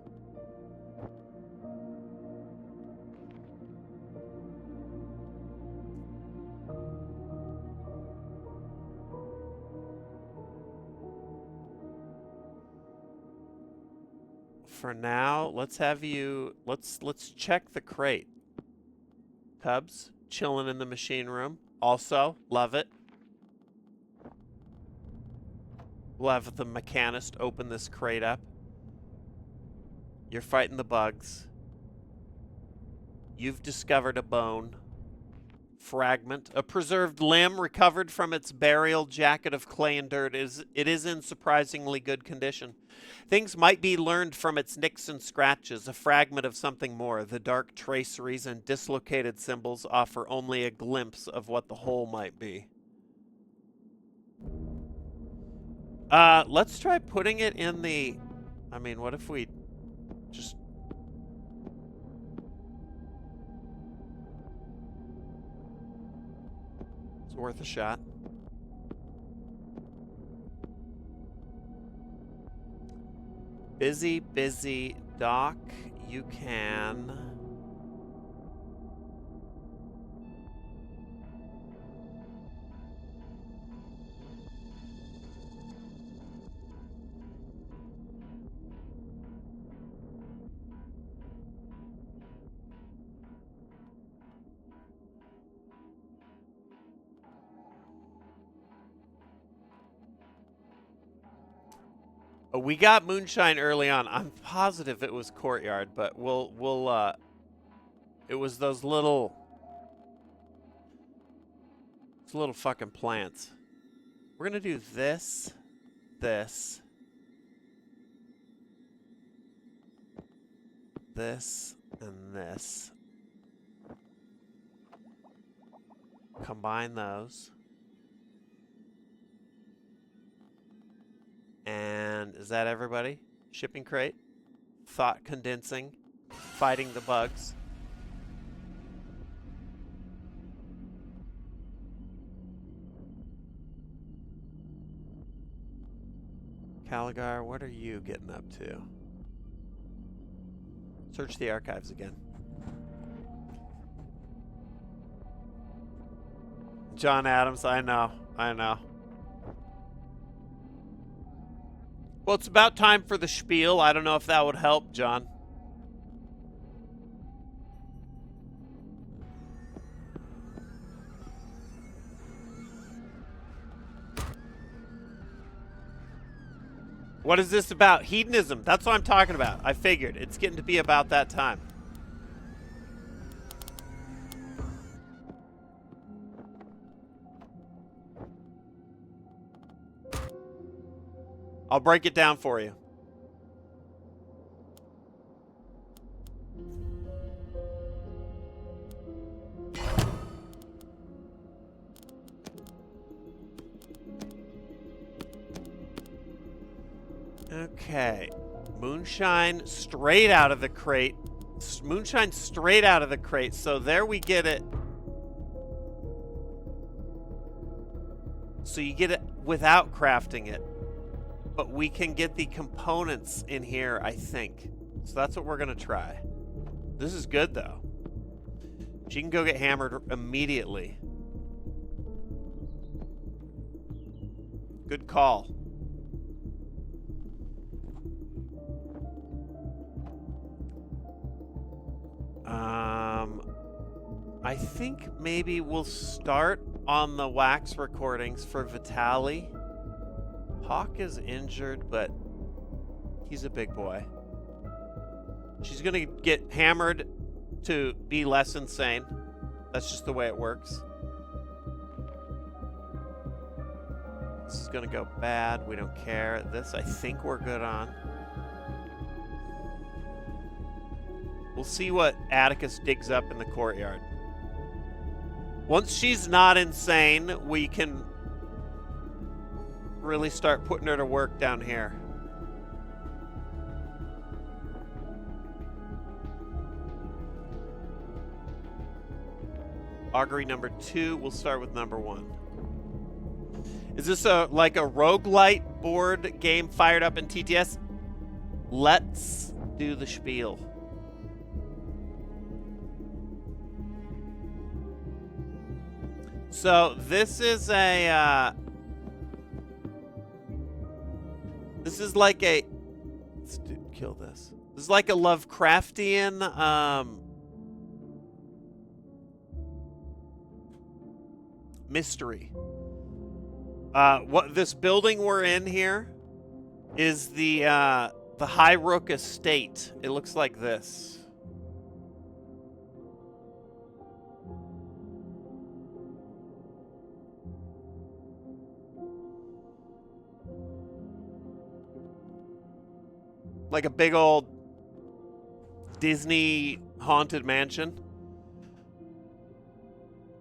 Speaker 1: For now, let's have you let's check the crate. Tubbs chilling in the machine room. Also, love it. We'll have the mechanist open this crate up. You're fighting the bugs. You've discovered a bone. Fragment. A preserved limb recovered from its burial jacket of clay and dirt. It is in surprisingly good condition. Things might be learned from its nicks and scratches, a fragment of something more. The dark traceries and dislocated symbols offer only a glimpse of what the whole might be. Let's try putting it in the... I mean, what if we just... It's worth a shot. Busy, Doc. You can... We got moonshine early on. I'm positive it was courtyard, but it was those little Those little fucking plants. We're gonna do this, this, this, and this. Combine those. And is that everybody? Shipping crate, thought condensing, fighting the bugs. Caligar, what are you getting up to? Search the archives again. John Adams, I know. Well, it's about time for the spiel. I don't know if that would help, John. What is this about? Hedonism. That's what I'm talking about. I figured. It's getting to be about that time. I'll break it down for you. Okay. Moonshine straight out of the crate. Moonshine straight out of the crate. So there we get it. So you get it without crafting it. But we can get the components in here, I think. So that's what we're going to try. This is good, though. She can go get hammered immediately. Good call. I think maybe we'll start on the wax recordings for Vitaly. Hawk is injured, but he's a big boy. She's going to get hammered to be less insane. That's just the way it works. This is going to go bad. We don't care. This, I think we're good on. We'll see what Atticus digs up in the courtyard. Once she's not insane, we can really start putting her to work down here. Augury number 2. We'll start with number 1. Is this like a roguelite board game fired up in TTS? Let's do the spiel. So this is a this is like a let's kill this. This is like a Lovecraftian mystery. What this building we're in here is the Highrook estate. It looks like this. Like a big old Disney haunted mansion.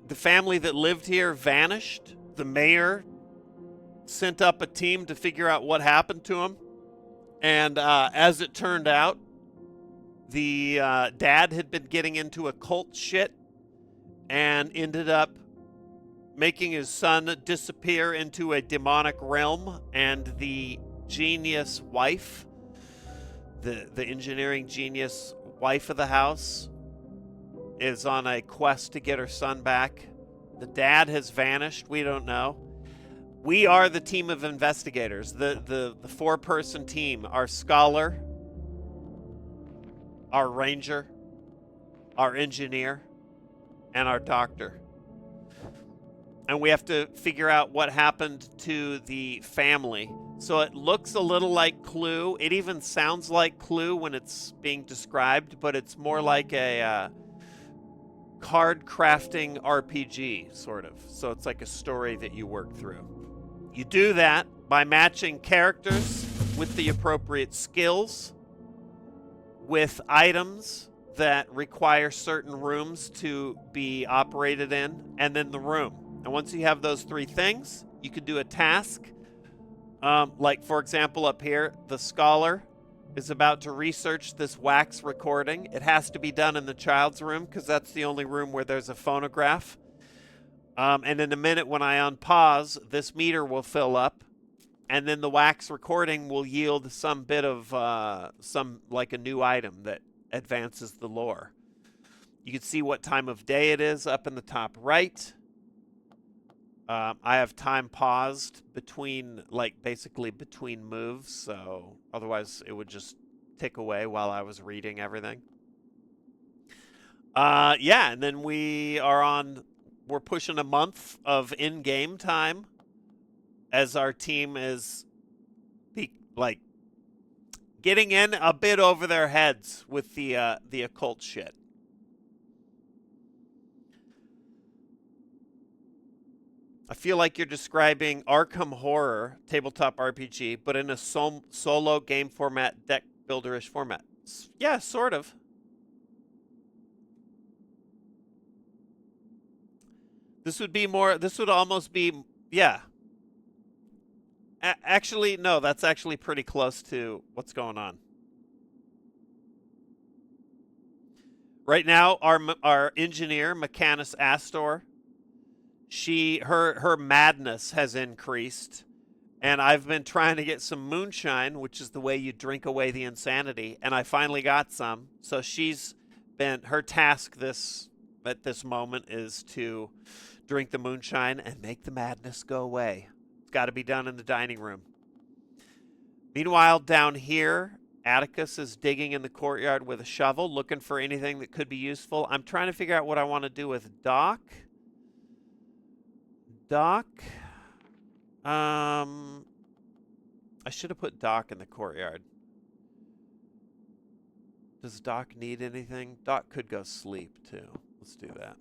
Speaker 1: The family that lived here vanished. The mayor sent up a team to figure out what happened to him. And as it turned out, the dad had been getting into occult shit and ended up making his son disappear into a demonic realm. And the genius wife, the engineering genius wife of the house, is on a quest to get her son back. The dad has vanished. We don't know. We are the team of investigators, the 4-person team. Our scholar, our ranger, our engineer, and our doctor. And we have to figure out what happened to the family. So it looks a little like Clue. It even sounds like Clue when it's being described, but it's more like a card crafting RPG, sort of. So it's like a story that you work through. You do that by matching characters with the appropriate skills, with items that require certain rooms to be operated in, and then the room. And once you have those three things, you can do a task. Like, for example, up here, the scholar is about to research this wax recording. It has to be done in the child's room because that's the only room where there's a phonograph. And in a minute, when I unpause, this meter will fill up, and then the wax recording will yield some bit of like a new item that advances the lore. You can see what time of day it is up in the top right. I have time paused between, like, basically between moves, so otherwise it would just tick away while I was reading everything. Yeah, and then we're pushing a month of in-game time as our team is, like, getting in a bit over their heads with the occult shit. I feel like you're describing Arkham Horror tabletop RPG, but in a solo game format, deck builder-ish format. Yeah, sort of. This would almost be, yeah. Actually, no, that's actually pretty close to what's going on. Right now, our engineer, Mechanus Astor, her madness has increased, and I've been trying to get some moonshine, which is the way you drink away the insanity, and I finally got some. So her task at this moment is to drink the moonshine and make the madness go away. It's got to be done in the dining room. Meanwhile, down here, Atticus is digging in the courtyard with a shovel, looking for anything that could be useful. I'm trying to figure out what I want to do with Doc. I should have put Doc in the courtyard. Does Doc need anything? Doc could go sleep too. Let's do that.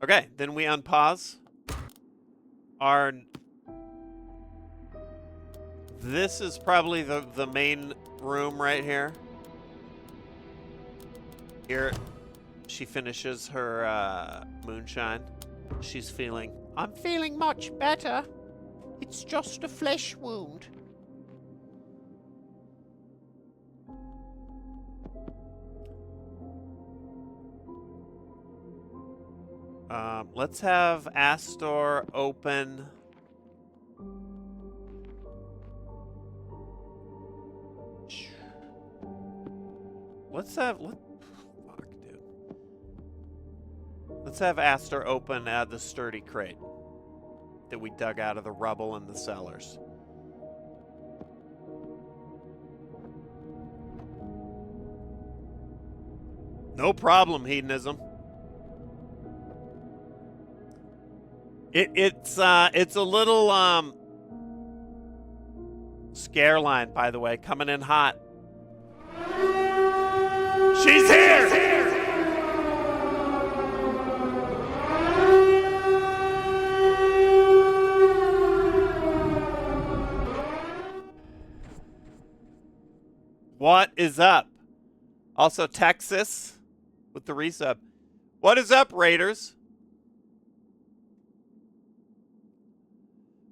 Speaker 1: Okay, then we unpause. This is probably the main room right here. Here, she finishes her moonshine. I'm feeling much better. It's just a flesh wound. Let's have Astor open. Fuck, dude. Let's have Astor open the sturdy crate that we dug out of the rubble in the cellars. No problem, hedonism. It's a little scare line, by the way, coming in hot. She's here! What is up? Also, Texas with the resub. What is up, Raiders?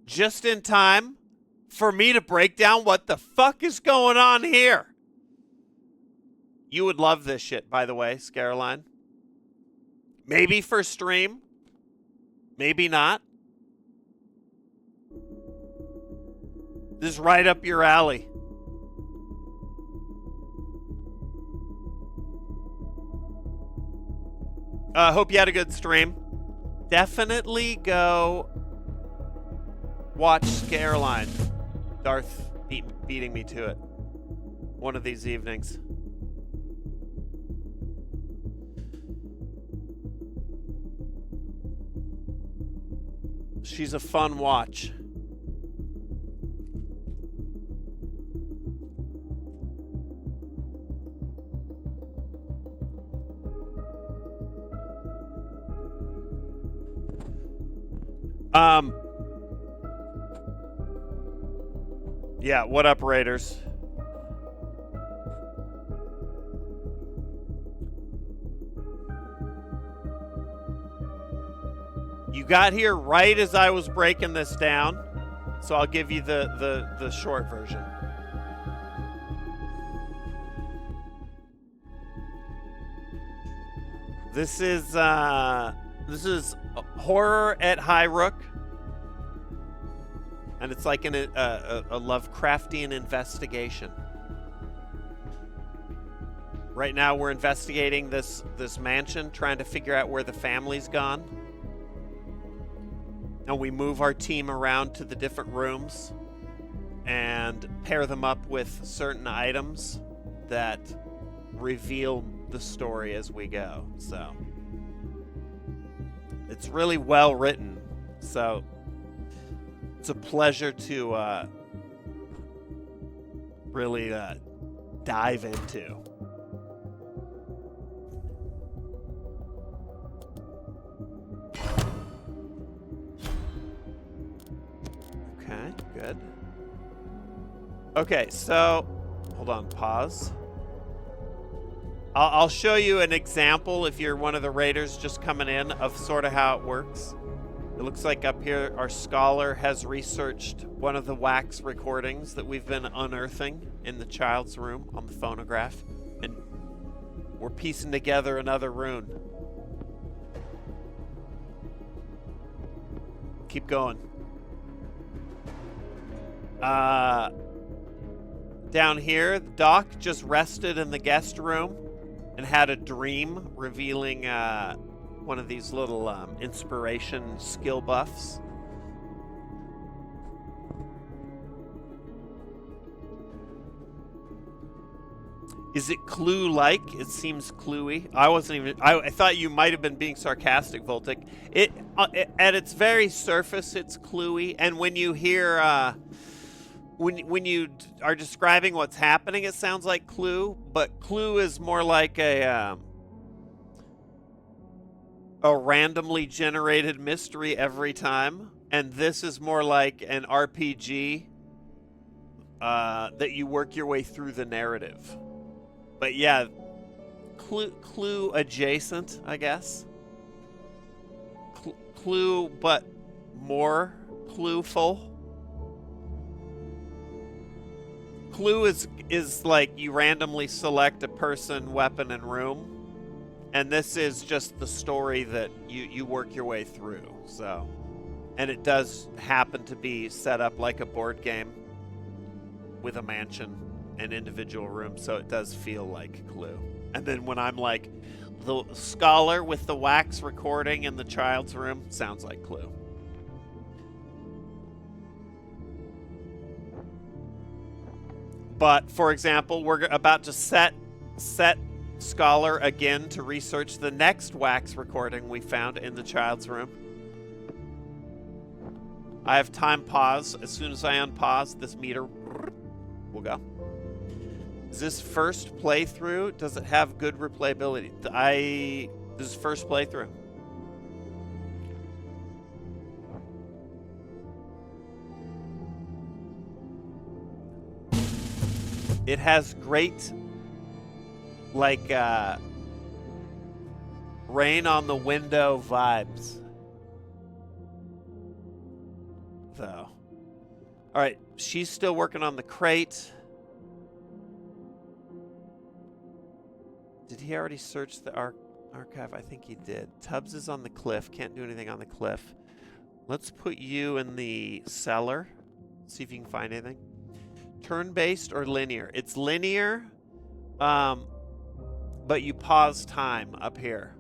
Speaker 1: Just in time for me to break down what the fuck is going on here. You would love this shit, by the way, Scareline. Maybe for stream. Maybe not. This is right up your alley. Hope you had a good stream. Definitely go watch Scareline. Darth beating me to it one of these evenings. She's a fun watch. Yeah, what up, Raiders? You got here right as I was breaking this down, so I'll give you the short version. This is horror at Highrook, and it's like a Lovecraftian investigation. Right now, we're investigating this mansion, trying to figure out where the family's gone. And we move our team around to the different rooms and pair them up with certain items that reveal the story as we go. So it's really well written. So it's a pleasure to really dive into. Okay, good. Okay, so hold on, pause. I'll show you an example if you're one of the raiders just coming in of sort of how it works. It looks like up here our scholar has researched one of the wax recordings that we've been unearthing in the child's room on the phonograph, and we're piecing together another rune. Keep going. Down here, Doc just rested in the guest room and had a dream revealing one of these little inspiration skill buffs. Is it clue-like? It seems cluey. I thought you might have been being sarcastic, Voltic. It at its very surface, it's cluey, and when you hear when you are describing what's happening, it sounds like Clue, but Clue is more like a randomly generated mystery every time, and this is more like an RPG that you work your way through the narrative. But yeah, Clue adjacent, I guess. Clue, but more clueful. Clue is like you randomly select a person, weapon, and room, and this is just the story that you work your way through. So, and it does happen to be set up like a board game with a mansion and individual rooms, so it does feel like Clue. And then when I'm like the scholar with the wax recording in the child's room, sounds like Clue. But, for example, we're about to set Scholar again to research the next wax recording we found in the child's room. I have time pause. As soon as I unpause, this meter will go. Is this first playthrough? Does it have good replayability? This is first playthrough. It has great, like, rain on the window vibes, though. All right, she's still working on the crate. Did he already search the archive? I think he did. Tubbs is on the cliff. Can't do anything on the cliff. Let's put you in the cellar. See if you can find anything. Turn-based or linear? It's linear, but you pause time up here.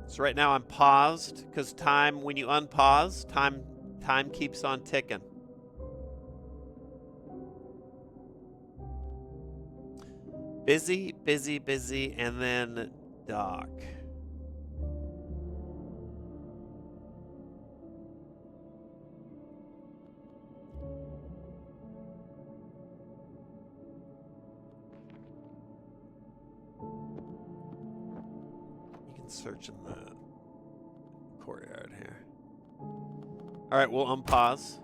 Speaker 1: So right now I'm paused because time, when you unpause, time keeps on ticking. Busy, busy, busy, and then Doc. You can search in the courtyard here. All right, we'll unpause.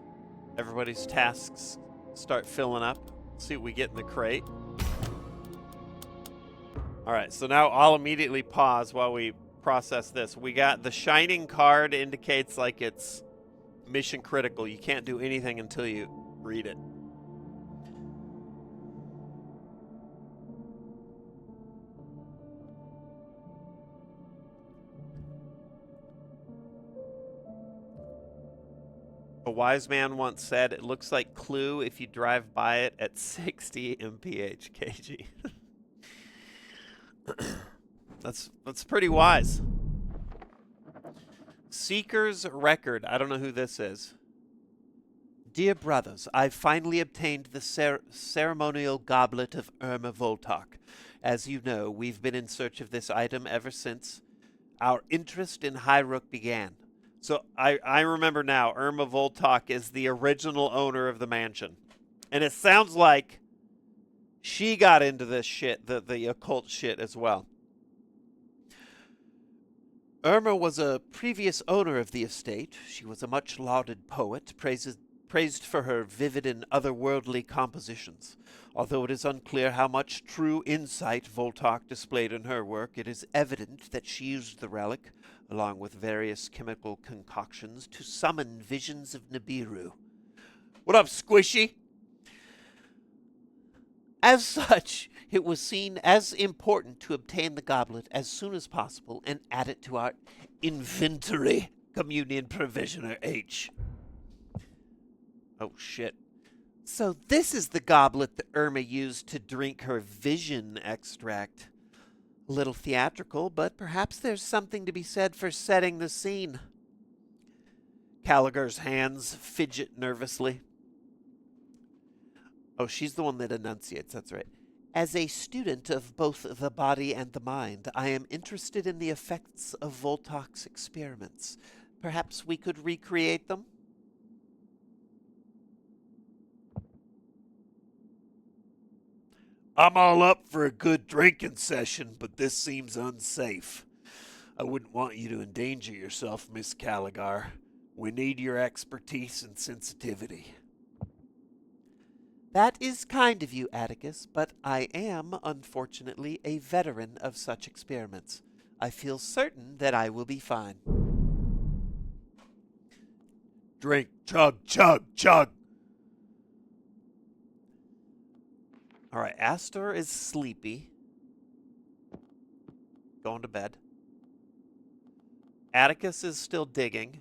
Speaker 1: Everybody's tasks start filling up. See what we get in the crate. All right, so now I'll immediately pause while we process this. We got the shining card indicates like it's mission critical. You can't do anything until you read it. A wise man once said, "It looks like Clue if you drive by it at 60 mph kg." That's pretty wise. Seeker's Record. I don't know who this is. Dear brothers, I've finally obtained the ceremonial goblet of Irma Voltok. As you know, we've been in search of this item ever since our interest in Highrook began. So I remember now, Irma Voltok is the original owner of the mansion. And it sounds like she got into this shit, the occult shit as well. Irma was a previous owner of the estate. She was a much lauded poet, praised for her vivid and otherworldly compositions. Although it is unclear how much true insight Voltok displayed in her work, it is evident that she used the relic, along with various chemical concoctions, to summon visions of Nibiru. What up, Squishy? As such, it was seen as important to obtain the goblet as soon as possible and add it to our inventory. Communion Provisioner H. Oh, shit. So this is the goblet that Irma used to drink her vision extract. A little theatrical, but perhaps there's something to be said for setting the scene. Caligar's hands fidget nervously. Oh, she's the one that enunciates, that's right. As a student of both the body and the mind, I am interested in the effects of Voltok's experiments. Perhaps we could recreate them? I'm all up for a good drinking session, but this seems unsafe. I wouldn't want you to endanger yourself, Miss Caligar. We need your expertise and sensitivity. That is kind of you, Atticus, but I am, unfortunately, a veteran of such experiments. I feel certain that I will be fine. Drink, chug, chug, chug. All right, Astor is sleepy. Going to bed. Atticus is still digging.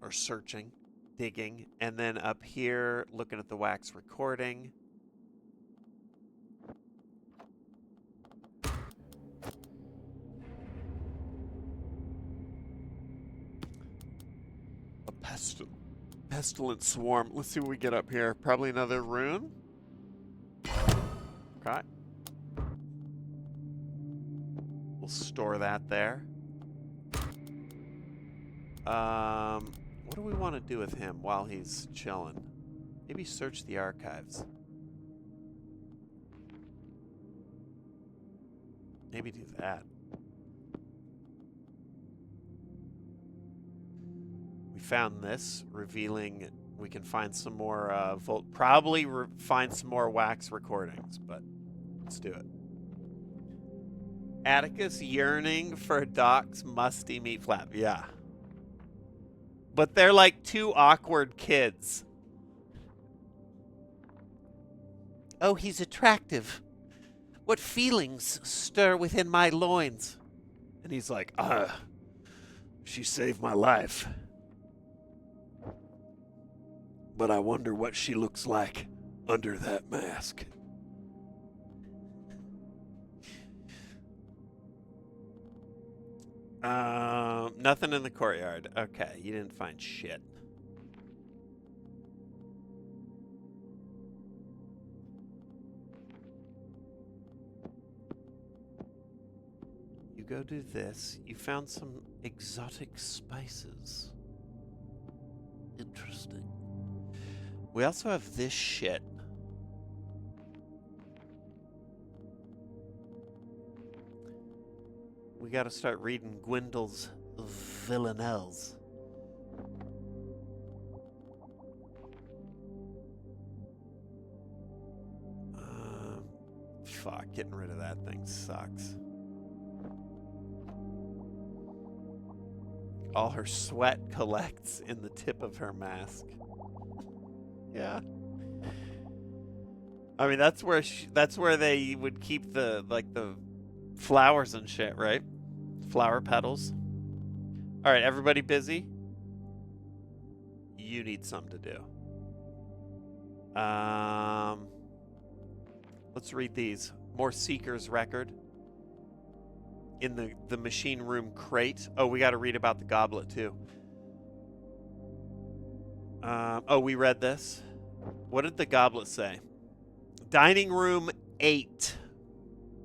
Speaker 1: Or searching. Digging, and then up here looking at the wax recording. A pestilent swarm. Let's see what we get up here. Probably another rune. Okay. We'll store that there. What do we want to do with him while he's chilling? Maybe search the archives. Maybe do that. We found this, revealing we can find some more probably find some more wax recordings, but let's do it. Atticus yearning for Doc's musty meat flap. Yeah. But they're like two awkward kids. Oh, he's attractive. What feelings stir within my loins? And he's like, she saved my life. But I wonder what she looks like under that mask. Nothing in the courtyard. Okay, you didn't find shit. You go do this. You found some exotic spices. Interesting. We also have this shit. We gotta start reading Gwendol's villanelles. Getting rid of that thing sucks. All her sweat collects in the tip of her mask. Yeah. I mean, that's where they would keep the flowers and shit, right? Flower petals. All right, everybody busy? You need something to do. Let's read these. More Seeker's record. In the machine room crate. Oh, we got to read about the goblet too. Oh, we read this. What did the goblet say? Dining room 8.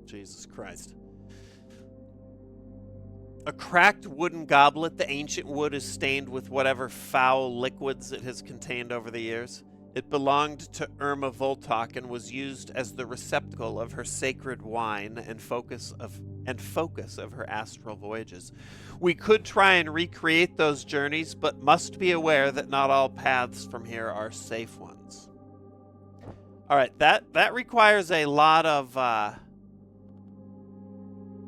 Speaker 1: Jesus Christ. A cracked wooden goblet. The ancient wood is stained with whatever foul liquids it has contained over the years. It belonged to Irma Voltok and was used as the receptacle of her sacred wine and focus of her astral voyages. We could try and recreate those journeys, but must be aware that not all paths from here are safe ones. All right, that requires a lot of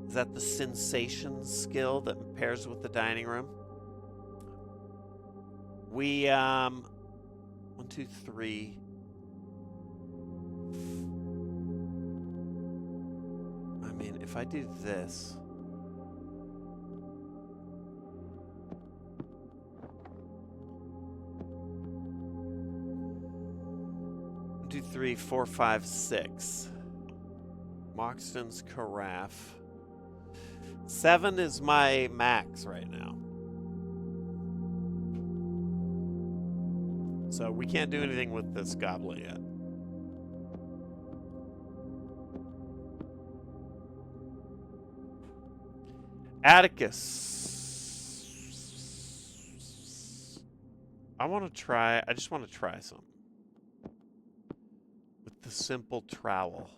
Speaker 1: is that the sensation skill that pairs with the dining room? We 1, 2, 3. I mean, if I do this. 1, 2, 3, 4, 5, 6. Moxton's carafe. 7 is my max right now. So we can't do anything with this goblet yet. Atticus. I just want to try something. With the simple trowel.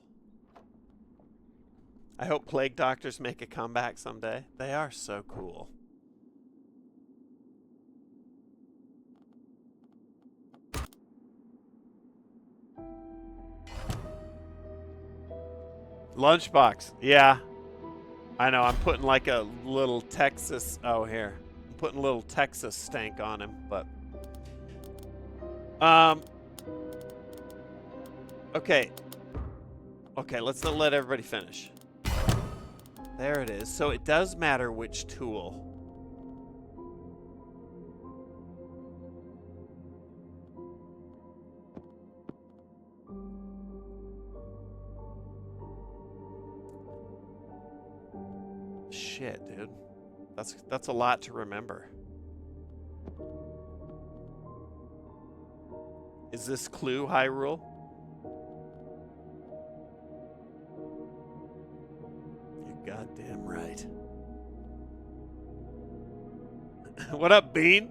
Speaker 1: I hope plague doctors make a comeback someday. They are so cool. Lunchbox. Yeah. I know. I'm putting like a little Texas. Oh, here. I'm putting a little Texas stank on him, but. Okay. Okay, let's not let everybody finish. There it is. So it does matter which tool. Shit, dude. That's a lot to remember. Is this clue, Hyrule? Goddamn right. What up, Bean?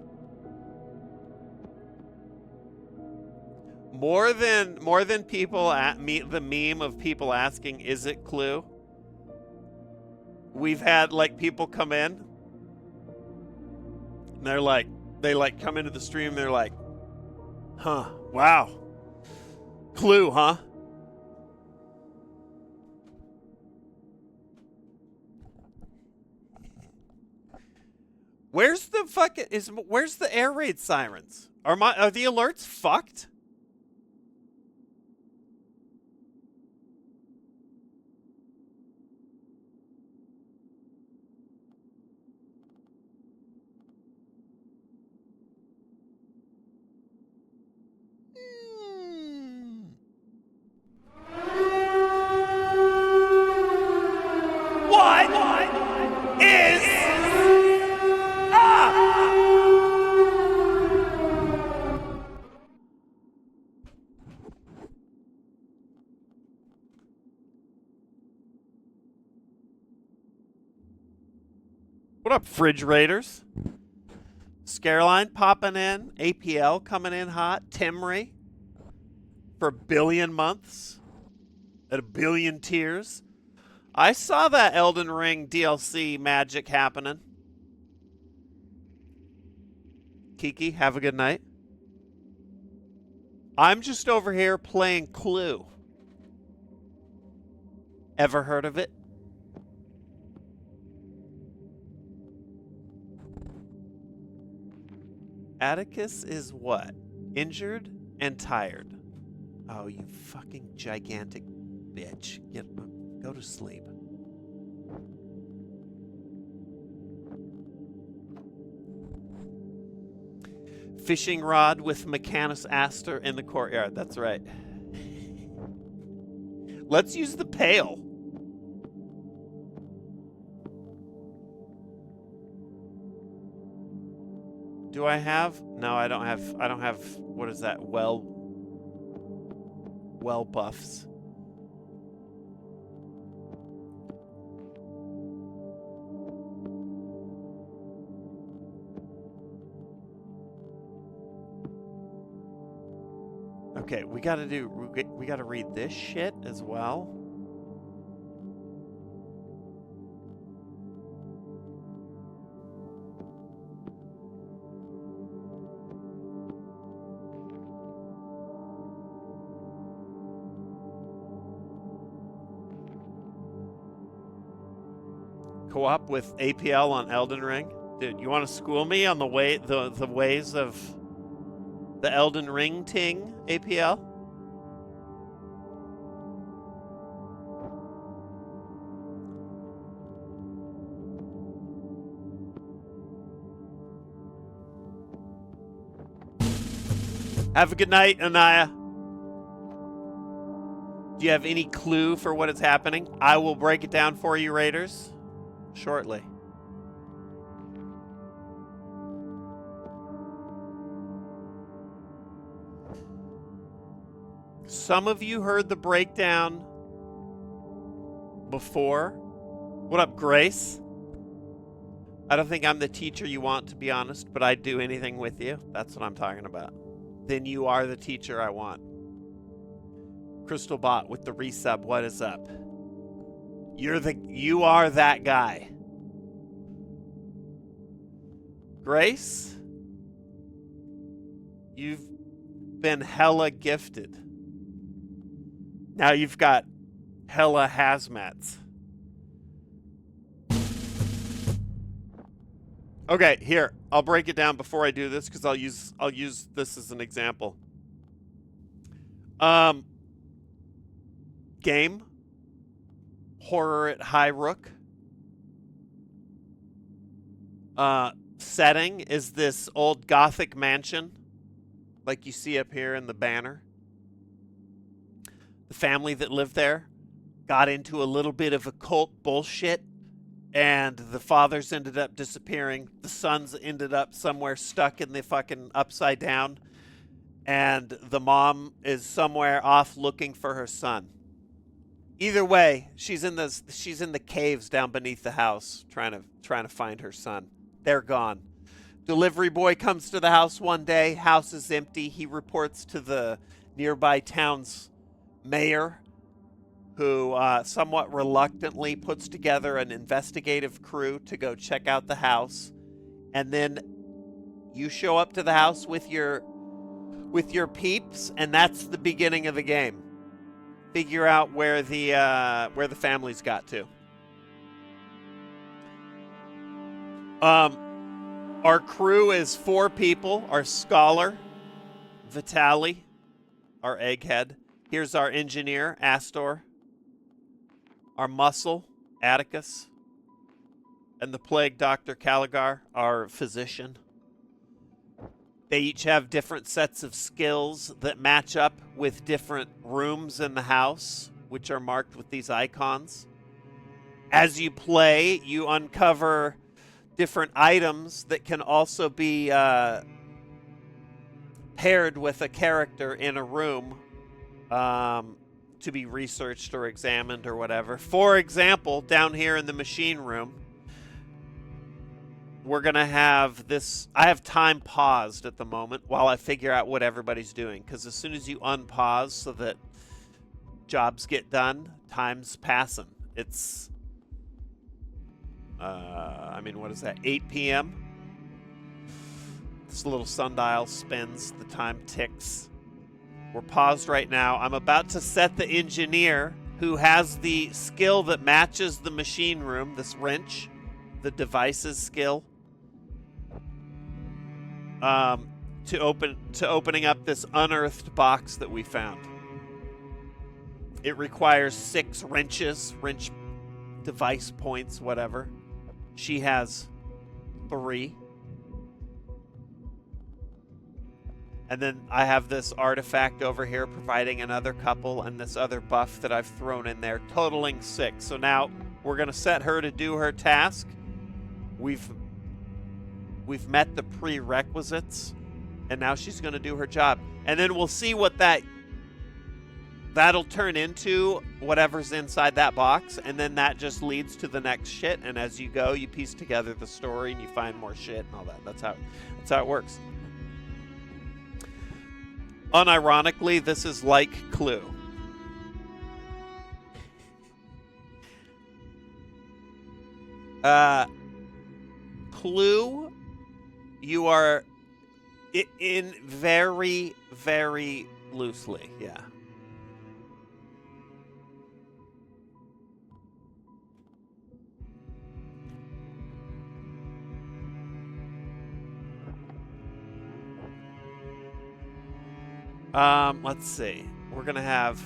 Speaker 1: More than people at me, the meme of people asking, "Is it Clue?" We've had like people come in, and they come into the stream. And they're like, "Huh? Wow, Clue, huh?" Where's the air raid sirens? Are the alerts fucked? What is up? What up, Fridge Raiders? Scareline popping in. APL coming in hot. Timry for 1 billion months at 1 billion tears. I saw that Elden Ring DLC magic happening. Kiki, have a good night. I'm just over here playing Clue. Ever heard of it? Atticus is what? Injured and tired. Oh, you fucking gigantic bitch. Go to sleep. Fishing rod with Mechanus Aster in the courtyard. That's right. Let's use the pail. Do I have? No, I don't have. What is that? Well buffs. Okay, we gotta read this shit as well. Co-op with APL on Elden Ring. Dude, you want to school me on the ways of the Elden Ring ting, APL? Have a good night, Anaya. Do you have any clue for what is happening? I will break it down for you, Raiders, shortly. Some of you heard the breakdown before. What up, Grace? I don't think I'm the teacher you want, to be honest, but I'd do anything with you. That's what I'm talking about. Then you are the teacher I want. Crystal Bot with the resub, what is up? You are that guy. Grace, you've been hella gifted. Now you've got hella hazmats. Okay, here. I'll break it down before I do this because I'll use this as an example. Game. Horror at Highrook. Setting is this old Gothic mansion, like you see up here in the banner. The family that lived there got into a little bit of occult bullshit, and the fathers ended up disappearing. The sons ended up somewhere stuck in the fucking upside down, and the mom is somewhere off looking for her son. Either way, she's in the caves down beneath the house trying to find her son. They're gone. Delivery boy comes to the house one day. House is empty. He reports to the nearby town's mayor, who somewhat reluctantly puts together an investigative crew to go check out the house. And then you show up to the house with your peeps, and that's the beginning of the game. Figure out where the family's got to. Our crew is 4 people. Our scholar, Vitali, our egghead. Here's our engineer, Astor. Our muscle, Atticus. And the plague doctor, Caligar, our physician. They each have different sets of skills that match up with different rooms in the house, which are marked with these icons. As you play, you uncover different items that can also be paired with a character in a room to be researched or examined or whatever. For example, down here in the machine room, we're going to have this. I have time paused at the moment while I figure out what everybody's doing, because as soon as you unpause so that jobs get done, time's passing. It's what is that, 8 p.m.? This little sundial spins, the time ticks. We're paused right now. I'm about to set the engineer who has the skill that matches the machine room, this wrench, the devices skill, to opening up this unearthed box that we found. It requires 6 wrench device points, whatever. She has 3. And then I have this artifact over here providing another couple and this other buff that I've thrown in there, totaling 6. So now we're going to set her to do her task. We've met the prerequisites, and now she's going to do her job. And then we'll see what that'll turn into, whatever's inside that box, and then that just leads to the next shit. And as you go, you piece together the story and you find more shit and all that. That's how it works. Unironically, this is like Clue. Clue, you are in very, very loosely, yeah. Let's see. We're gonna have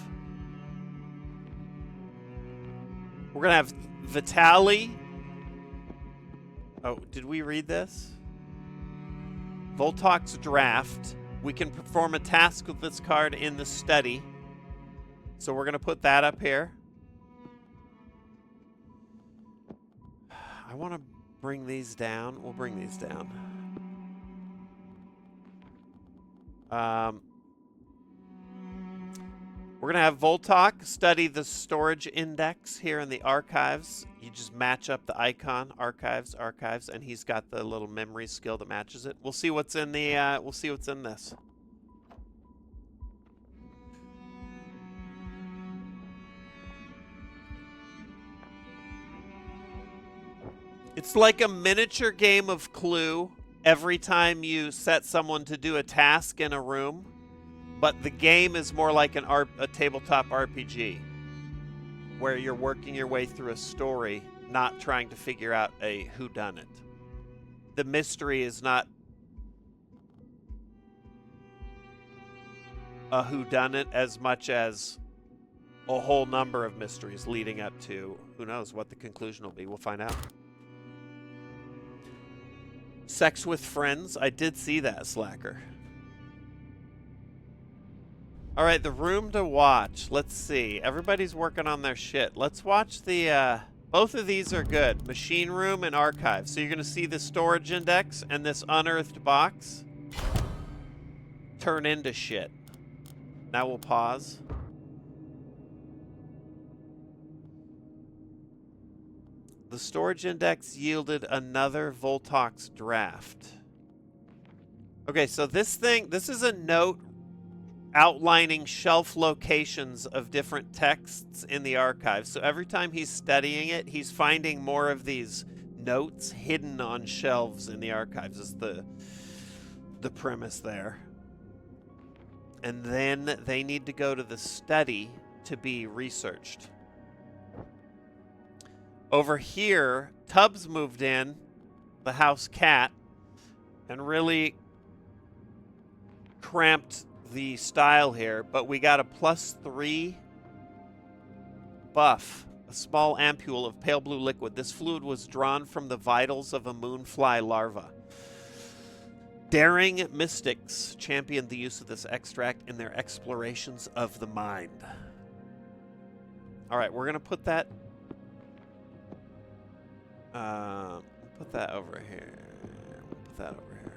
Speaker 1: Vitaly. Oh, did we read this? Voltok's draft. We can perform a task with this card in the study. So we're gonna put that up here. I want to bring these down. We'll bring these down. We're going to have Voltok study the storage index here in the archives. You just match up the icon, archives, and he's got the little memory skill that matches it. We'll see what's in this. It's like a miniature game of Clue every time you set someone to do a task in a room. But the game is more like a tabletop RPG, where you're working your way through a story, not trying to figure out a whodunit. The mystery is not a whodunit as much as a whole number of mysteries leading up to who knows what the conclusion will be. We'll find out. Sex with friends. I did see that, Slacker. All right, the room to watch. Let's see. Everybody's working on their shit. Let's watch the, both of these are good. Machine room and archive. So you're going to see the storage index and this unearthed box turn into shit. Now we'll pause. The storage index yielded another Voltok's draft. Okay, so this is a note outlining shelf locations of different texts in the archive. So every time he's studying it, he's finding more of these notes hidden on shelves in the archives is the premise there. And then they need to go to the study to be researched. Over here, Tubbs moved in, the house cat, and really cramped the style here, but we got a +3 buff, a small ampule of pale blue liquid. This fluid was drawn from the vitals of a moonfly larva. Daring mystics championed the use of this extract in their explorations of the mind. All right, we're going to put that over here. Put that over here.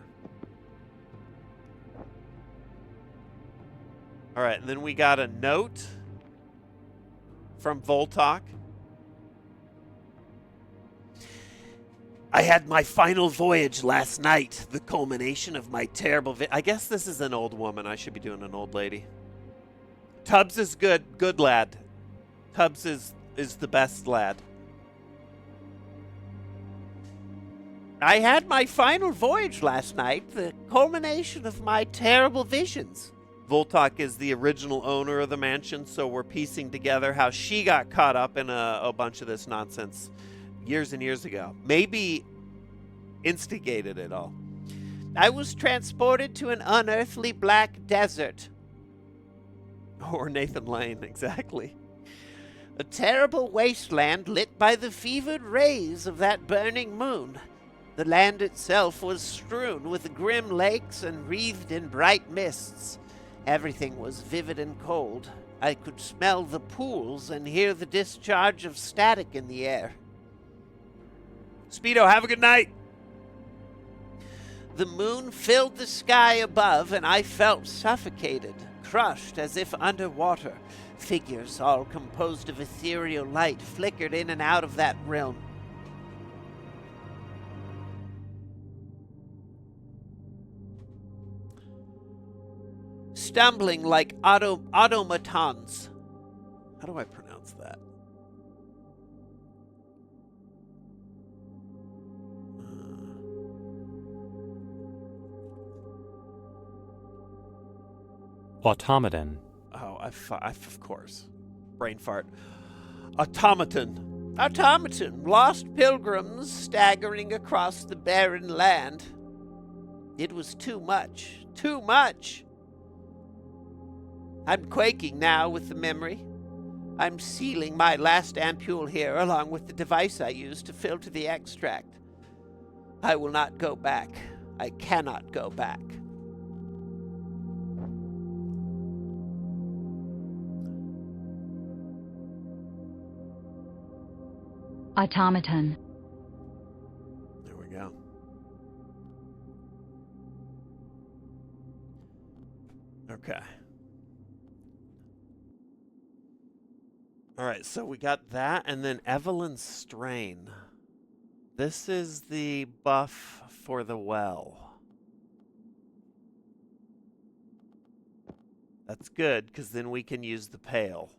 Speaker 1: All right, and then we got a note from Voltok. I had my final voyage last night, the culmination of my terrible I guess this is an old woman. I should be doing an old lady. Tubbs is good lad. Tubbs is the best lad. I had my final voyage last night, the culmination of my terrible visions. Voltok is the original owner of the mansion, so we're piecing together how she got caught up in a bunch of this nonsense years and years ago. Maybe instigated it all.
Speaker 5: I was transported to an unearthly black desert.
Speaker 1: Or Nathan Lane, exactly.
Speaker 5: A terrible wasteland lit by the fevered rays of that burning moon. The land itself was strewn with grim lakes and wreathed in bright mists. Everything was vivid and cold. I could smell the pools and hear the discharge of static in the air.
Speaker 1: Speedo, have a good night.
Speaker 5: The moon filled the sky above, and I felt suffocated, crushed as if underwater. Figures, all composed of ethereal light, flickered in and out of that realm. Stumbling like automatons.
Speaker 1: How do I pronounce that?
Speaker 8: Automaton.
Speaker 1: Oh, of course. Brain fart. Automaton.
Speaker 5: Automaton, lost pilgrims staggering across the barren land. It was too much. Too much. I'm quaking now with the memory. I'm sealing my last ampule here along with the device I used to filter the extract. I will not go back. I cannot go back.
Speaker 9: Automaton.
Speaker 1: There we go. Okay. All right, so we got that, and then Evelyn's Strain. This is the buff for the well. That's good, because then we can use the pail.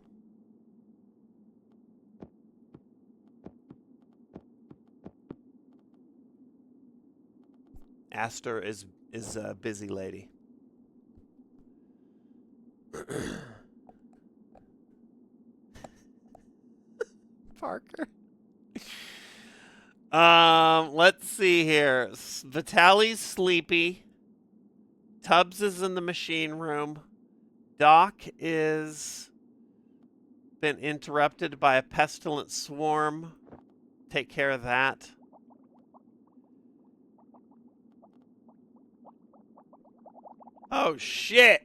Speaker 1: Aster is a busy lady. Parker. Let's see here. Vitaly's sleepy. Tubbs is in the machine room. Doc is been interrupted by a pestilent swarm. Take care of that. Oh shit!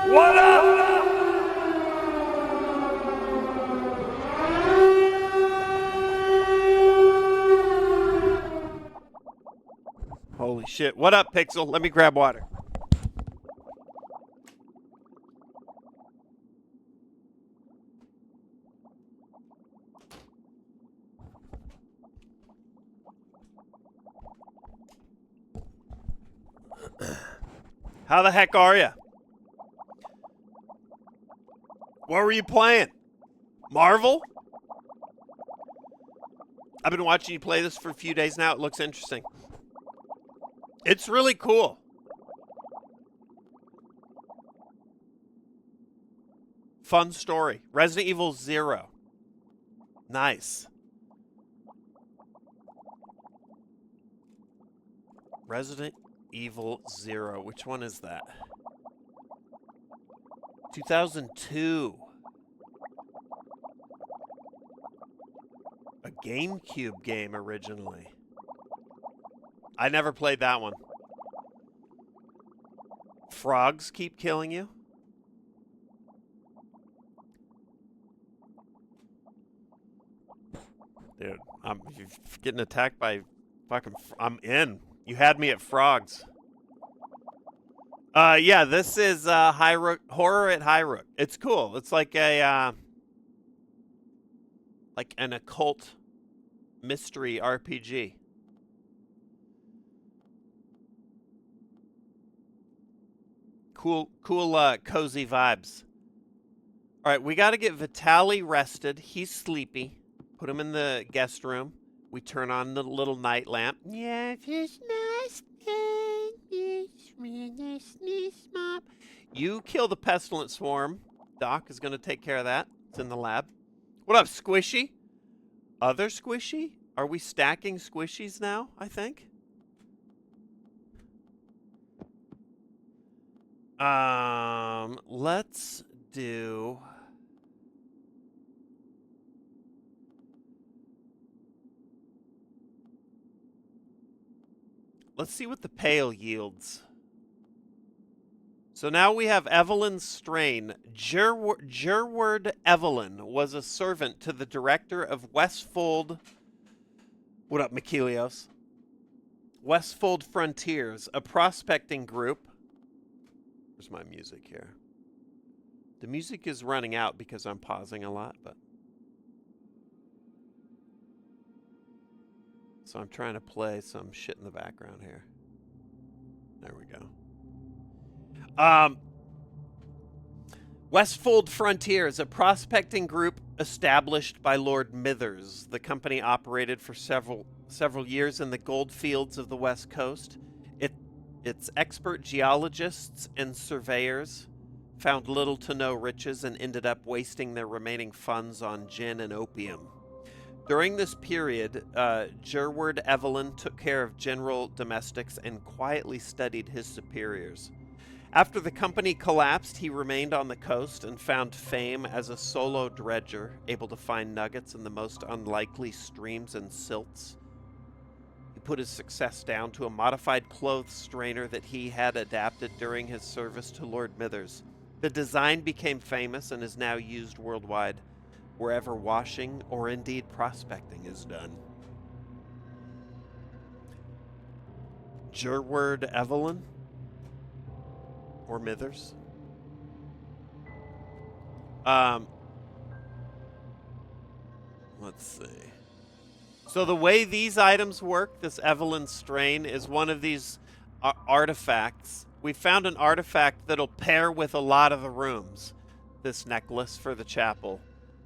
Speaker 1: What up? Holy shit. What up, Pixel? Let me grab water. How the heck are you? What were you playing? Marvel? I've been watching you play this for a few days now. It looks interesting. It's really cool. Fun story. Resident Evil 0. Nice. Resident Evil 0. Which one is that? 2002. A GameCube game originally. I never played that one. Frogs keep killing you? Dude, I'm getting attacked by fucking... I'm in. You had me at frogs. Yeah, this is Highrook, Horror at Highrook. It's cool. It's like a like an occult mystery RPG. Cool, cozy vibes. All right, we got to get Vitaly rested. He's sleepy. Put him in the guest room. We turn on the little night lamp.
Speaker 5: Yeah, it's nice. It's
Speaker 1: You kill the pestilent swarm. Doc is going to take care of that. It's in the lab. What up, Squishy? Other Squishy? Are we stacking Squishies now, I think? Let's do... Let's see what the pail yields. So now we have Evelyn's strain. Jerward Evelyn was a servant to the director of Westfold... What up, Mikelios? Westfold Frontiers, a prospecting group. Where's my music here? The music is running out because I'm pausing a lot, but... So I'm trying to play some shit in the background here. There we go. Westfold Frontiers, a prospecting group established by Lord Mithers. The company operated for several years in the gold fields of the West Coast. Its expert geologists and surveyors found little to no riches and ended up wasting their remaining funds on gin and opium. During this period, Jerward Evelyn took care of general domestics and quietly studied his superiors. After the company collapsed, he remained on the coast and found fame as a solo dredger, able to find nuggets in the most unlikely streams and silts. He put his success down to a modified clothes strainer that he had adapted during his service to Lord Mithers. The design became famous and is now used worldwide, wherever washing or indeed prospecting is done. Jerward Evelyn? Or Mithers? Let's see. So the way these items work, this Evelyn strain, is one of these artifacts. We found an artifact that'll pair with a lot of the rooms. This necklace for the chapel.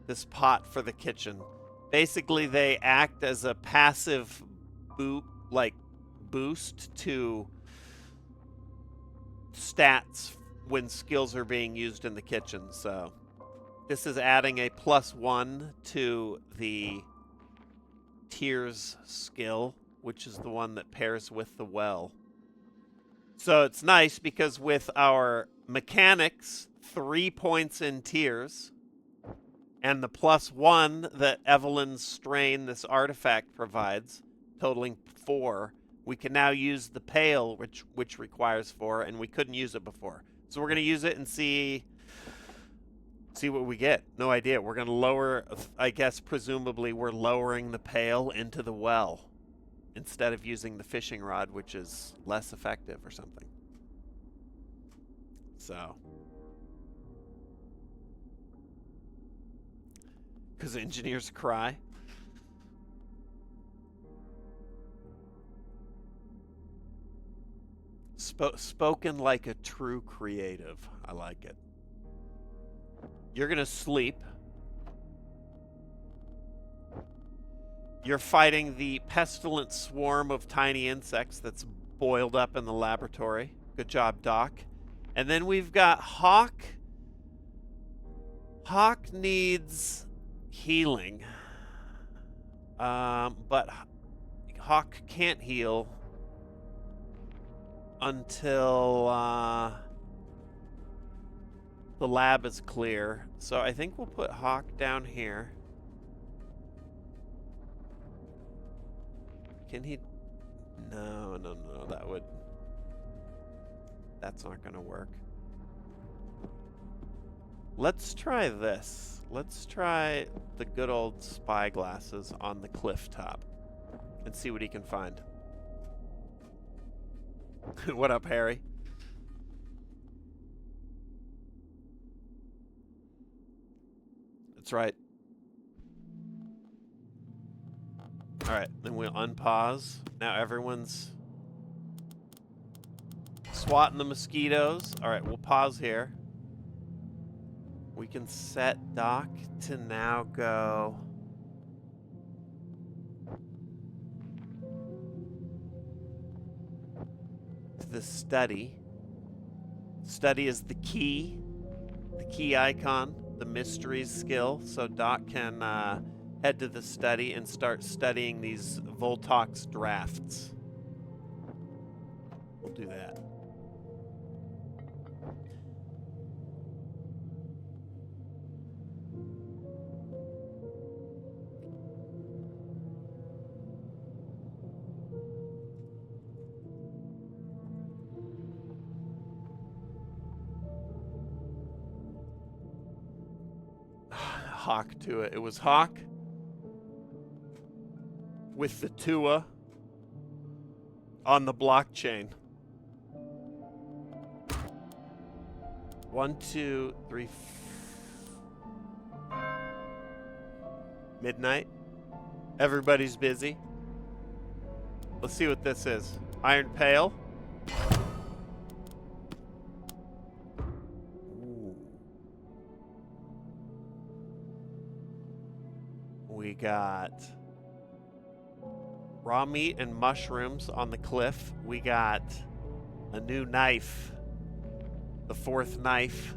Speaker 1: This pot for the kitchen. Basically, they act as a passive boost to stats when skills are being used in the kitchen. So this is adding a +1 to the Tears skill, which is the one that pairs with the well. So it's nice because with our mechanics, 3 points in Tears, and the +1 that Evelyn's strain, this artifact, provides, totaling 4, we can now use the pail, which requires 4, and we couldn't use it before. So we're going to use it and see what we get. No idea. We're going to lower, I guess, presumably we're lowering the pail into the well instead of using the fishing rod, which is less effective or something. So... because engineers cry. Spoken like a true creative. I like it. You're going to sleep. You're fighting the pestilent swarm of tiny insects that's boiled up in the laboratory. Good job, Doc. And then we've got Hawk. Hawk needs healing. But Hawk can't heal until the lab is clear. So I think we'll put Hawk down here. Can he? No, that's not gonna work. Let's try this. Let's try the good old spy glasses on the cliff top and see what he can find. What up, Harry? That's right. Alright, then we'll unpause. Now everyone's swatting the mosquitoes. Alright, we'll pause here. We can set Doc to now go to the study. Study is the key icon, the mysteries skill. So Doc can head to the study and start studying these Voltox drafts. We'll do that. Hawk to it. It was Hawk with the Tua on the blockchain. 1, 2, 3. Midnight. Everybody's busy. Let's see what this is. Iron Pail. We got raw meat and mushrooms on the cliff. We got a new knife, the 4th knife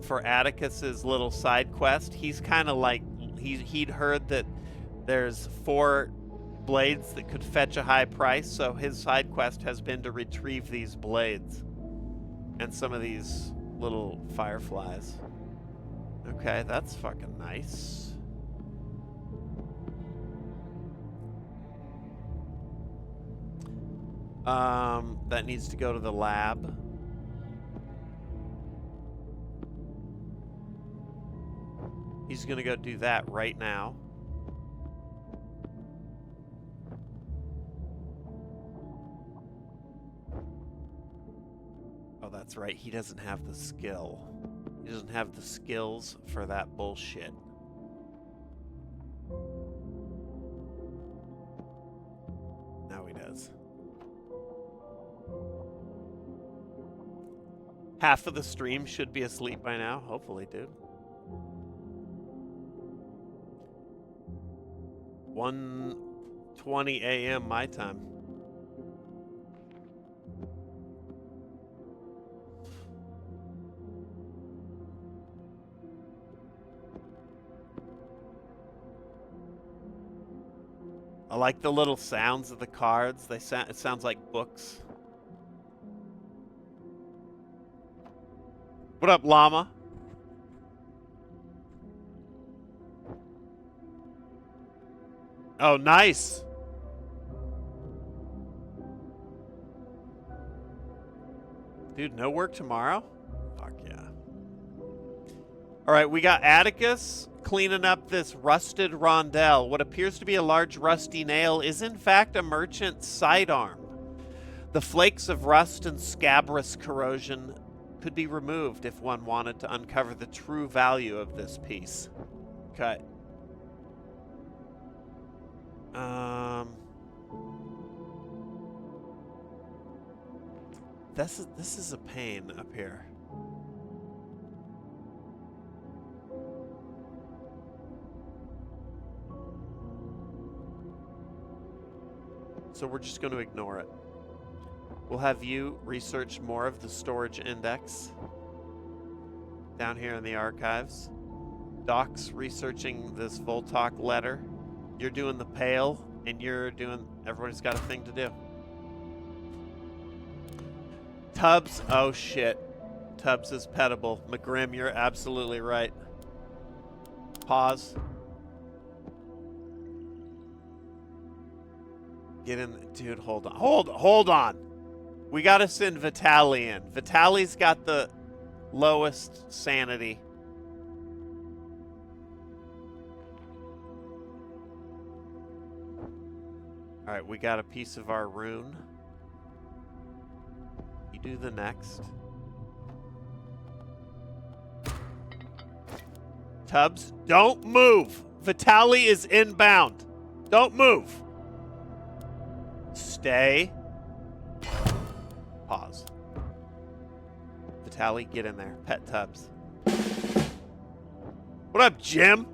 Speaker 1: for Atticus's little side quest. He's kind of like, he'd heard that there's 4 blades that could fetch a high price, so his side quest has been to retrieve these blades and some of these little fireflies. Okay, that's fucking nice. That needs to go to the lab. He's gonna go do that right now. Oh, that's right. He doesn't have the skill. He doesn't have the skills for that bullshit. Now he does. Half of the stream should be asleep by now. Hopefully, dude. 1:20 a.m. my time. I like the little sounds of the cards. It sounds like books. What up, llama? Oh, nice. Dude, no work tomorrow? Fuck yeah. All right, we got Atticus cleaning up this rusted rondelle. What appears to be a large rusty nail is in fact a merchant's sidearm. The flakes of rust and scabrous corrosion could be removed if one wanted to uncover the true value of this piece. Okay. This is a pain up here. So we're just going to ignore it. We'll have you research more of the storage index down here in the archives. Doc's researching this Voltok letter. You're doing the pail, and you're doing... Everybody's got a thing to do. Tubbs, oh shit. Tubbs is pettable. McGrim, you're absolutely right. Pause. Get in, dude, hold on. Hold on. We gotta send Vitaly in. Vitaly's got the lowest sanity. Alright, we got a piece of our rune. You do the next. Tubbs, don't move! Vitaly is inbound. Don't move. Stay. Pause. Vitaly, get in there. Pet Tubbs. What up, Jim?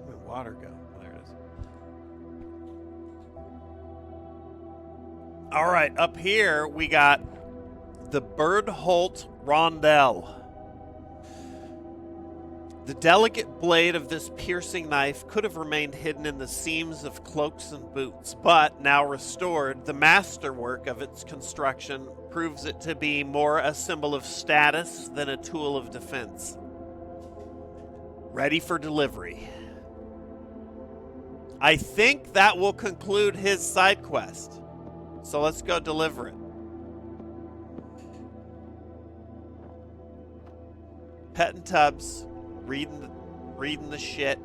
Speaker 1: Where'd my water go? Oh, there it is. All right, up here we got the Birdholt Rondelle. The delicate blade of this piercing knife could have remained hidden in the seams of cloaks and boots, but now restored, the masterwork of its construction proves it to be more a symbol of status than a tool of defense. Ready for delivery. I think that will conclude his side quest. So let's go deliver it. Petting Tubbs, reading the shit.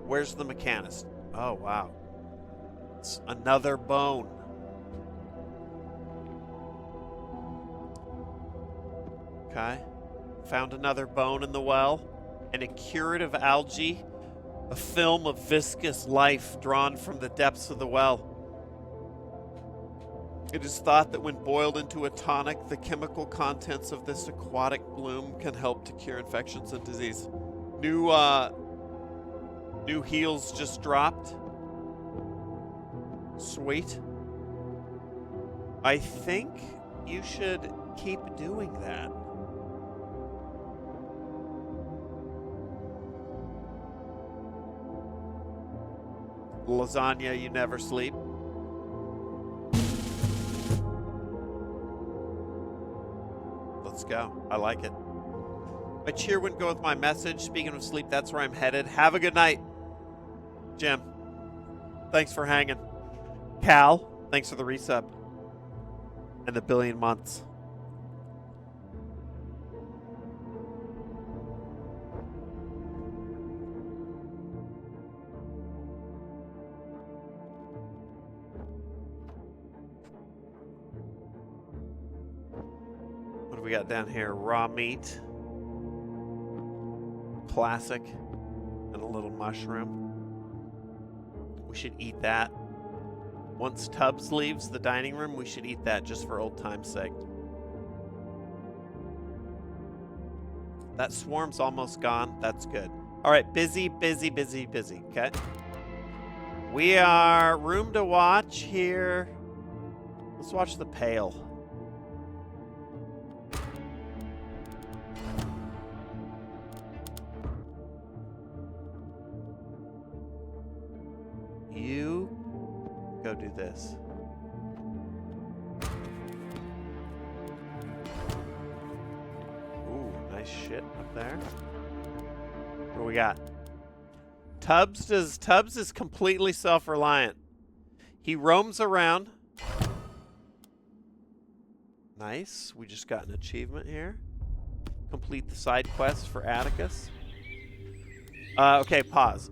Speaker 1: Where's the mechanist? Oh, wow. It's another bone. Okay. Found another bone in the well. And a curative algae. A film of viscous life drawn from the depths of the well. It is thought that when boiled into a tonic, the chemical contents of this aquatic bloom can help to cure infections and disease. New heals just dropped. Sweet. I think you should keep doing that. Lasagna, you never sleep. Let's go. I like it. My cheer wouldn't go with my message. Speaking of sleep, that's where I'm headed. Have a good night, Jim. Thanks for hanging. Cal, thanks for the resub. And the billion months. What do we got down here? Raw meat. Classic. And a little mushroom. We should eat that. Once Tubbs leaves the dining room, we should eat that just for old time's sake. That swarm's almost gone. That's good. All right, busy, busy, busy, busy. Okay. We are room to watch here. Let's watch the pail. You go do this. Ooh, nice shit up there. What do we got? Tubbs is completely self-reliant. He roams around. Nice. We just got an achievement here. Complete the side quest for Atticus. Okay, pause.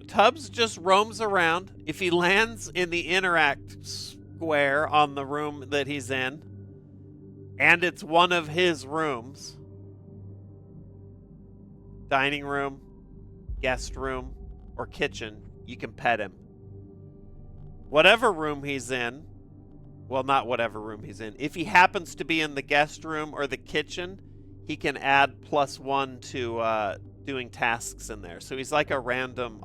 Speaker 1: Tubbs just roams around. If he lands in the interact square on the room that he's in, and it's one of his rooms, dining room, guest room, or kitchen, you can pet him. Whatever room he's in, well, not whatever room he's in. If he happens to be in the guest room or the kitchen, he can add +1 to doing tasks in there. So he's like a random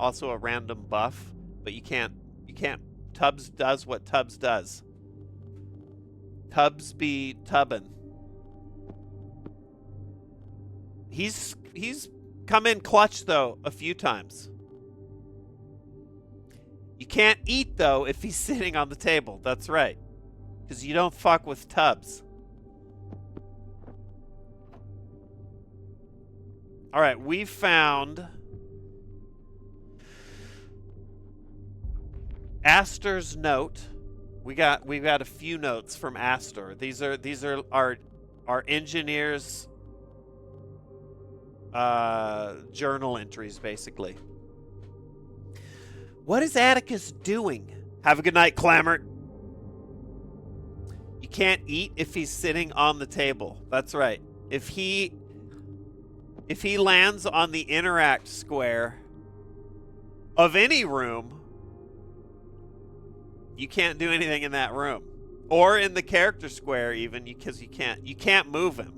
Speaker 1: buff, but you can't, Tubbs does what Tubbs does. Tubbs be tubbin'. He's come in clutch, though, a few times. You can't eat, though, if he's sitting on the table. That's right. Because you don't fuck with Tubbs. All right, we found Astor's note. We've got a few notes from Astor. These are our engineer's journal entries, basically. What is Atticus doing? Have a good night, Clammert. You can't eat if he's sitting on the table. That's right. If he lands on the interact square of any room, you can't do anything in that room. Or in the character square even, because you can't move him.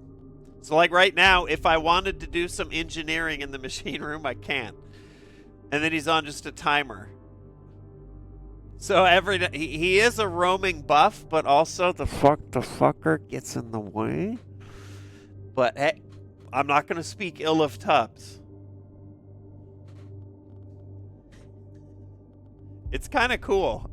Speaker 1: So like right now, if I wanted to do some engineering in the machine room, I can't. And then he's on just a timer. So he is a roaming buff, but also the fucker gets in the way. But hey, I'm not going to speak ill of Tubbs. It's kind of cool.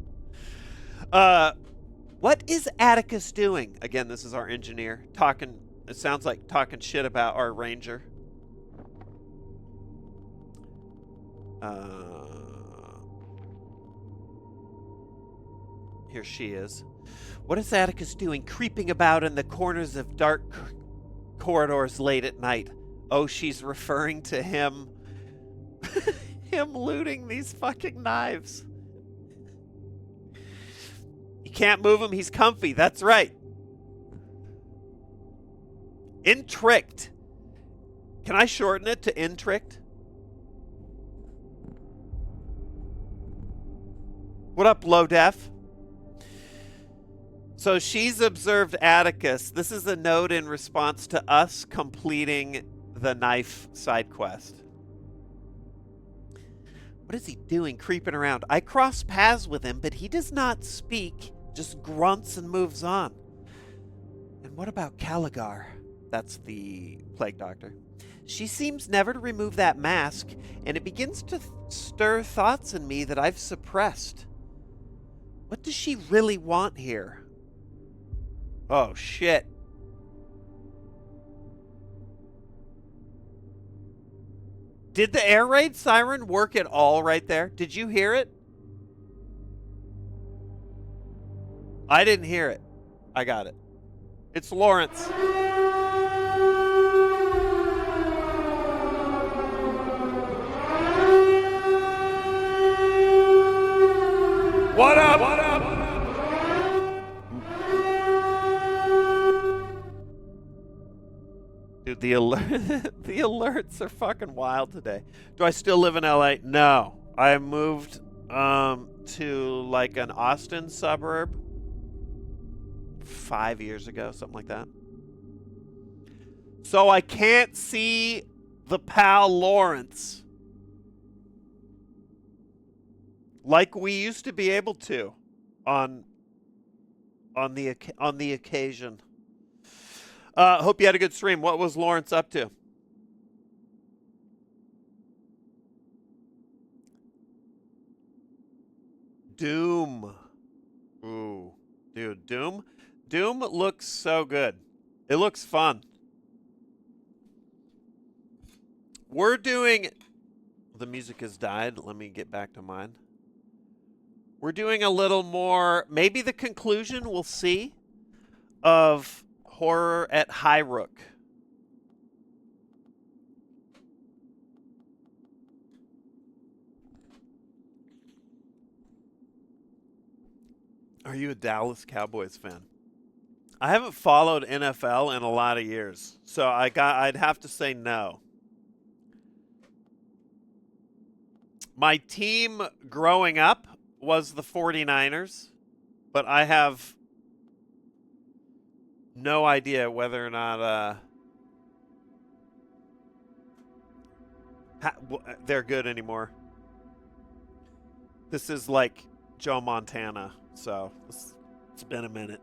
Speaker 1: What is Atticus doing? Again, this is our engineer talking. It sounds like talking shit about our ranger. Here she is. What is Atticus doing, creeping about in the corners of dark corridors late at night? Oh, she's referring to him. Him looting these fucking knives. You can't move him, he's comfy. That's right. Intricked. Can I shorten it to intricked? What up, low def? So she's observed Atticus. This is a note in response to us completing the knife side quest. What is he doing, creeping around? I cross paths with him, but he does not speak, just grunts and moves on. And what about Caligar? That's the plague doctor. She seems never to remove that mask, and it begins to stir thoughts in me that I've suppressed. What does she really want here? Oh, shit. Did the air raid siren work at all right there? Did you hear it? I didn't hear it. I got it. It's Lawrence. What up? What up? Dude, the alerts are fucking wild today. Do I still live in LA? No. I moved to like an Austin suburb 5 years ago, something like that. So I can't see the pal Lawrence like we used to be able to on the occasion. Hope you had a good stream. What was Lawrence up to? Doom. Ooh. Dude, Doom? Doom looks so good. It looks fun. We're doing... The music has died. Let me get back to mine. We're doing a little more... Maybe the conclusion, we'll see, of Horror at Highrook. Are you a Dallas Cowboys fan? I haven't followed NFL in a lot of years, so I'd have to say no. My team growing up was the 49ers, but I have no idea whether or not they're good anymore. This is like Joe Montana, so it's been a minute.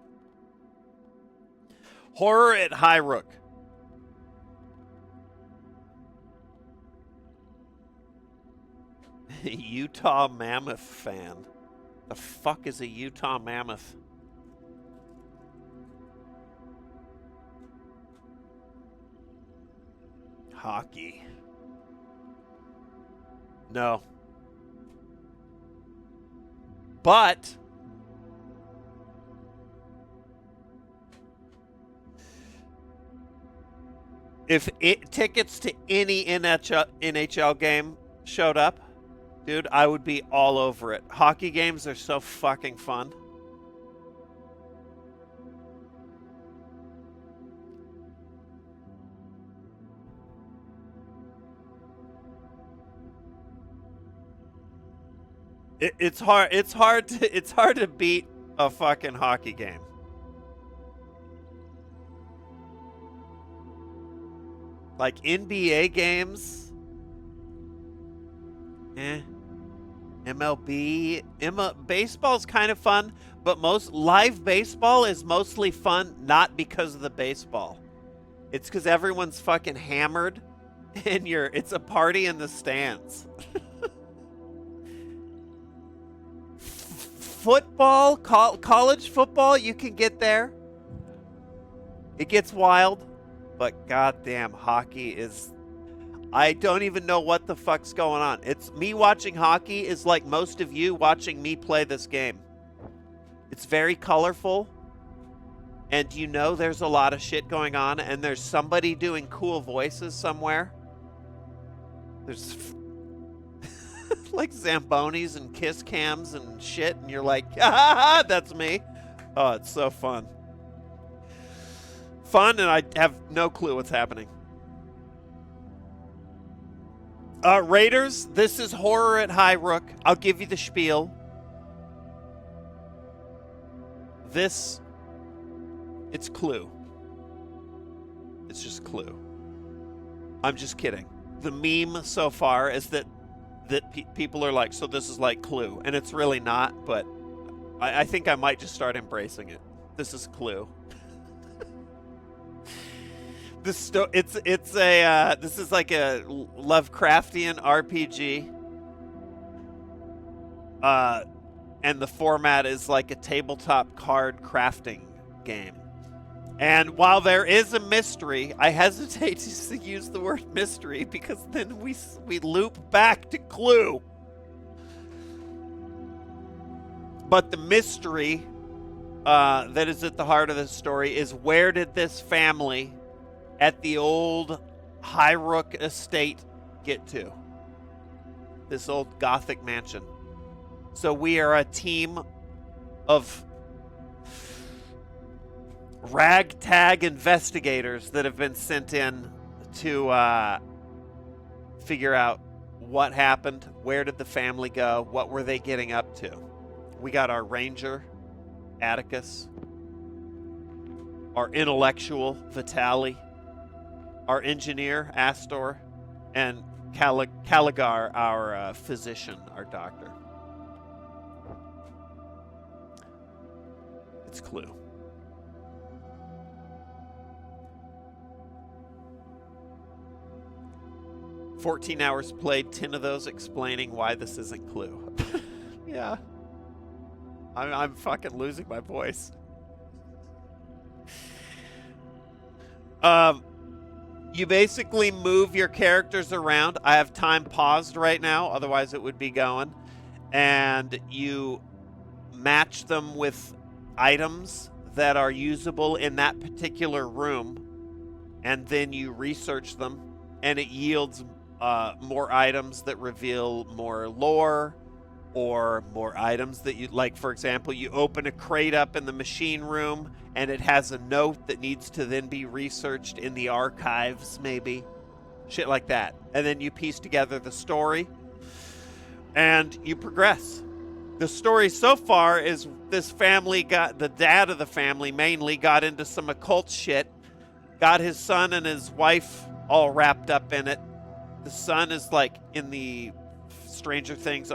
Speaker 1: Horror at Highrook. Utah Mammoth fan. The fuck is a Utah Mammoth? Hockey. No. But if tickets to any NHL game showed up, dude, I would be all over it. Hockey games are so fucking fun. It's hard to beat a fucking hockey game. Like NBA games, baseball's kind of fun, but most live baseball is mostly fun not because of the baseball. It's because everyone's fucking hammered, and it's a party in the stands. Football, college football, you can get there. It gets wild, but goddamn, hockey is. I don't even know what the fuck's going on. It's me watching hockey is like most of you watching me play this game. It's very colorful, and you know there's a lot of shit going on, and there's somebody doing cool voices somewhere. There's like Zambonis and kiss cams and shit, and you're like, ah, that's me. Oh, it's so fun. Fun, and I have no clue what's happening. Raiders, this is horror at Highrook. I'll give you the spiel. It's Clue. It's just Clue. I'm just kidding. The meme so far is that people are like, so this is like Clue, and it's really not. But I think I might just start embracing it. This is Clue. This is like a Lovecraftian RPG, and the format is like a tabletop card crafting game. And while there is a mystery, I hesitate to use the word mystery because then we loop back to Clue. But the mystery that is at the heart of the story is, where did this family at the old Highrook estate get to? This old Gothic mansion. So we are a team of ragtag investigators that have been sent in to figure out what happened, where did the family go, what were they getting up to. We got our ranger, Atticus, our intellectual, Vitali, our engineer, Astor, and Caligar, our physician, our doctor. It's Clue. "14 hours played, 10 of those explaining why this isn't Clue." Yeah. I'm fucking losing my voice. You basically move your characters around. I have time paused right now, otherwise it would be going. And you match them with items that are usable in that particular room. And then you research them, and it yields more items that reveal more lore, or more items that you like. For example, you open a crate up in the machine room and it has a note that needs to then be researched in the archives, maybe. Shit like that. And then you piece together the story and you progress. The story so far is this family the dad of the family mainly got into some occult shit, got his son and his wife all wrapped up in it. The son is like in the Stranger Things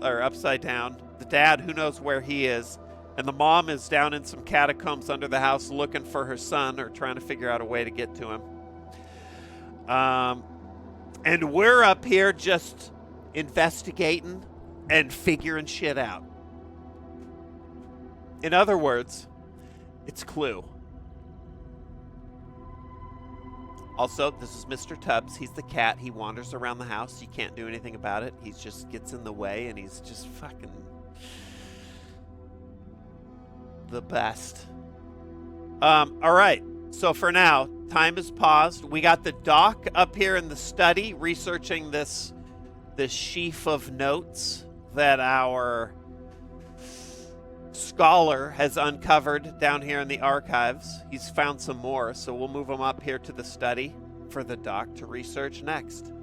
Speaker 1: upside down. The dad, who knows where he is. And the mom is down in some catacombs under the house looking for her son, or trying to figure out a way to get to him. And we're up here just investigating and figuring shit out. In other words, it's Clue. Also, this is Mr. Tubbs. He's the cat. He wanders around the house. You can't do anything about it. He just gets in the way, and he's just fucking the best. All right. So for now, time is paused. We got the doc up here in the study researching this sheaf of notes that our scholar has uncovered down here in the archives. He's found some more, so we'll move him up here to the study for the doc to research next.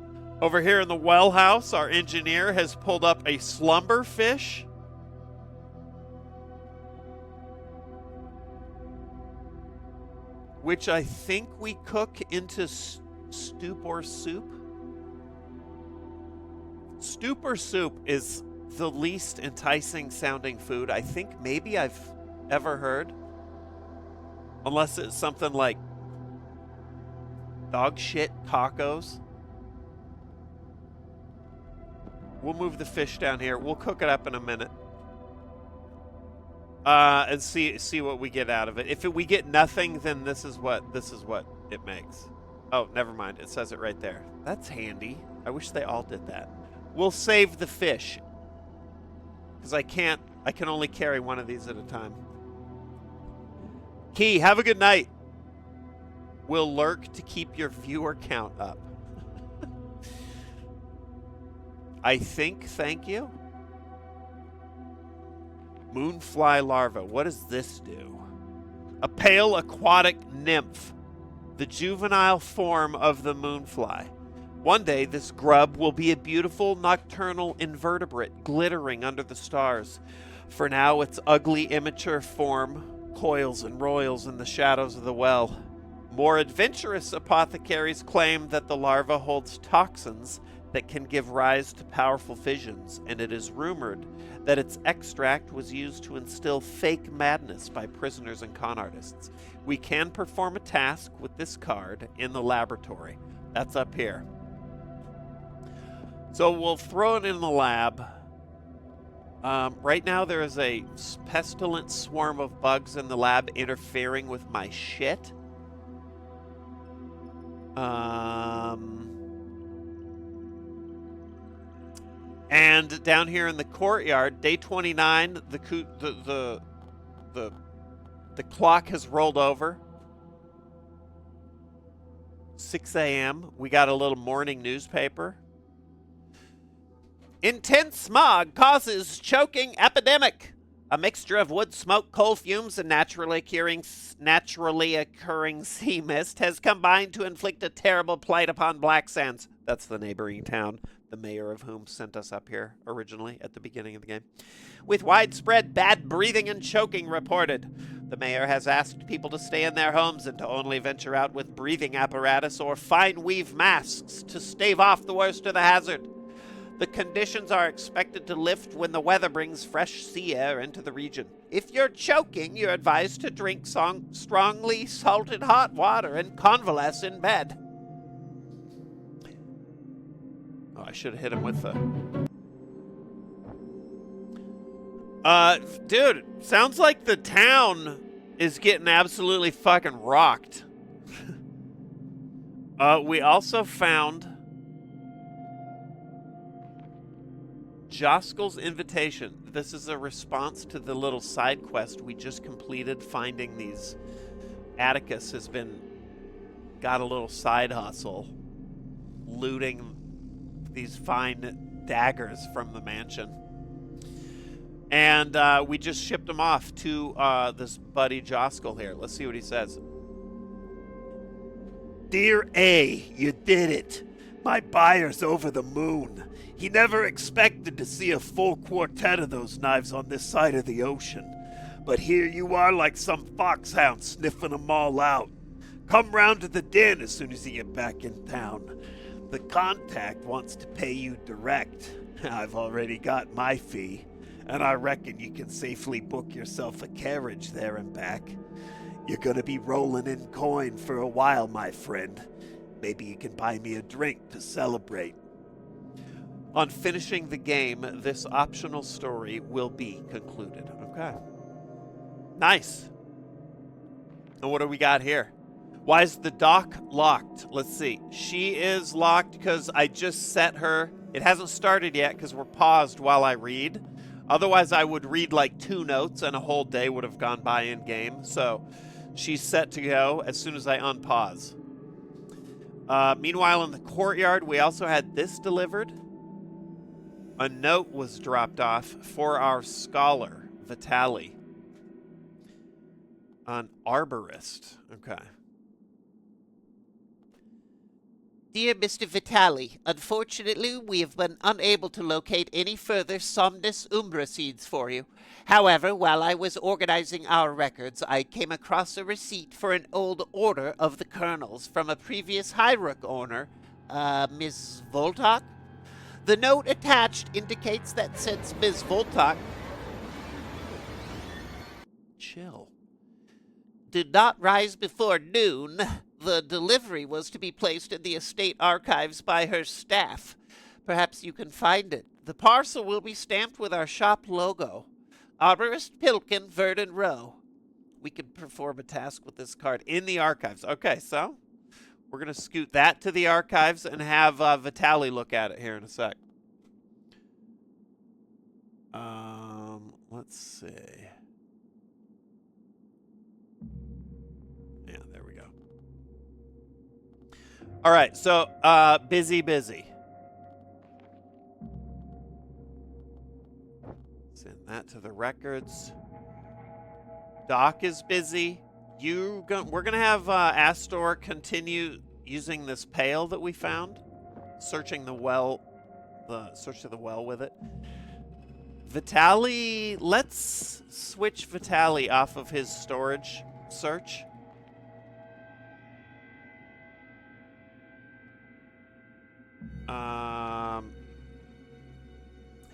Speaker 1: Over here in the well house, our engineer has pulled up a slumber fish. Which I think we cook into stew or soup. Stupor soup is the least enticing sounding food I think maybe I've ever heard. Unless it's something like dog shit tacos. We'll move the fish down here. We'll cook it up in a minute. And see what we get out of it. If we get nothing, then this is what it makes. Oh, never mind. It says it right there. That's handy. I wish they all did that. We'll save the fish. Because I can only carry one of these at a time. Key, have a good night. Will lurk to keep your viewer count up. I think, thank you. Moonfly larva. What does this do? A pale aquatic nymph. The juvenile form of the moonfly. One day, this grub will be a beautiful nocturnal invertebrate glittering under the stars. For now, its ugly immature form coils and roils in the shadows of the well. More adventurous apothecaries claim that the larva holds toxins that can give rise to powerful visions, and it is rumored that its extract was used to instill fake madness by prisoners and con artists. We can perform a task with this card in the laboratory. That's up here. So we'll throw it in the lab. Right now there is a pestilent swarm of bugs in the lab interfering with my shit. And down here in the courtyard, day 29, the clock has rolled over. 6 a.m. We got a little morning newspaper. Intense smog causes choking epidemic. A mixture of wood smoke, coal fumes, and naturally occurring sea mist has combined to inflict a terrible plight upon Black Sands. That's the neighboring town, the mayor of whom sent us up here originally at the beginning of the game. With widespread bad breathing and choking reported. The mayor has asked people to stay in their homes and to only venture out with breathing apparatus or fine weave masks to stave off the worst of the hazard. The conditions are expected to lift when the weather brings fresh sea air into the region. If you're choking, you're advised to drink strongly salted hot water and convalesce in bed. Oh, I should have hit him with the... dude, sounds like the town is getting absolutely fucking rocked. We also found Joskel's invitation. This is a response to the little side quest we just completed, finding these. Atticus has got a little side hustle, looting these fine daggers from the mansion. And we just shipped them off to this buddy Joskel here. Let's see what he says.
Speaker 10: Dear A, you did it. My buyer's over the moon. He never expected to see a full quartet of those knives on this side of the ocean. But here you are like some foxhound sniffing them all out. Come round to the den as soon as you get back in town. The contact wants to pay you direct. I've already got my fee, and I reckon you can safely book yourself a carriage there and back. You're gonna be rolling in coin for a while, my friend. Maybe you can buy me a drink to celebrate. On finishing the game, this optional story will be concluded. Okay. Nice. And what do we got here? Why is the dock locked? Let's see. She is locked because I just set her. It hasn't started yet because we're paused while I read. Otherwise, I would read like 2 notes and a whole day would have gone by in game. So she's set to go as soon as I unpause. Meanwhile, in the courtyard, we also had this delivered. A note was dropped off for our scholar, Vitali. An arborist. Okay.
Speaker 5: Dear Mr. Vitali, unfortunately, we have been unable to locate any further Somnus Umbra seeds for you. However, while I was organizing our records, I came across a receipt for an old order of the kernels from a previous Highrook owner, Ms. Voltok.
Speaker 1: The note attached indicates that since Ms. Voltok did not rise before noon, the delivery was to be placed in the estate archives by her staff. Perhaps you can find it. The parcel will be stamped with our shop logo. Arborist Pilkin, Verdon Row. We can perform a task with this card in the archives. Okay, so we're going to scoot that to the archives and have Vitaly look at it here in a sec. Let's see. Yeah, there we go. All right, so busy. Send that to the records. Doc is busy. We're gonna have Astor continue using this pail that we found, searching the well, search of the well with it. Vitaly, let's switch Vitaly off of his storage search.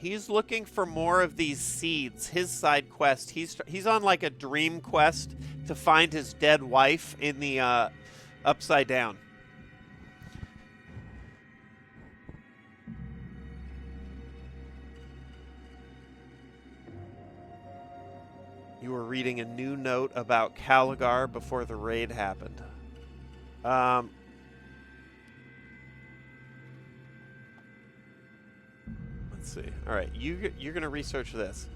Speaker 1: He's looking for more of these seeds. His side quest. He's on like a dream quest to find his dead wife in the Upside Down. You were reading a new note about Caligar before the raid happened. Let's see. All right, you're going to research this.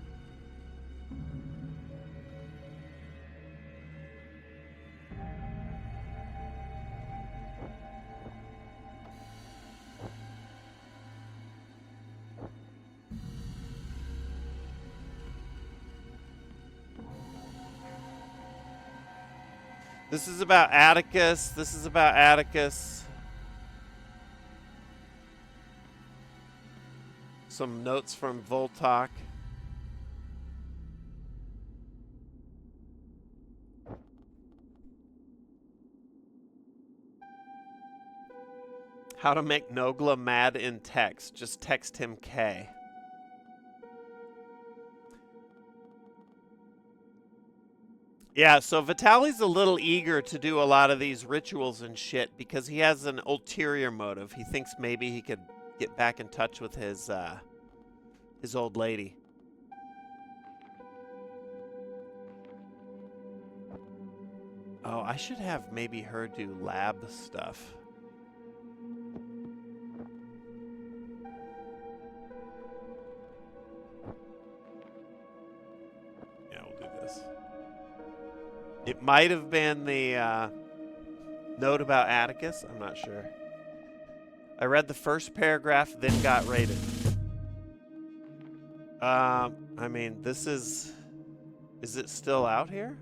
Speaker 1: This is about Atticus. Some notes from Voltok. How to make Nogla mad in text. Just text him K. Yeah, so Vitaly's a little eager to do a lot of these rituals and shit because he has an ulterior motive. He thinks maybe he could get back in touch with his old lady. Oh, I should have maybe her do lab stuff. Yeah, we'll do this. It might have been the note about Atticus. I'm not sure. I read the first paragraph, then got rated. I mean, this is it still out here?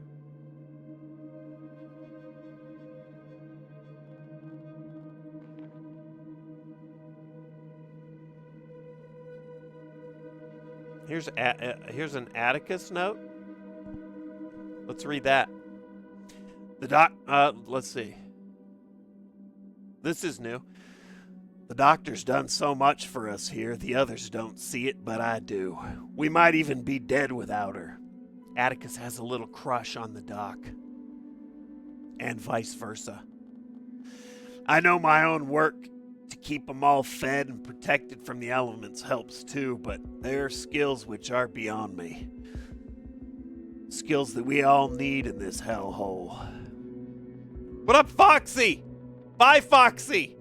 Speaker 1: Here's an Atticus note. Let's read that. Let's see. This is new. The doctor's done so much for us here, the others don't see it, but I do. We might even be dead without her. Atticus has a little crush on the doc. And vice versa. I know my own work to keep them all fed and protected from the elements helps too, but there are skills which are beyond me. Skills that we all need in this hellhole. What up, Foxy? Bye, Foxy!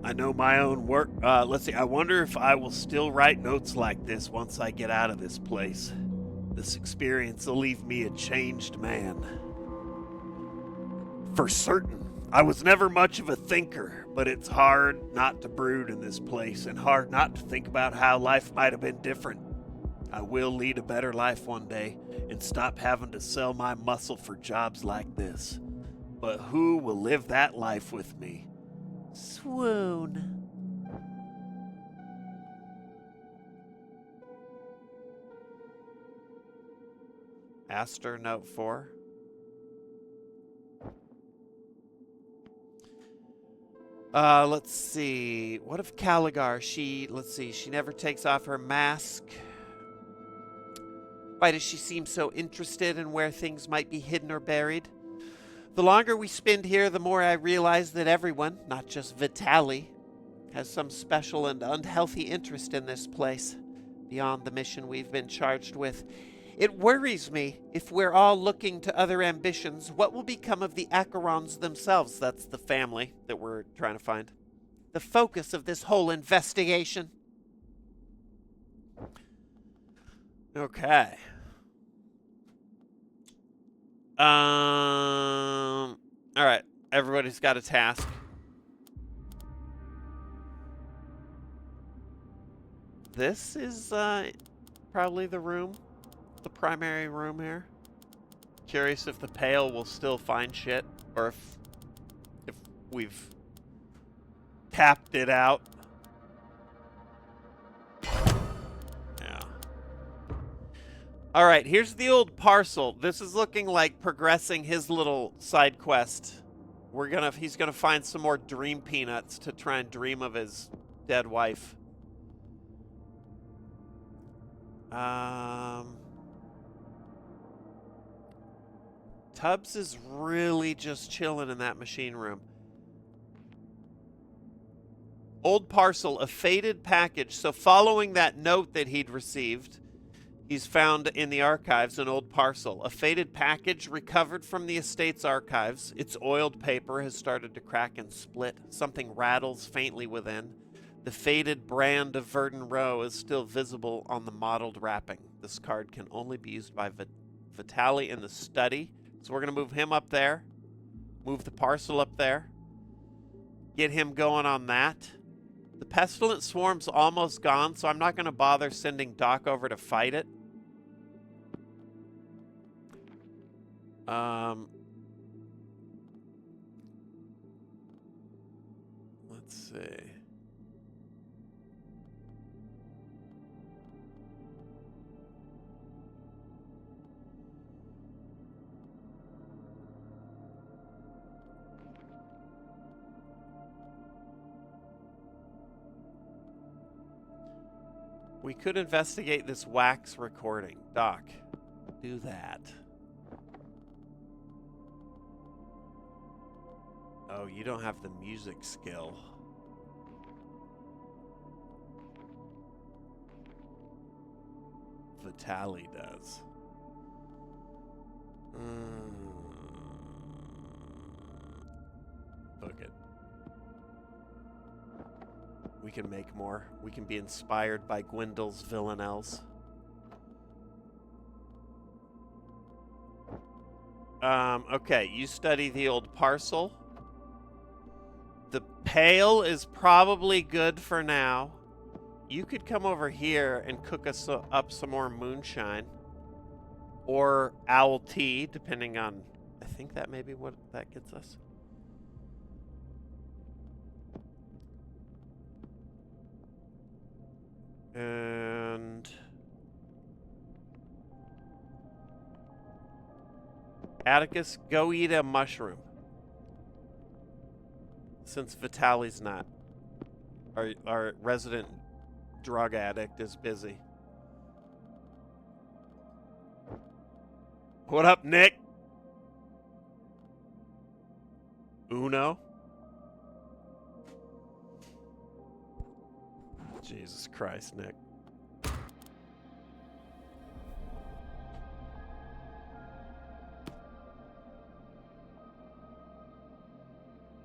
Speaker 1: I know my own work. Let's see. I wonder if I will still write notes like this once I get out of this place. This experience will leave me a changed man. For certain, I was never much of a thinker, but it's hard not to brood in this place and hard not to think about how life might have been different. I will lead a better life one day and stop having to sell my muscle for jobs like this. But who will live that life with me? Swoon. Astor note 4. Let's see. What if Caligar? Let's see. She never takes off her mask. Why does she seem so interested in where things might be hidden or buried? The longer we spend here, the more I realize that everyone, not just Vitali, has some special and unhealthy interest in this place, beyond the mission we've been charged with. It worries me if we're all looking to other ambitions. What will become of the Acherons themselves? That's the family that we're trying to find. The focus of this whole investigation. Okay. All right. Everybody's got a task. This is probably the room, the primary room here. Curious if the Pale will still find shit, or if we've tapped it out. Yeah. All right, here's the old parcel. This is looking like progressing his little side quest. He's gonna find some more dream peanuts to try and dream of his dead wife. Tubbs is really just chilling in that machine room. Old parcel, a faded package. So following that note that he'd received, he's found in the archives an old parcel. A faded package recovered from the estate's archives. Its oiled paper has started to crack and split. Something rattles faintly within. The faded brand of Verdun Row is still visible on the mottled wrapping. This card can only be used by Vitali in the study. So we're going to move him up there. Move the parcel up there. Get him going on that. The pestilent swarm's almost gone, so I'm not going to bother sending Doc over to fight it. Let's see. We could investigate this wax recording. Doc, do that. Oh, you don't have the music skill. Vitali does. Book it. We can make more. We can be inspired by Gwendol's villanelles. Okay, you study the old parcel. The Pale is probably good for now. You could come over here and cook us up some more moonshine. Or owl tea, depending on... I think that may be what that gets us. And... Atticus, go eat a mushroom. Since Vitali's not. Our resident drug addict is busy. What up, Nick? Uno? Jesus Christ, Nick.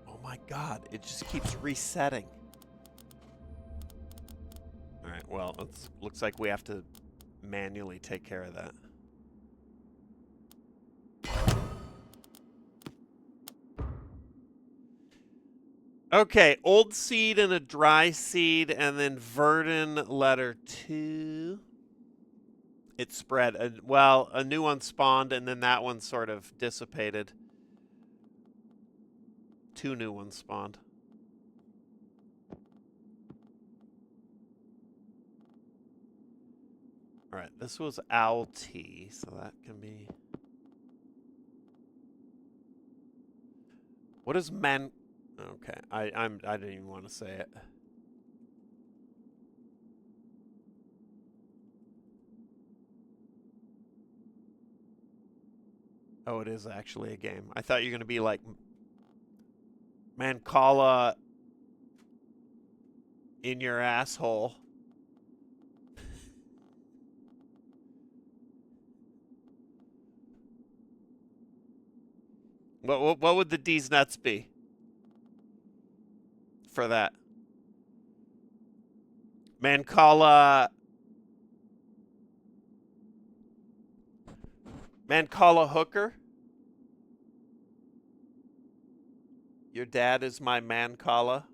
Speaker 1: Oh my God, it just keeps resetting. All right, well, it looks like we have to manually take care of that. Okay, old seed and a dry seed, and then Verdun letter 2. It spread. Well, a new one spawned, and then that one sort of dissipated. 2 new ones spawned. All right, this was Owl T, so that can be... What is Okay, I didn't even want to say it. Oh, it is actually a game. I thought you were going to be like Mancala in your asshole. What would the D's nuts be for that? Mancala hooker? Your dad is my Mancala?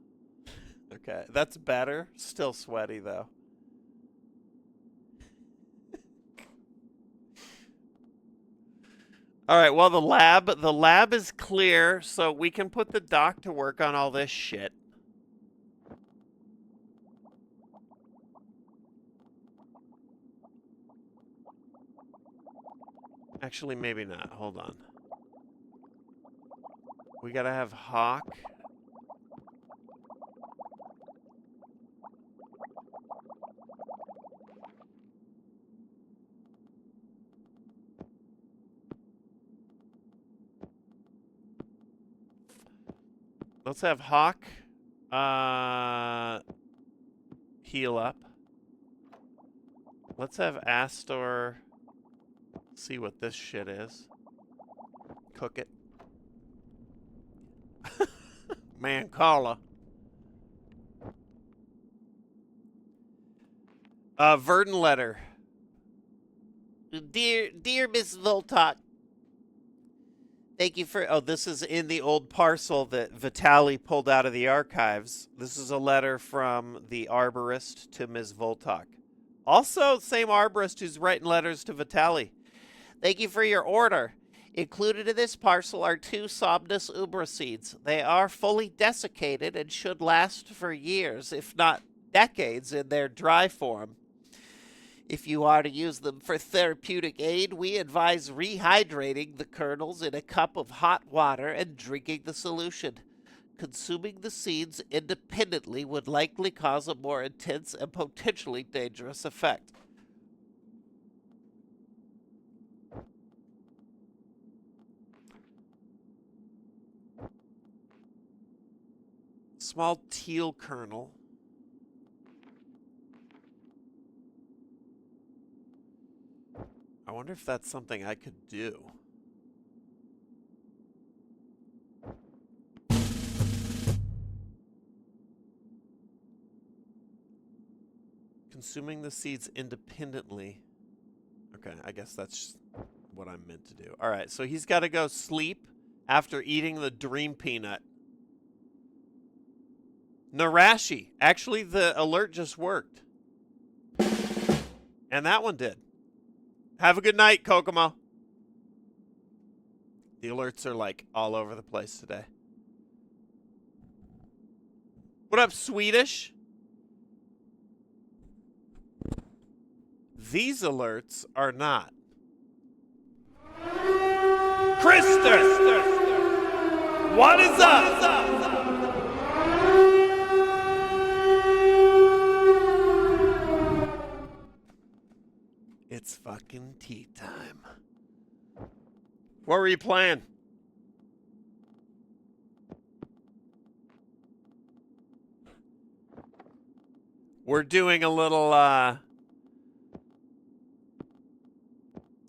Speaker 1: Okay, that's better. Still sweaty though. All right, well the lab is clear, so we can put the doc to work on all this shit. Actually, maybe not. Hold on. We gotta have Hawk. Let's have Hawk heal up. Let's have Astor see what this shit is. Cook it. Mancala. Verdant letter. Dear Miss Voltok, thank you for... Oh, this is in the old parcel that Vitali pulled out of the archives. This is a letter from the arborist to Ms. Voltok. Also, same arborist who's writing letters to Vitali. Thank you for your order. Included in this parcel are 2 Somnus ubra seeds. They are fully desiccated and should last for years, if not decades, in their dry form. If you are to use them for therapeutic aid, we advise rehydrating the kernels in a cup of hot water and drinking the solution. Consuming the seeds independently would likely cause a more intense and potentially dangerous effect. Small teal kernel. I wonder if that's something I could do. Consuming the seeds independently. Okay, I guess that's what I'm meant to do. All right, so he's got to go sleep after eating the dream peanut. Narashi. Actually, the alert just worked. And that one did. Have a good night, Kokomo. The alerts are like all over the place today. What up, Swedish? These alerts are not. Krister! What is up? It's fucking tea time. What were you playing? We're doing a little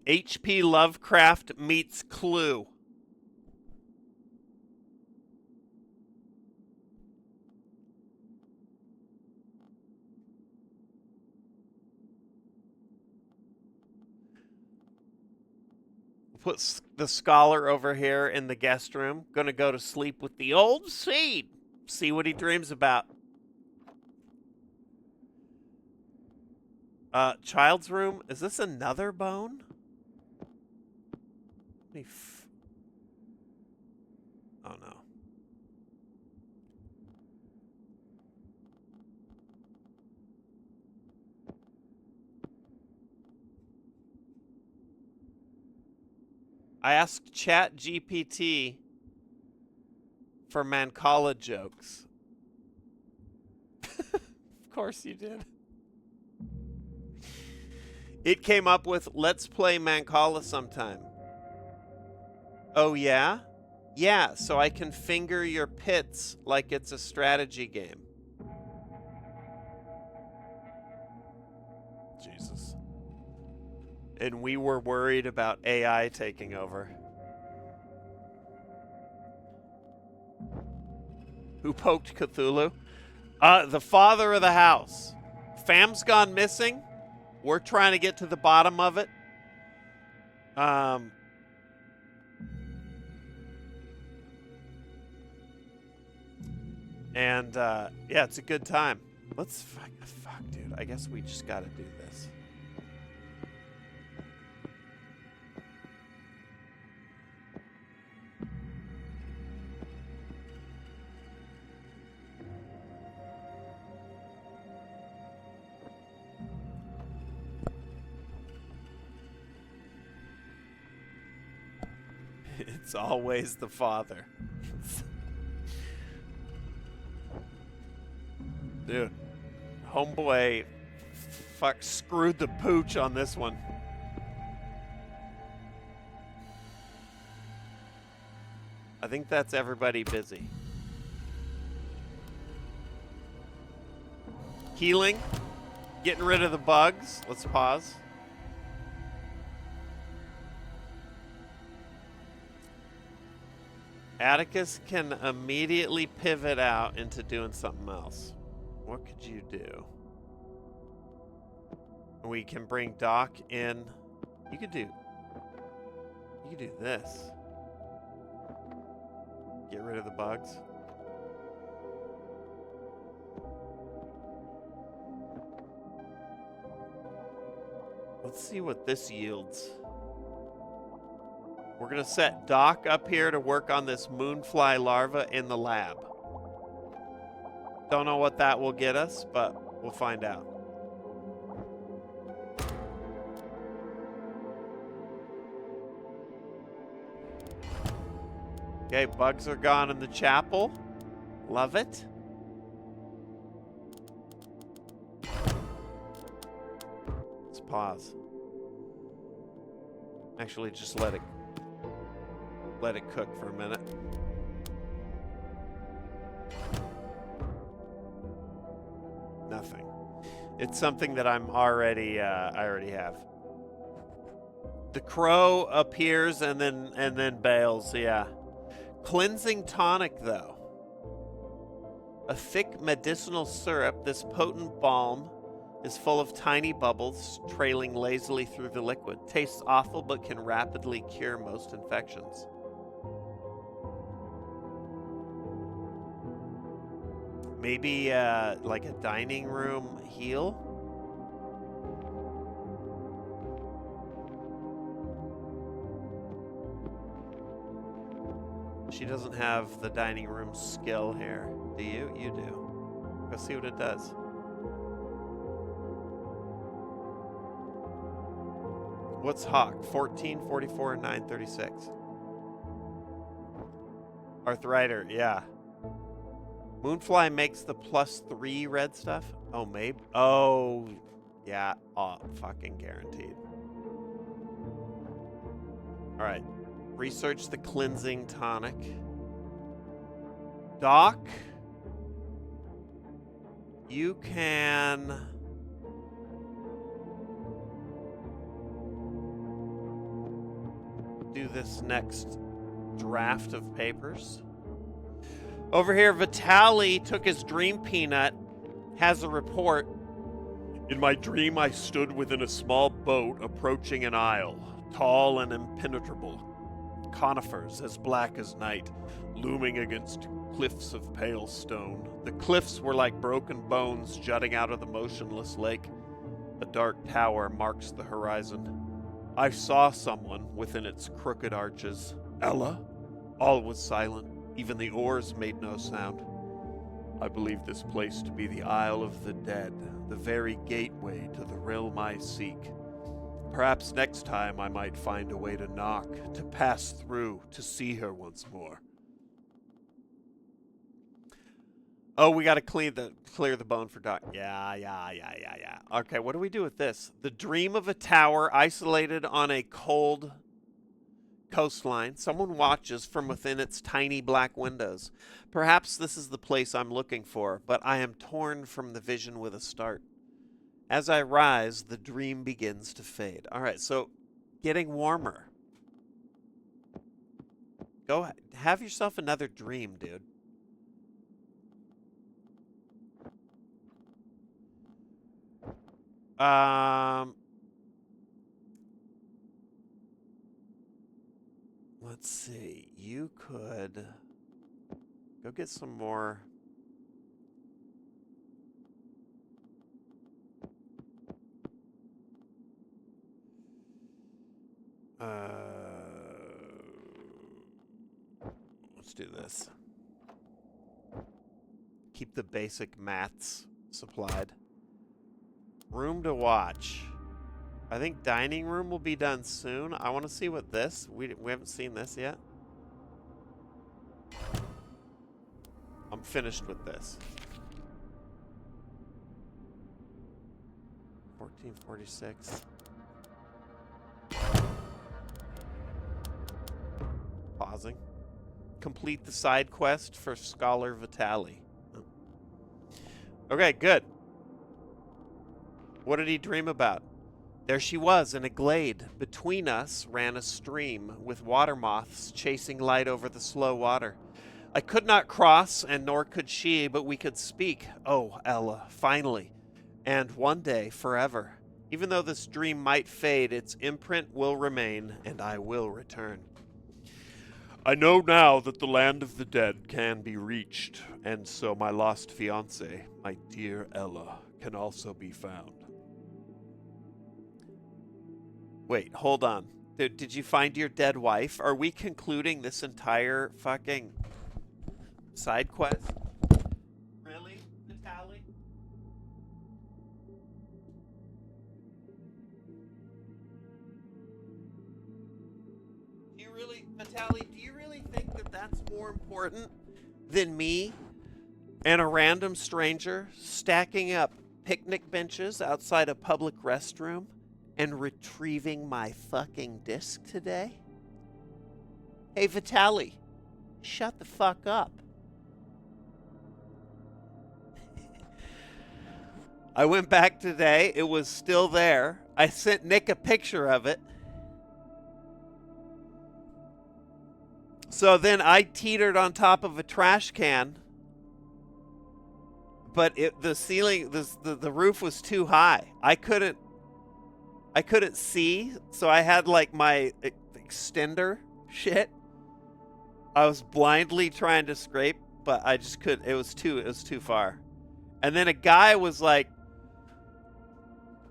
Speaker 1: H.P. Lovecraft meets Clue. Put the scholar over here in the guest room. Gonna go to sleep with the old seed. See what he dreams about. Child's room. Is this another bone? Oh no. I asked ChatGPT for Mancala jokes. Of course you did. It came up with, let's play Mancala sometime. Oh, yeah? Yeah, so I can finger your pits like it's a strategy game.
Speaker 6: Jesus.
Speaker 1: And we were worried about AI taking over. Who poked Cthulhu? The father of the house. Fam's gone missing. We're trying to get to the bottom of it. Yeah, it's a good time. Let's fuck, dude. I guess we just gotta do this. It's always the father. Dude, homeboy screwed the pooch on this one. I think that's everybody busy. Healing, getting rid of the bugs. Let's pause. Atticus can immediately pivot out into doing something else. What could you do? We can bring Doc in. You could do this. Get rid of the bugs. Let's see what this yields. We're going to set Doc up here to work on this moonfly larva in the lab. Don't know what that will get us, but we'll find out. Okay, bugs are gone in the chapel. Love it. Let's pause. Actually, just let it cook for a minute. Nothing. It's something that I already have. The crow appears and then bails, yeah. Cleansing tonic, though. A thick medicinal syrup, this potent balm is full of tiny bubbles trailing lazily through the liquid. Tastes awful but can rapidly cure most infections. Maybe like a dining room heal? She doesn't have the dining room skill here. Do you? You do. Let's see what it does. What's Hawk? 14, 44, 936. Arthrider, yeah. Moonfly makes the +3 red stuff? Oh, maybe. Oh, yeah. Oh, fucking guaranteed. All right. Research the cleansing tonic. Doc, you can do this next draft of papers. Over here, Vitali took his dream peanut, has a report. In my dream, I stood within a small boat approaching an isle, tall and impenetrable. Conifers as black as night, looming against cliffs of pale stone. The cliffs were like broken bones jutting out of the motionless lake. A dark tower marks the horizon. I saw someone within its crooked arches. Ella? All was silent. Even the oars made no sound. I believe this place to be the Isle of the Dead, the very gateway to the realm I seek. Perhaps next time I might find a way to knock, to pass through, to see her once more. Oh, we got to clear the bone for Doc. Yeah. Okay, what do we do with this? The dream of a tower isolated on a cold coastline. Someone watches from within its tiny black windows. Perhaps this is the place I'm looking for, but I am torn from the vision with a start. As I rise, the dream begins to fade. All right, so getting warmer. Go have yourself another dream, dude. Let's see. You could go get some more. Let's do this. Keep the basic mats supplied. Room to watch. I think dining room will be done soon. I want to see what this. We haven't seen this yet. I'm finished with this. 1446. Pausing. Complete the side quest for Scholar Vitali. Oh. Okay, good. What did he dream about? There she was in a glade. Between us ran a stream with water moths chasing light over the slow water. I could not cross, and nor could she, but we could speak. Oh, Ella, finally. And one day, forever. Even though this dream might fade, its imprint will remain, and I will return. I know now that the land of the dead can be reached, and so my lost fiancé, my dear Ella, can also be found. Wait, hold on. Did you find your dead wife? Are we concluding this entire fucking side quest? Really, Vitaly? Vitaly, do you really think that that's more important than me and a random stranger stacking up picnic benches outside a public restroom and retrieving my fucking disc today? Hey, Vitaly, shut the fuck up. I went back today. It was still there. I sent Nick a picture of it. So then I teetered on top of a trash can, but the ceiling, the roof was too high. I couldn't see, so I had like my extender shit. I was blindly trying to scrape, but I just couldn't. It was too far. And then a guy was like,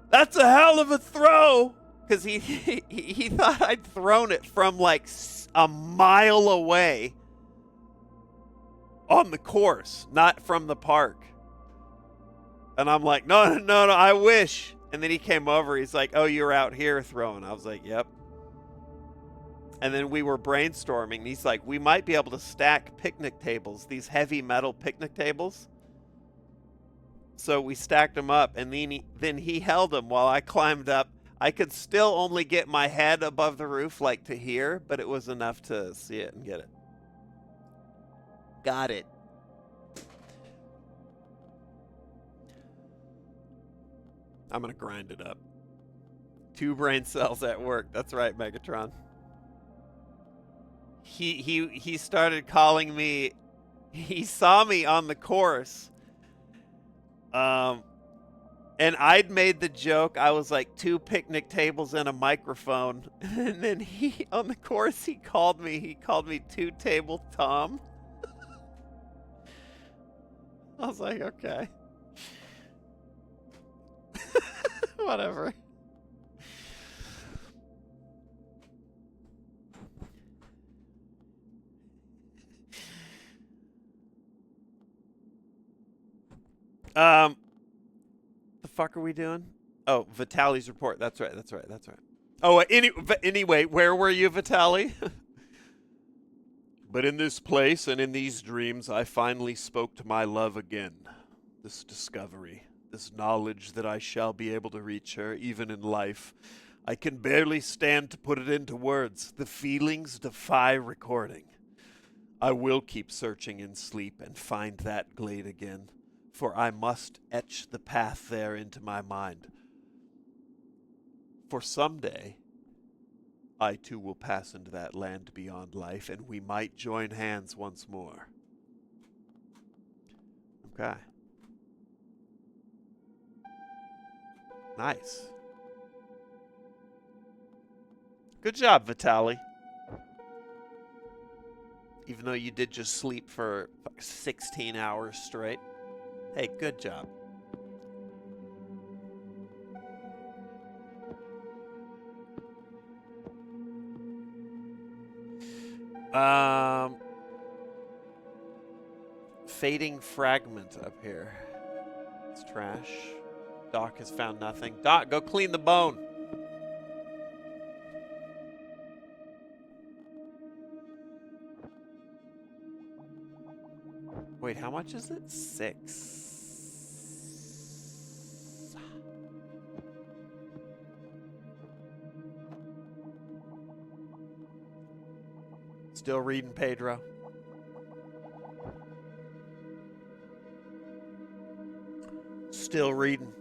Speaker 1: "That's a hell of a throw," because he thought I'd thrown it from like a mile away on the course, not from the park. And I'm like, no, I wish. And then he came over. He's like, "Oh, you're out here throwing." I was like, "Yep." And then we were brainstorming. He's like, "We might be able to stack picnic tables, these heavy metal picnic tables." So we stacked them up, and then he held them while I climbed up. I could still only get my head above the roof, like to here, but it was enough to see it and get it. Got it. I'm going to grind it up. 2 brain cells at work. That's right, Megatron. He started calling me. He saw me on the course. And I'd made the joke. I was like 2 picnic tables and a microphone. And then on the course, he called me 2 Table Tom. I was like, okay. Whatever. The fuck are we doing? Oh, Vitaly's report. That's right. Oh, anyway, where were you, Vitaly? But in this place and in these dreams, I finally spoke to my love again. This discovery, this knowledge that I shall be able to reach her, even in life. I can barely stand to put it into words. The feelings defy recording. I will keep searching in sleep and find that glade again, for I must etch the path there into my mind. For someday, I too will pass into that land beyond life, and we might join hands once more. Okay. Nice. Good job, Vitaly. Even though you did just sleep for 16 hours straight. Hey, good job. Fading fragment up here. It's trash. Doc has found nothing. Doc, go clean the bone. Wait, how much is it? 6. Still reading, Pedro. Still reading.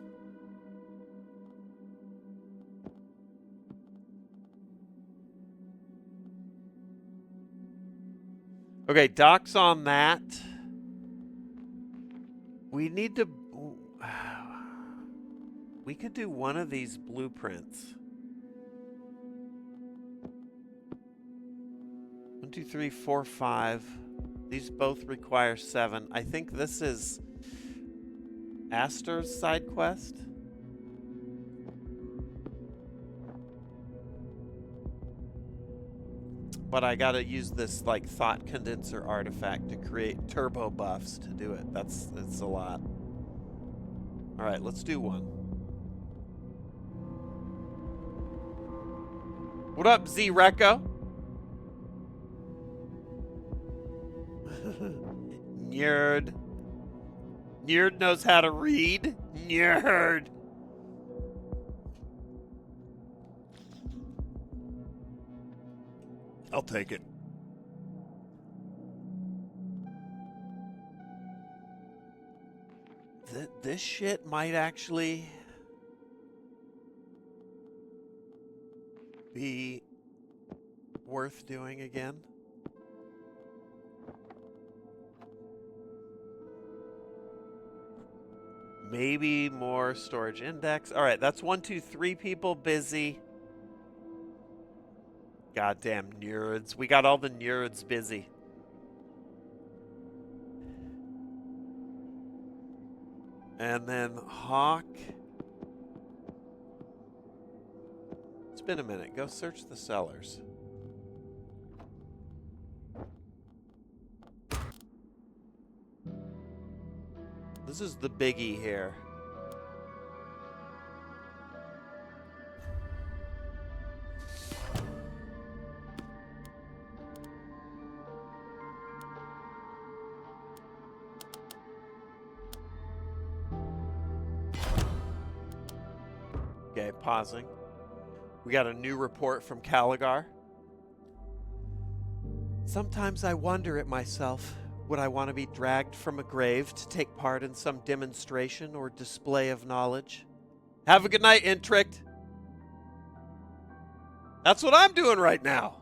Speaker 1: Okay, Doc's on that. We need to... We could do one of these blueprints. 1, 2, 3, 4, 5. These both require 7. I think this is Astor's side quest. But I gotta use this like thought condenser artifact to create turbo buffs to do it. It's a lot. Alright, let's do one. What up, Z-Reco? Nerd. Nerd knows how to read. Nerd. I'll take it. This shit might actually be worth doing again. Maybe more storage index. All right, that's 1, 2, 3 people busy. Goddamn nerds. We got all the nerds busy. And then Hawk. It's been a minute. Go search the cellars. This is the biggie here. Okay, pausing. We got a new report from Caligar. Sometimes I wonder at myself. Would I want to be dragged from a grave to take part in some demonstration or display of knowledge? Have a good night, Intrict. That's what I'm doing right now.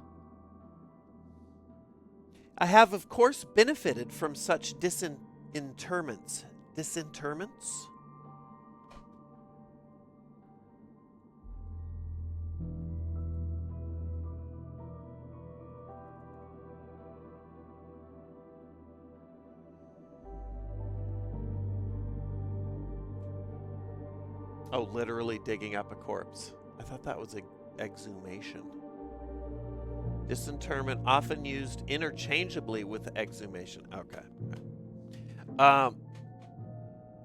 Speaker 1: I have, of course, benefited from such disinterments. Disinterments? Oh, literally digging up a corpse. I thought that was exhumation. Disinterment, often used interchangeably with exhumation. Okay.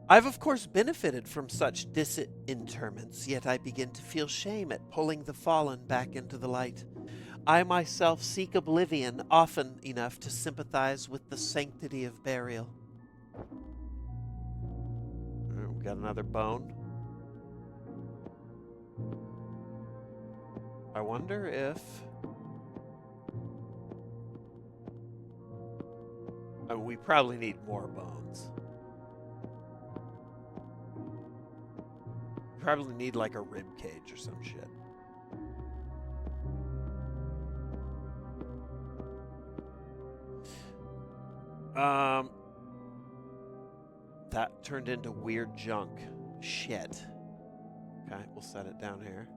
Speaker 1: I've of course benefited from such disinterments, yet I begin to feel shame at pulling the fallen back into the light. I myself seek oblivion often enough to sympathize with the sanctity of burial. We got another bone. I wonder if... we probably need more bones. Probably need like a rib cage or some shit. That turned into weird junk. Shit. Okay, we'll set it down here.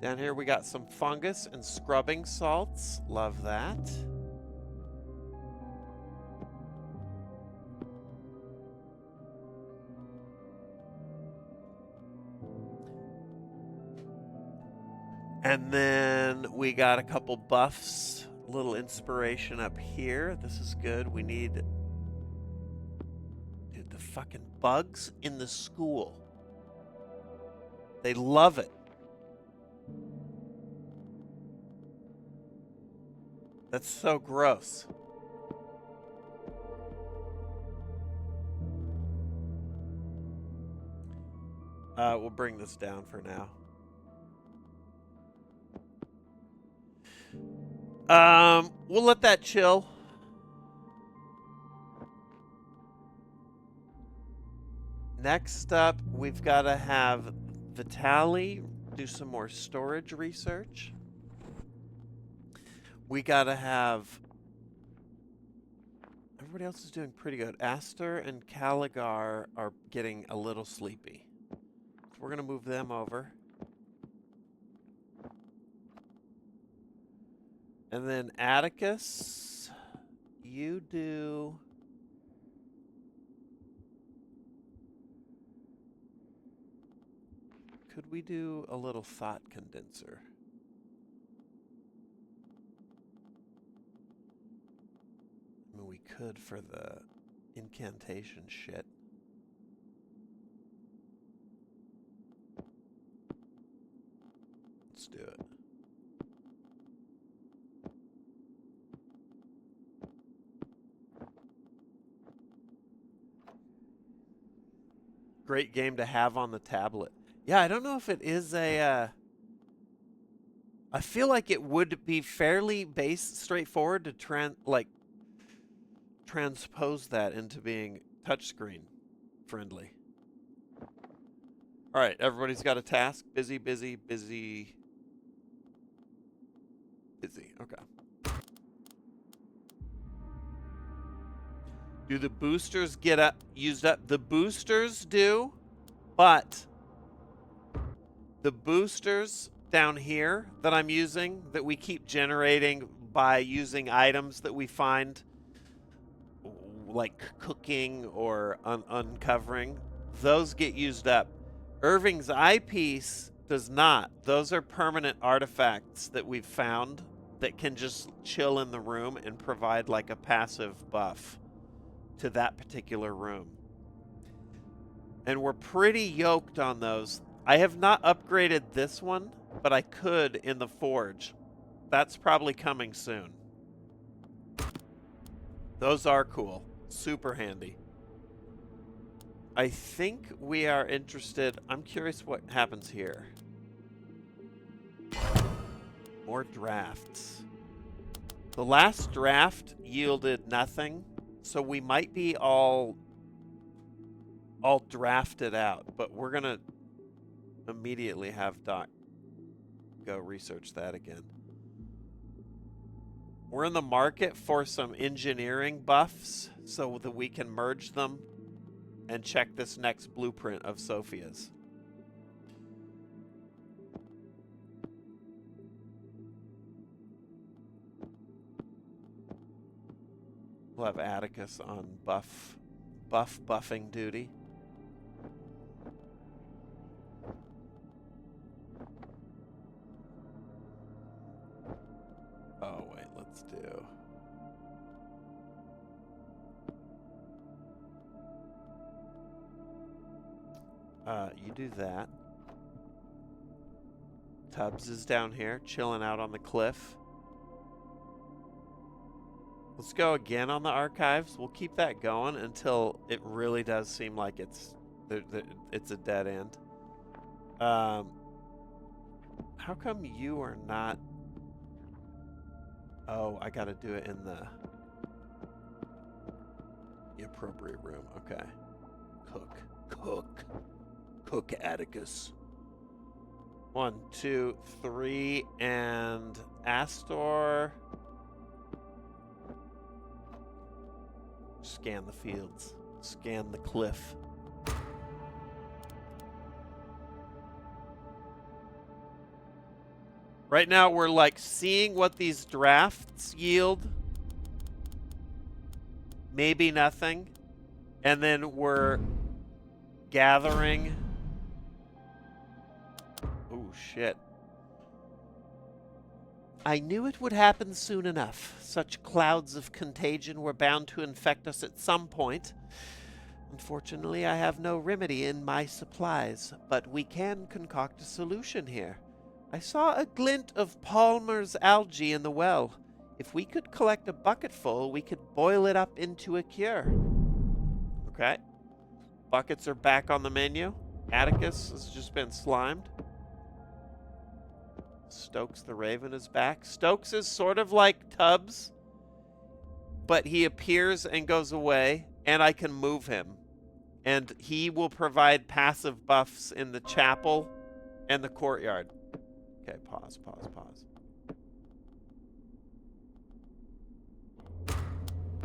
Speaker 1: Down here we got some fungus and scrubbing salts. Love that. And then we got a couple buffs, a little inspiration up here. This is good. We need... Dude, the fucking bugs in the school. They love it. That's so gross. We'll bring this down for now. We'll let that chill. Next up, we've got to have Vitaly do some more storage research. We got to have... Everybody else is doing pretty good. Aster and Caligar are getting a little sleepy. So we're going to move them over. And then Atticus, you do... Could we do a little thought condenser? I mean, we could for the incantation shit. Let's do it. Great game to have on the tablet. Yeah, I don't know if it is a... I feel like it would be fairly straightforward to transpose that into being touchscreen friendly. All right, everybody's got a task. Busy, busy, busy. Busy, okay. Do the boosters get used up? The boosters do, but the boosters down here that I'm using, that we keep generating by using items that we find, like cooking or uncovering, those get used up. Irving's eyepiece does not. Those are permanent artifacts that we've found that can just chill in the room and provide like a passive buff to that particular room. And we're pretty yoked on those. I have not upgraded this one, but I could in the forge. That's probably coming soon. Those are cool. Super handy. I think we are interested. I'm curious what happens here. More drafts. The last draft yielded nothing, so we might be all drafted out, but we're gonna immediately have Doc go research that again. We're in the market for some engineering buffs so that we can merge them and check this next blueprint of Sophia's. We'll have Atticus on buffing duty. Oh, wait, let's do... you do that. Tubbs is down here, chilling out on the cliff. Let's go again on the archives. We'll keep that going until it really does seem like it's a dead end. How come you are not... Oh, I gotta do it in the appropriate room. Okay.
Speaker 10: Cook Atticus.
Speaker 1: 1, 2, 3, and Astor. Scan the fields. Scan the cliff. Right now we're like seeing what these drafts yield. Maybe nothing. And then we're gathering. Oh, shit. I knew it would happen soon enough. Such clouds of contagion were bound to infect us at some point. Unfortunately, I have no remedy in my supplies, but we can concoct a solution here. I saw a glint of Palmer's algae in the well. If we could collect a bucketful, we could boil it up into a cure. Okay. Buckets are back on the menu. Atticus has just been slimed. Stokes the Raven is back. Stokes is sort of like Tubbs, but he appears and goes away, and I can move him. And he will provide passive buffs in the chapel and the courtyard. Okay, pause.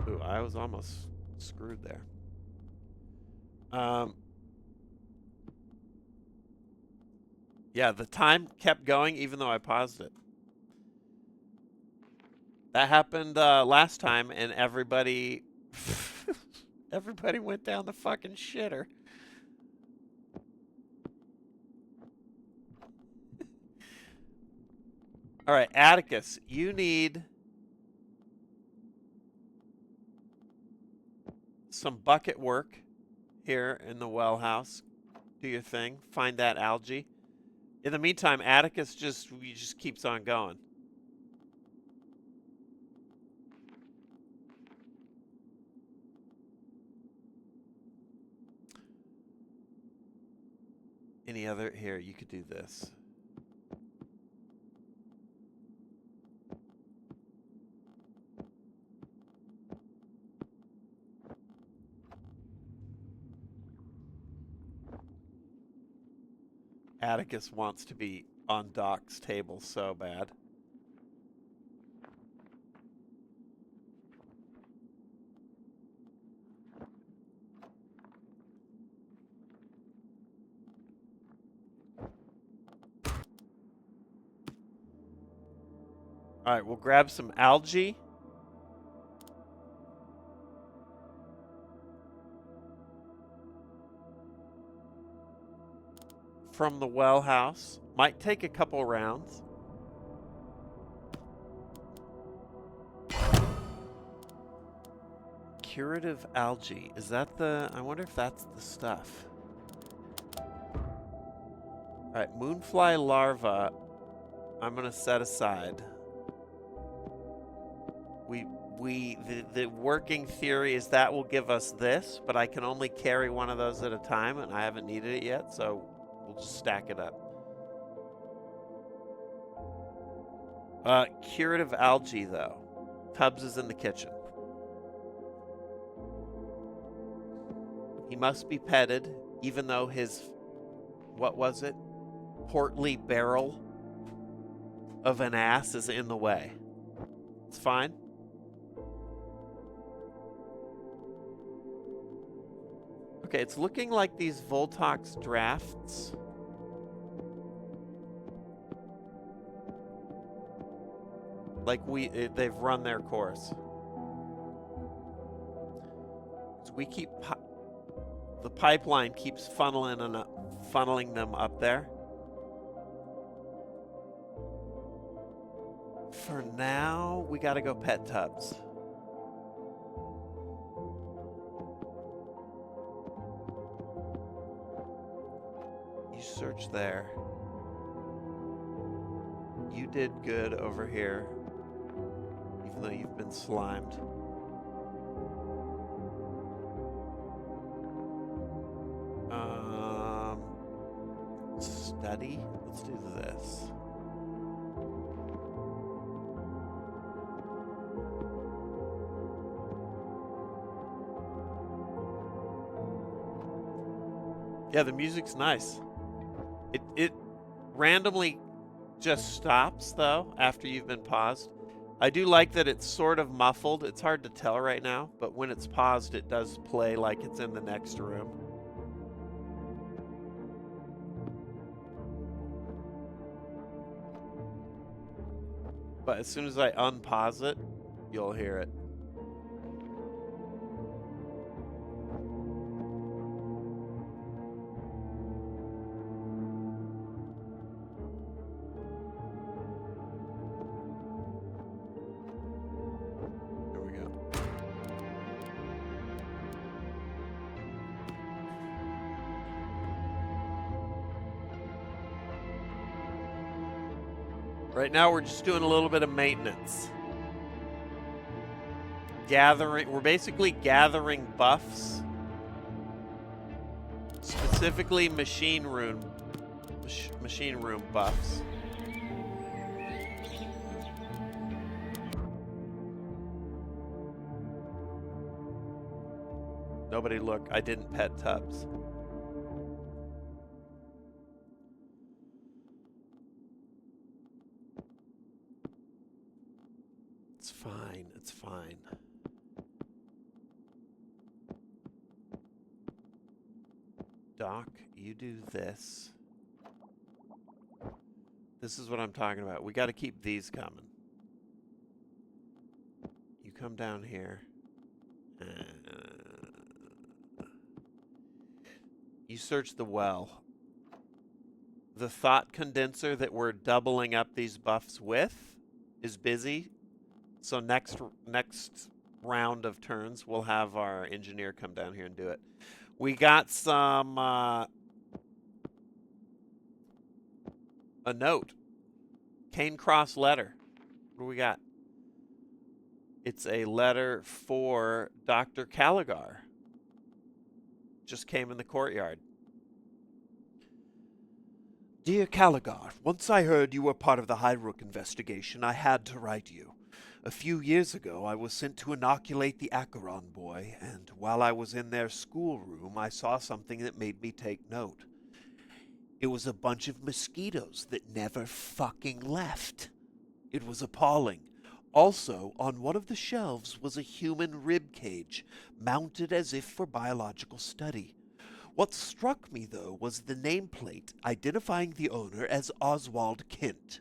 Speaker 1: Ooh, I was almost screwed there. Yeah, the time kept going even though I paused it. That happened last time, and everybody everybody went down the fucking shitter. All right, Atticus, you need some bucket work here in the well house. Do your thing. Find that algae. In the meantime, Atticus just keeps on going. Any other? Here, you could do this. Atticus wants to be on Doc's table so bad. All right, we'll grab some algae. From the well house. Might take a couple rounds. Curative algae. Is that the... I wonder if that's the stuff. Alright, moonfly larva I'm going to set aside. The working theory is that will give us this, but I can only carry one of those at a time, and I haven't needed it yet, so we'll just stack it up. Curative algae, though. Tubbs is in the kitchen. He must be petted, even though his, what was it? Portly barrel of an ass is in the way. It's fine. Okay, it's looking like these Voltox drafts like they've run their course. So we keep the pipeline keeps funneling them up there. For now, we got to go pet Tubbs. You search there. You did good over here, even though you've been been slimed. Study? Let's do this. Yeah, the music's nice. It randomly just stops, though, after you've been paused. I do like that it's sort of muffled. It's hard to tell right now, but when it's paused, it does play like it's in the next room. But as soon as I unpause it, you'll hear it. Here we go. Right now, we're just doing a little bit of maintenance. We're basically gathering buffs. Specifically machine room buffs. Nobody look, I didn't pet Tubbs. It's fine, it's fine. Doc, you do this. This is what I'm talking about. We got to keep these coming. You come down here. You search the well. The thought condenser that we're doubling up these buffs with is busy. So next round of turns, we'll have our engineer come down here and do it. We got some a note. Cane Cross letter. What do we got? It's a letter for Dr. Caligar. Just came in the courtyard.
Speaker 10: Dear Caligar, once I heard you were part of the Highrook investigation, I had to write you. A few years ago, I was sent to inoculate the Acheron boy, and while I was in their schoolroom, I saw something that made me take note. It was a bunch of mosquitoes that never fucking left. It was appalling. Also, on one of the shelves was a human rib cage, mounted as if for biological study. What struck me, though, was the nameplate identifying the owner as Oswald Kent.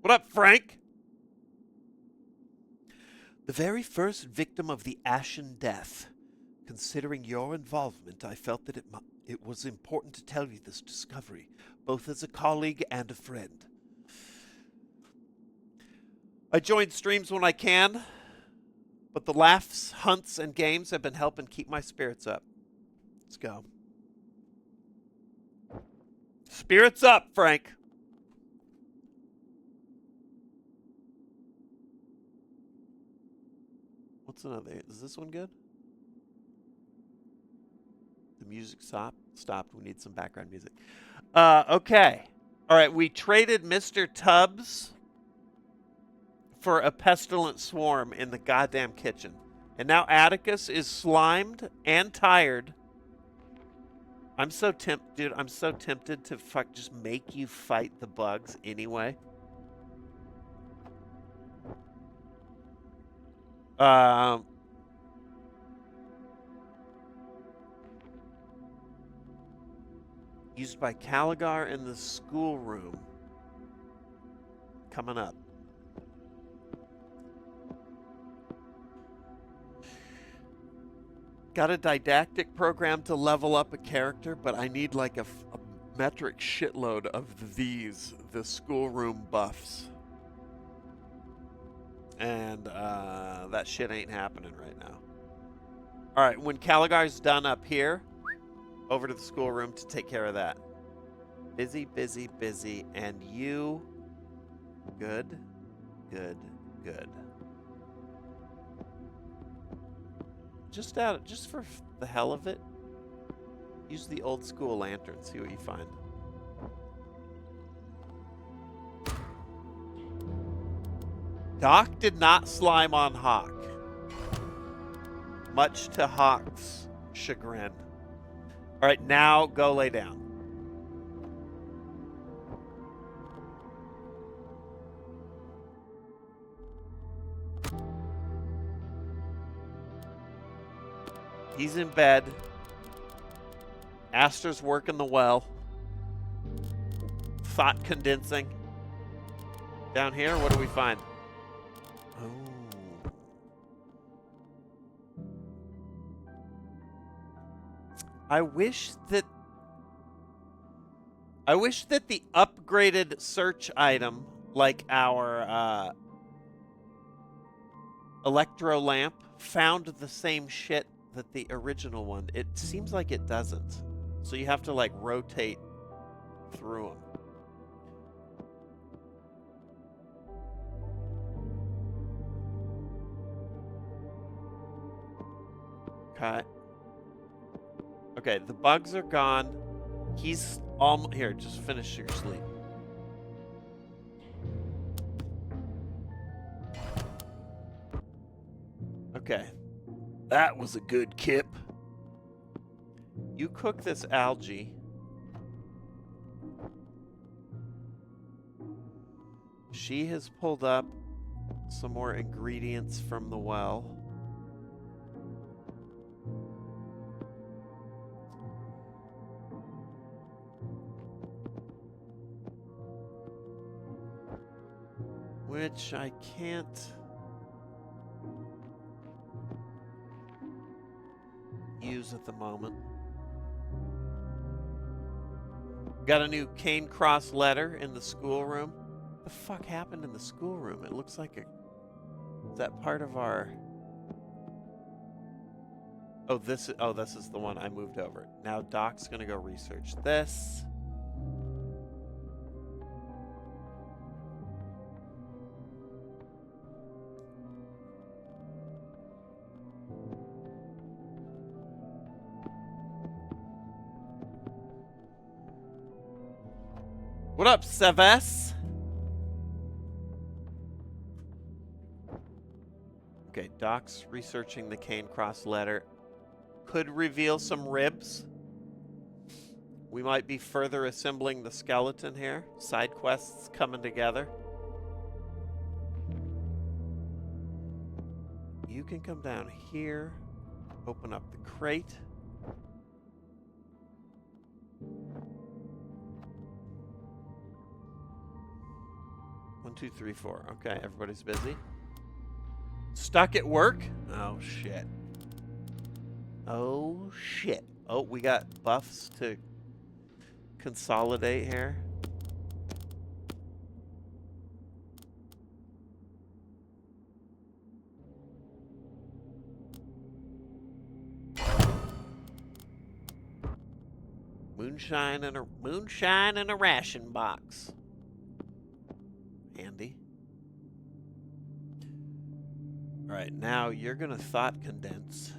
Speaker 1: What up, Frank?
Speaker 10: The very first victim of the Ashen Death. Considering your involvement, I felt that it was important to tell you this discovery, both as a colleague and a friend.
Speaker 1: I join streams when I can, but the laughs, hunts, and games have been helping keep my spirits up. Let's go. Spirits up, Frank. What's another? Is this one good? The music stopped. We need some background music. Okay. All right. We traded Mr. Tubbs for a pestilent swarm in the goddamn kitchen. And now Atticus is slimed and tired. I'm so tempted, dude. I'm so tempted to just make you fight the bugs anyway. Used by Caligar in the schoolroom. Coming up. Got a didactic program to level up a character, but I need like a metric shitload of the schoolroom buffs. And that shit ain't happening right now. All right, when Caligar's done up here, over to the schoolroom to take care of that. Busy, busy, busy, and you, good, good, good. just for the hell of it, use the old school lantern. See what you find. Doc did not slime on Hawk, much to Hawk's chagrin. All right, now go lay down. He's in bed. Aster's working the well. Thought condensing. Down here, what do we find? Oh. I wish that the upgraded search item, like our electro lamp, found the same shit that the original one. It seems like it doesn't. So you have to like rotate through them. Okay. Okay, the bugs are gone. He's almost here. Just finish your sleep. Okay.
Speaker 10: That was a good kip.
Speaker 1: You cook this algae. She has pulled up some more ingredients from the well. Which I can't use at the moment. Got a new cane cross letter in the schoolroom. What the fuck happened in the schoolroom? It looks like is that part of our... Oh, this is the one I moved over. Now Doc's gonna go research this. What up, Seves? Okay, Doc's researching the cane cross letter. Could reveal some ribs. We might be further assembling the skeleton here. Side quests coming together. You can come down here. Open up the crate. One, two, three, four. Okay, everybody's busy. Stuck at work? Oh, shit. Oh, shit. Oh, we got buffs to consolidate here. Moonshine and a ration box. Handy. All right, now you're gonna thought condense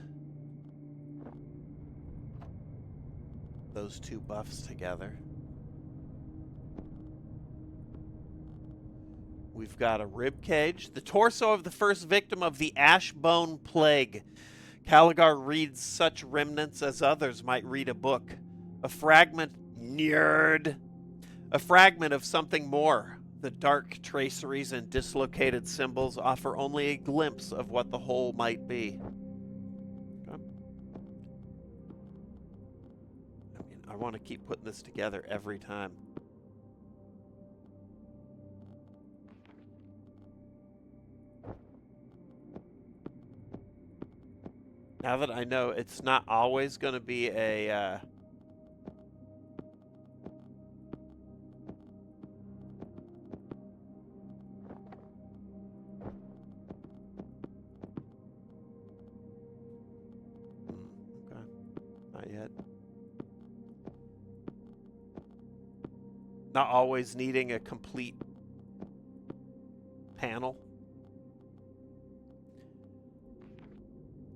Speaker 1: those two buffs together. We've got a rib cage, the torso of the first victim of the Ashbone Plague. Caligar reads such remnants as others might read a book. A fragment, nerd. A fragment of something more. The dark traceries and dislocated symbols offer only a glimpse of what the whole might be. Okay. I mean, I want to keep putting this together every time. Now that I know it's not always going to be a... Not yet. Not always needing a complete panel.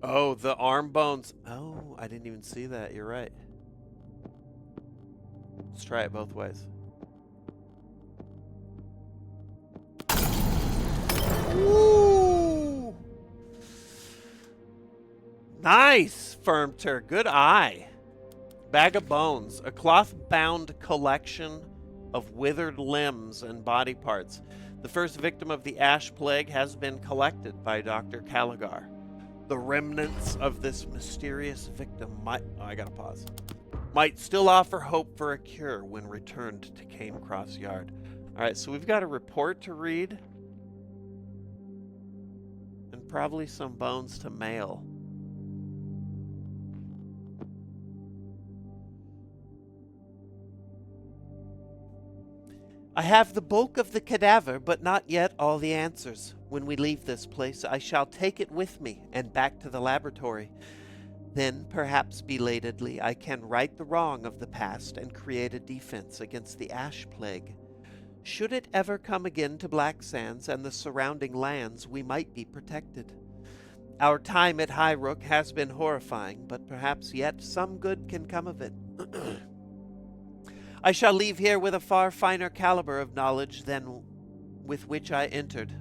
Speaker 1: Oh, the arm bones. Oh, I didn't even see that. You're right. Let's try it both ways. Ooh! Nice, Firmter. Good eye. Bag of bones. A cloth-bound collection of withered limbs and body parts. The first victim of the ash plague has been collected by Dr. Caligar. The remnants of this mysterious victim might... Oh, I gotta pause. Might still offer hope for a cure when returned to Cane Cross Yard. Alright, so we've got a report to read. And probably some bones to mail. I have the bulk of the cadaver, but not yet all the answers. When we leave this place, I shall take it with me and back to the laboratory. Then, perhaps belatedly, I can right the wrong of the past and create a defense against the ash plague. Should it ever come again to Black Sands and the surrounding lands, we might be protected. Our time at Highrook has been horrifying, but perhaps yet some good can come of it. I shall leave here with a far finer caliber of knowledge than with which I entered.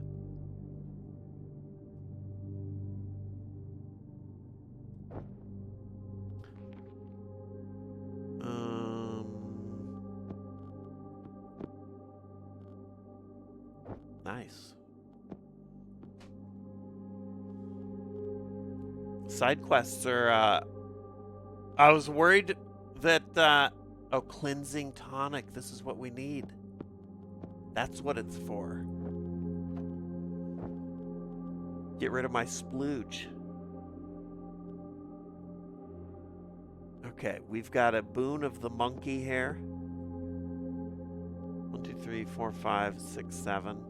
Speaker 1: Nice. Side quests are, I was worried that, oh, cleansing tonic. This is what we need. That's what it's for. Get rid of my splooge. Okay, we've got a boon of the monkey hair. 1, 2, 3, 4, 5, 6, 7.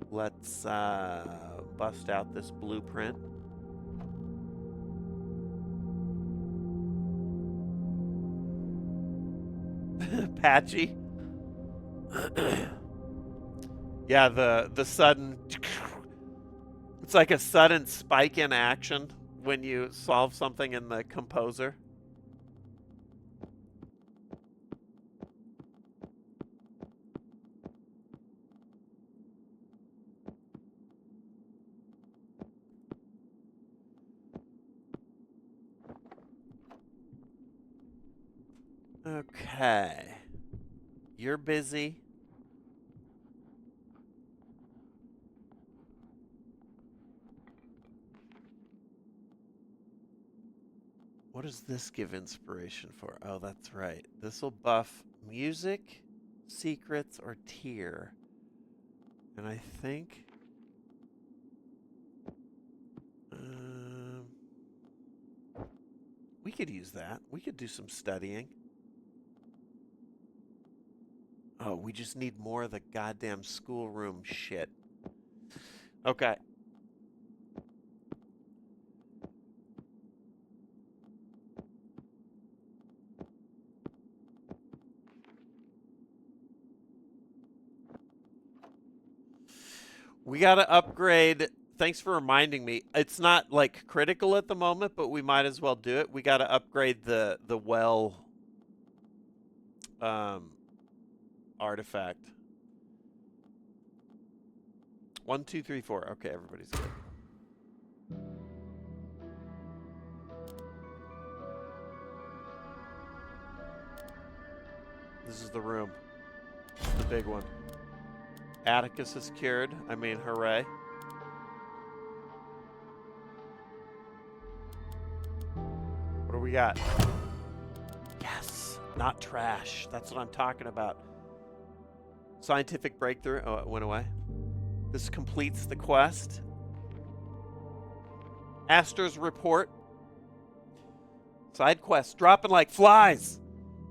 Speaker 1: Let's bust out this blueprint. Patchy. Yeah, the sudden... It's like a sudden spike in action when you solve something in the composer. Okay. You're busy. What does this give inspiration for? Oh, that's right. This will buff music, secrets, or tier. And I think... we could use that. We could do some studying. Oh, we just need more of the goddamn schoolroom shit. Okay. We gotta upgrade. Thanks for reminding me. It's not like critical at the moment, but we might as well do it. We gotta upgrade the well artifact. 1, 2, 3, 4. Okay, everybody's good. This is the room. The big one. Atticus is cured. I mean, hooray. What do we got? Yes, not trash. That's what I'm talking about. Scientific breakthrough. Oh, it went away. This completes the quest. Astor's report. Side quest. Dropping like flies.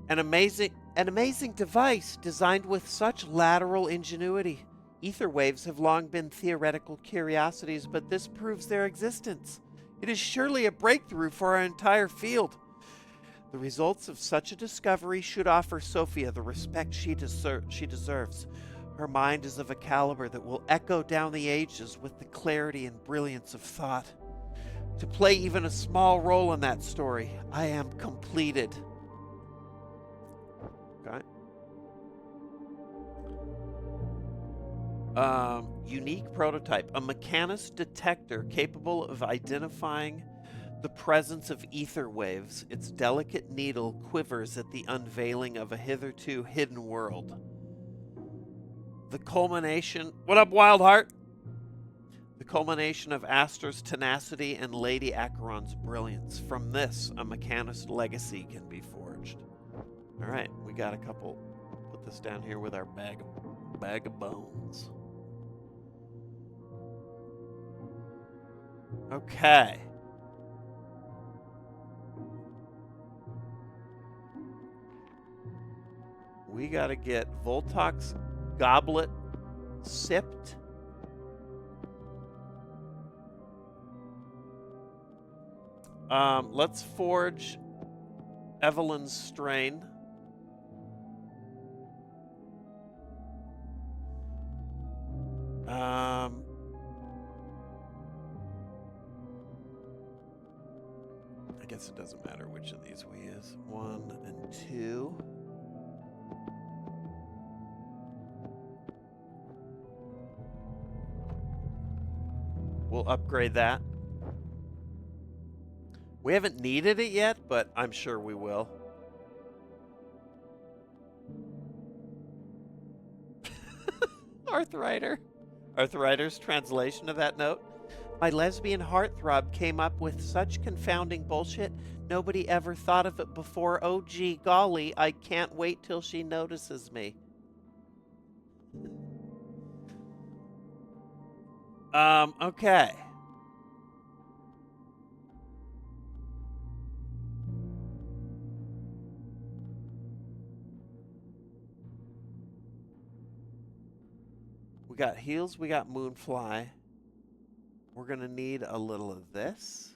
Speaker 1: An amazing device designed with such lateral ingenuity. Ether waves have long been theoretical curiosities, but this proves their existence. It is surely a breakthrough for our entire field. The results of such a discovery should offer Sophia the respect she deserves. Her mind is of a caliber that will echo down the ages with the clarity and brilliance of thought. To play even a small role in that story, I am completed. Okay. Unique prototype. A mechanist detector capable of identifying the presence of ether waves. Its delicate needle quivers at the unveiling of a hitherto hidden world. The culmination... What up, Wildheart? The culmination of Astor's tenacity and Lady Acheron's brilliance. From this, a mechanist legacy can be forged. All right, we got a couple. Put this down here with our bag of bones. Okay. We got to get Voltok's goblet sipped. Let's forge Evelyn's strain. I guess it doesn't matter which of these we use. 1 and 2. We'll upgrade that. We haven't needed it yet, but I'm sure we will. Arthrider's translation of that note. My lesbian heartthrob came up with such confounding bullshit, nobody ever thought of it before. Oh gee golly, I can't wait till she notices me. Okay. We got heals, we got Moonfly. We're going to need a little of this.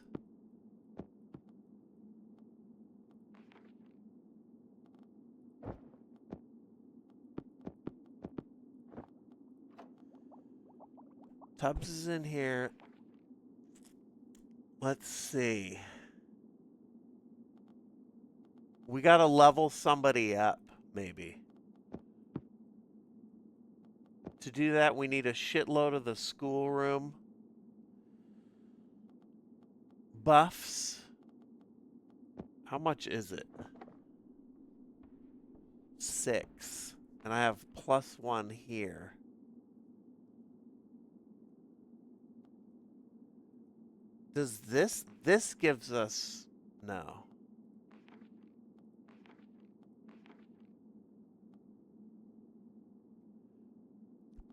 Speaker 1: Tubbs is in here. Let's see. We got to level somebody up, maybe. To do that, we need a shitload of the schoolroom buffs. How much is it? 6. And I have +1 here. Does this gives us... No.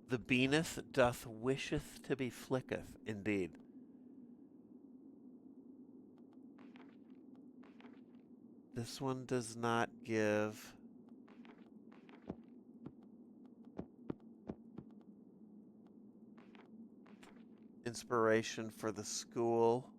Speaker 1: The beaneth doth wisheth to be flicketh, indeed. This one does not give... inspiration for the school.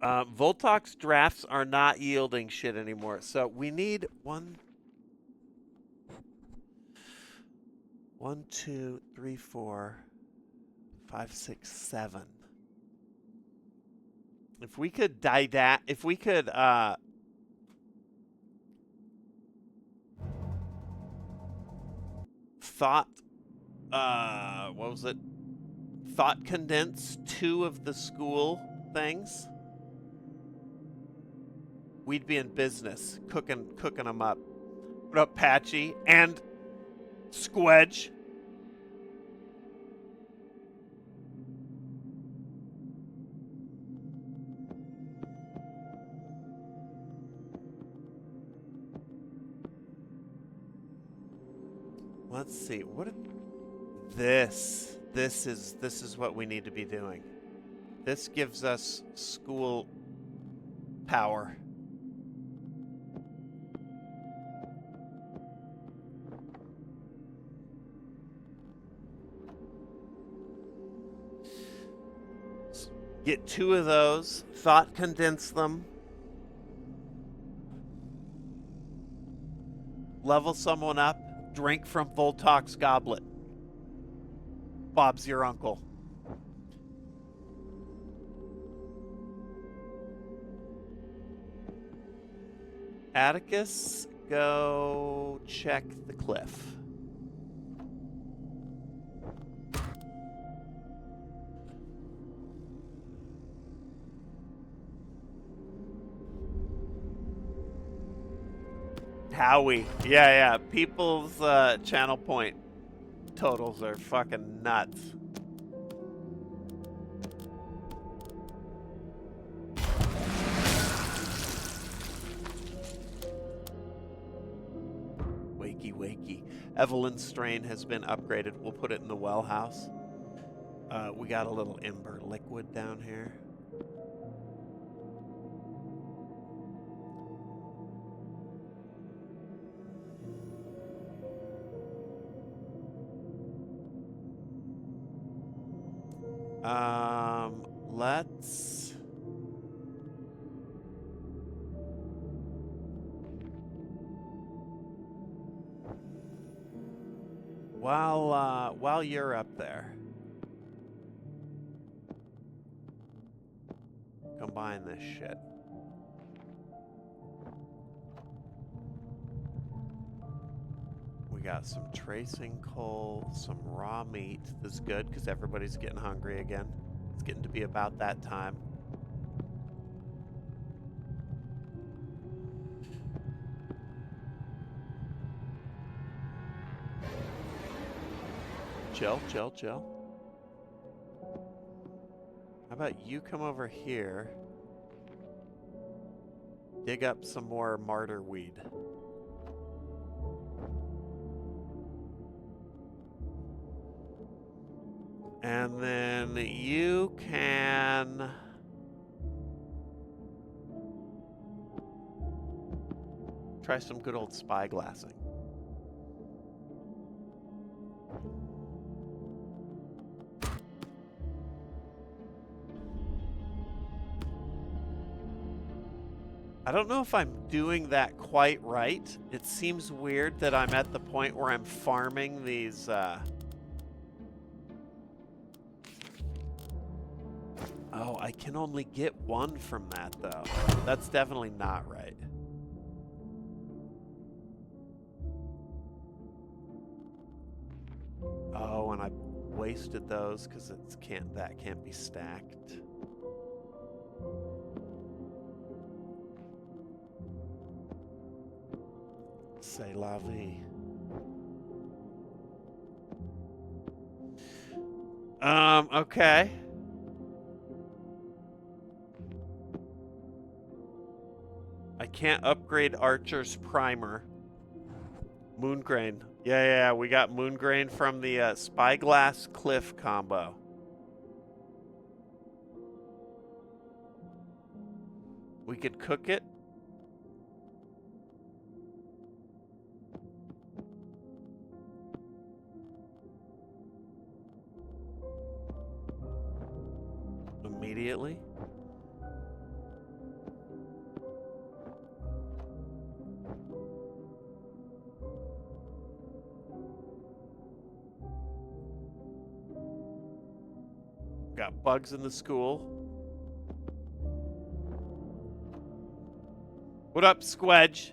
Speaker 1: Voltok's drafts are not yielding shit anymore, so we need 1, 2, 3, 4, 5, 6, 7. If we could thought, what was it? Thought condense 2 of the school things. We'd be in business, cooking them up. What up, Patchy? And Squedge. Let's see. This is what we need to be doing. This gives us school power. Get 2 of those, thought condense them. Level someone up. Drink from Voltok's goblet. Bob's your uncle. Atticus, go check the cliff. Howie. Yeah. People's channel point totals are fucking nuts. Wakey. Evelyn's strain has been upgraded. We'll put it in the well house. We got a little ember liquid down here. Let's... While you're up there, combine this shit. We got some tracing coal, some raw meat. This is good because everybody's getting hungry again. It's getting to be about that time. Chill. How about you come over here, dig up some more martyr weed. And then you can... try some good old spyglassing. I don't know if I'm doing that quite right. It seems weird that I'm at the point where I'm farming these, Oh, I can only get one from that, though. That's definitely not right. Oh, and I wasted those because that can't be stacked. C'est la vie. Okay. I can't upgrade Archer's primer. Moongrain. Yeah, we got Moongrain from the Spyglass Cliff combo. We could cook it. Immediately. Got bugs in the school. What up, Squedge?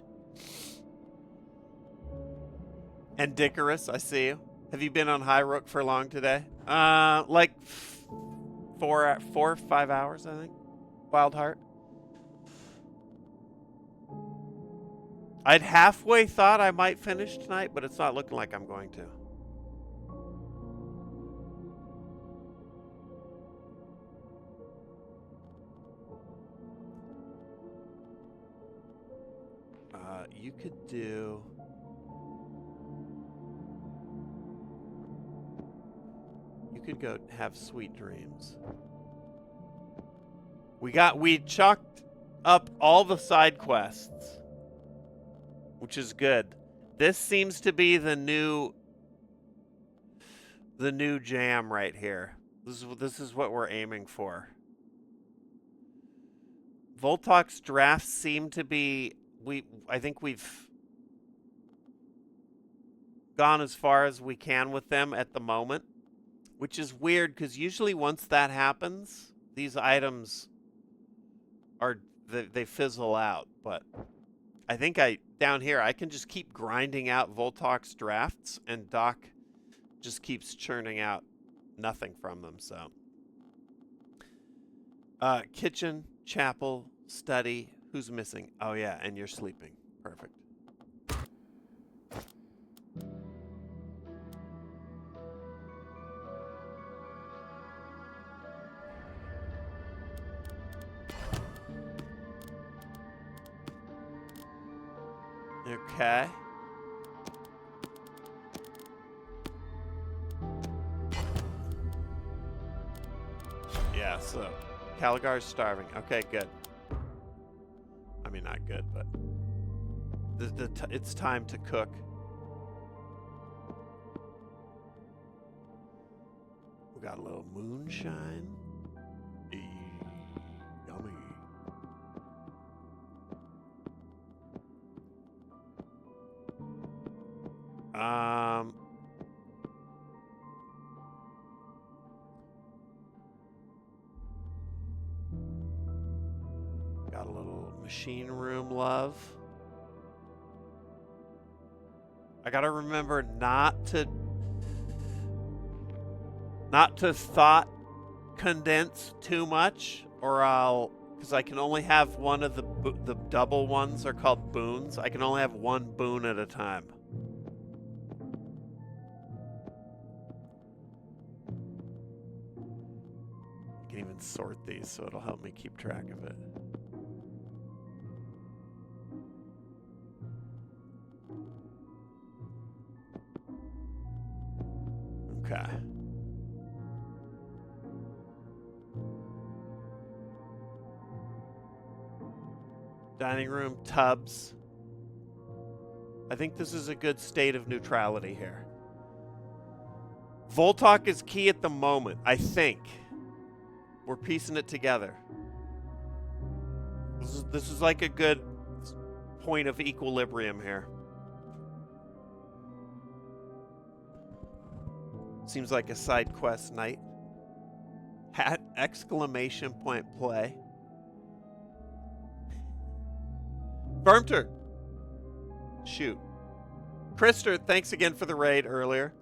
Speaker 1: And Dickorus, I see you. Have you been on Highrook for long today? Like 4 or 5 hours, I think. Wild Heart. I'd halfway thought I might finish tonight, but it's not looking like I'm going to. You could do... You could go have sweet dreams. We chalked up all the side quests, which is good. This seems to be the new jam right here. This is what we're aiming for. Voltok's drafts seem to be... I think we've gone as far as we can with them at the moment, which is weird because usually once that happens, these items are they fizzle out. But I think down here I can just keep grinding out Voltox drafts, and Doc just keeps churning out nothing from them. So, kitchen, chapel, study. Who's missing? Oh yeah, and you're sleeping. Perfect. Okay. Yeah, so Caligar's starving. Okay, good. I mean, not good, but it's time to cook. We got a little moonshine. Yummy. Got a little machine room love. I gotta remember not to thought condense too much, or because I can only have one of the double ones are called boons. I can only have one boon at a time. I can even sort these so it'll help me keep track of it. Okay. Dining room, tubs. I think this is a good state of neutrality here. Voltalk is key at the moment, I think. We're piecing it together. This is like a good point of equilibrium here. Seems like a side quest night. Hat exclamation point play. Vermter. Shoot. Krister, thanks again for the raid earlier.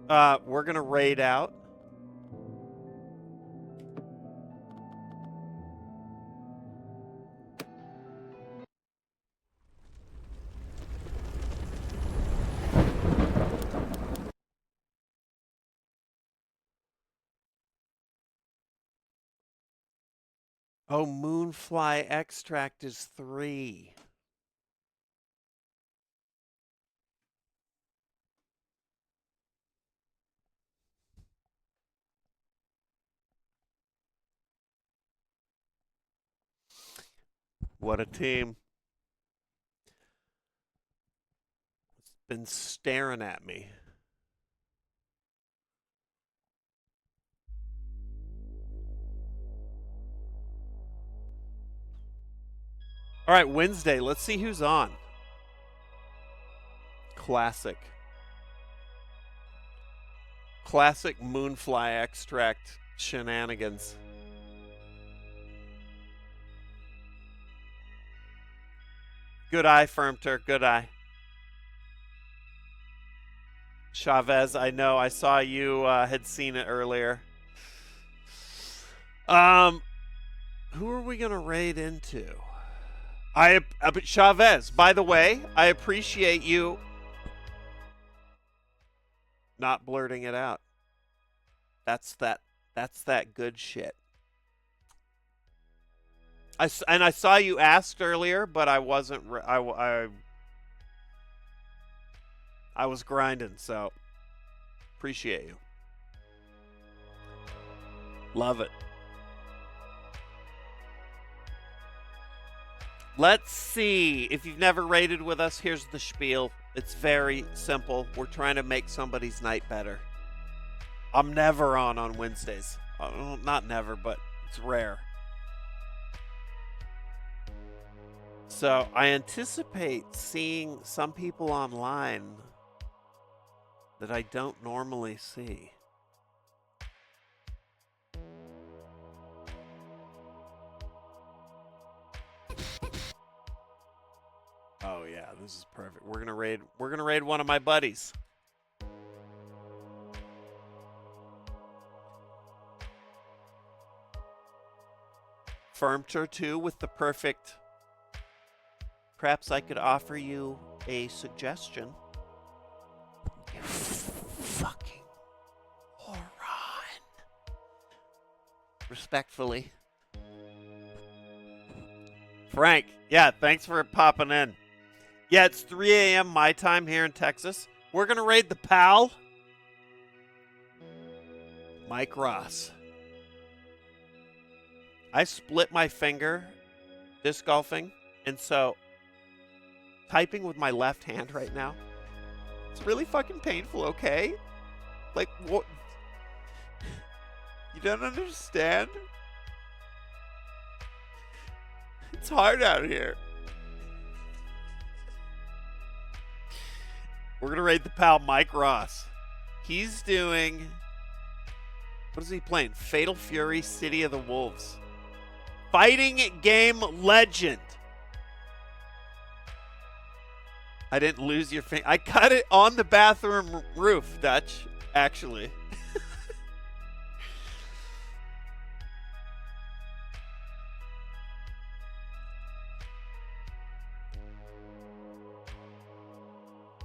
Speaker 1: We're going to raid out. Oh, Moonfly extract is 3. What a team. It's been staring at me. All right, Wednesday. Let's see who's on. Classic Moonfly extract shenanigans. Good eye, Firmter. Good eye. Chavez, I know. I saw you had seen it earlier. Who are we gonna raid into? Chavez, by the way, I appreciate you not blurting it out. That's that good shit. I saw you asked earlier, but I wasn't. I was grinding, so appreciate you. Love it. Let's see. If you've never raided with us, here's the spiel. It's very simple. We're trying to make somebody's night better. I'm never on Wednesdays. Not never, but it's rare. So I anticipate seeing some people online that I don't normally see. Oh yeah, this is perfect. We're gonna raid one of my buddies. Firmter 2 with the perfect. Perhaps I could offer you a suggestion. You fucking moron. Respectfully. Frank, yeah, thanks for popping in. Yeah, it's 3 a.m. my time here in Texas. We're going to raid the pal. Mike Ross. I split my finger disc golfing, and so typing with my left hand right now, it's really fucking painful, okay? Like, what? You don't understand? It's hard out here. We're going to raid the pal Mike Ross. He's doing... What is he playing? Fatal Fury, City of the Wolves. Fighting game legend. I didn't lose your finger. I cut it on the bathroom roof, Dutch, actually.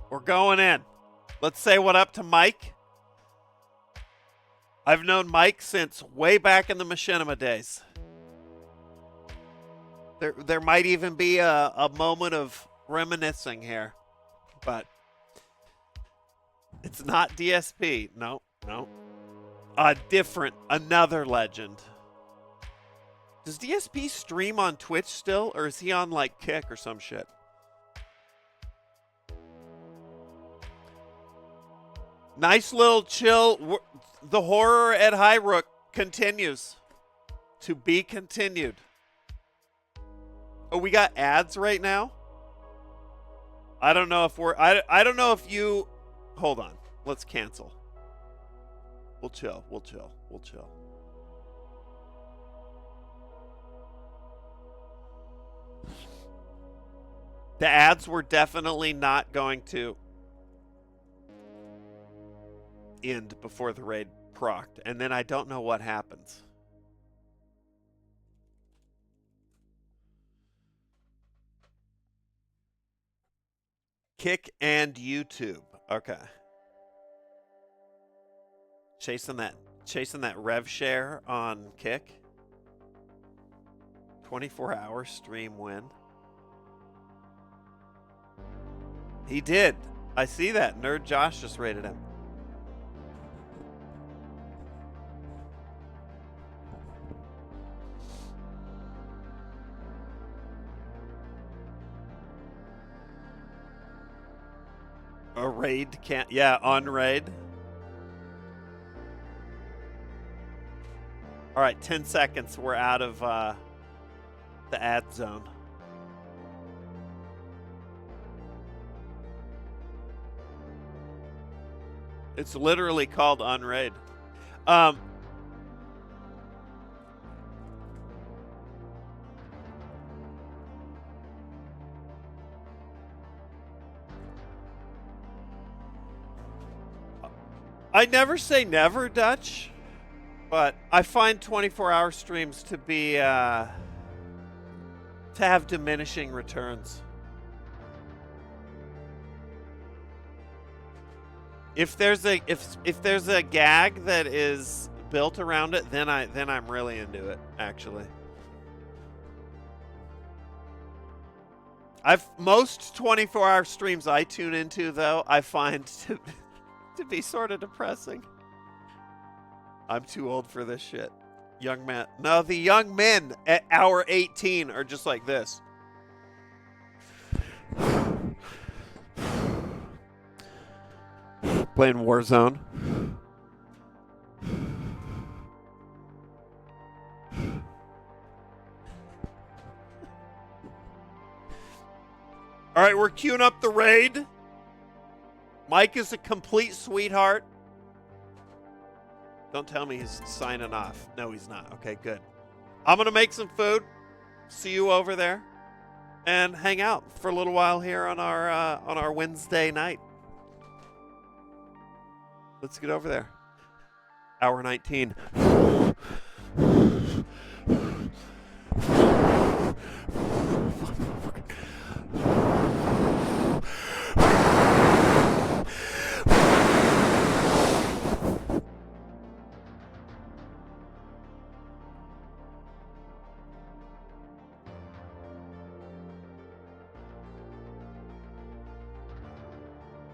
Speaker 1: We're going in. Let's say what up to Mike. I've known Mike since way back in the machinima days. There might even be a moment of reminiscing here, but it's not DSP. No. Another legend. Does DSP stream on Twitch still, or is he on like Kick or some shit? Nice little chill. The horror at Highrook continues to be continued. Oh, we got ads right now? I don't know if I don't know if you... Hold on. Let's cancel. We'll chill. The ads were definitely not going to end before the raid procced, and then I don't know what happens. Kick and YouTube. Okay. Chasing that rev share on Kick. 24-hour stream win. He did. I see that. Nerd Josh just rated him. A raid can't... Yeah, on raid. All right, 10 seconds. We're out of the ad zone. It's literally called Unraid. I never say never, Dutch, but I find 24-hour streams to be to have diminishing returns. If there's a gag that is built around it, then I'm really into it, actually. Most 24-hour streams I tune into, though, I find to be sort of depressing. I'm too old for this shit. Young man. No, the young men at hour 18 are just like this. Playing Warzone. All right, we're queuing up the raid. Mike is a complete sweetheart. Don't tell me he's signing off. No, he's not. Okay, good. I'm going to make some food. See you over there. And hang out for a little while here on our Wednesday night. Let's get over there. Hour 19.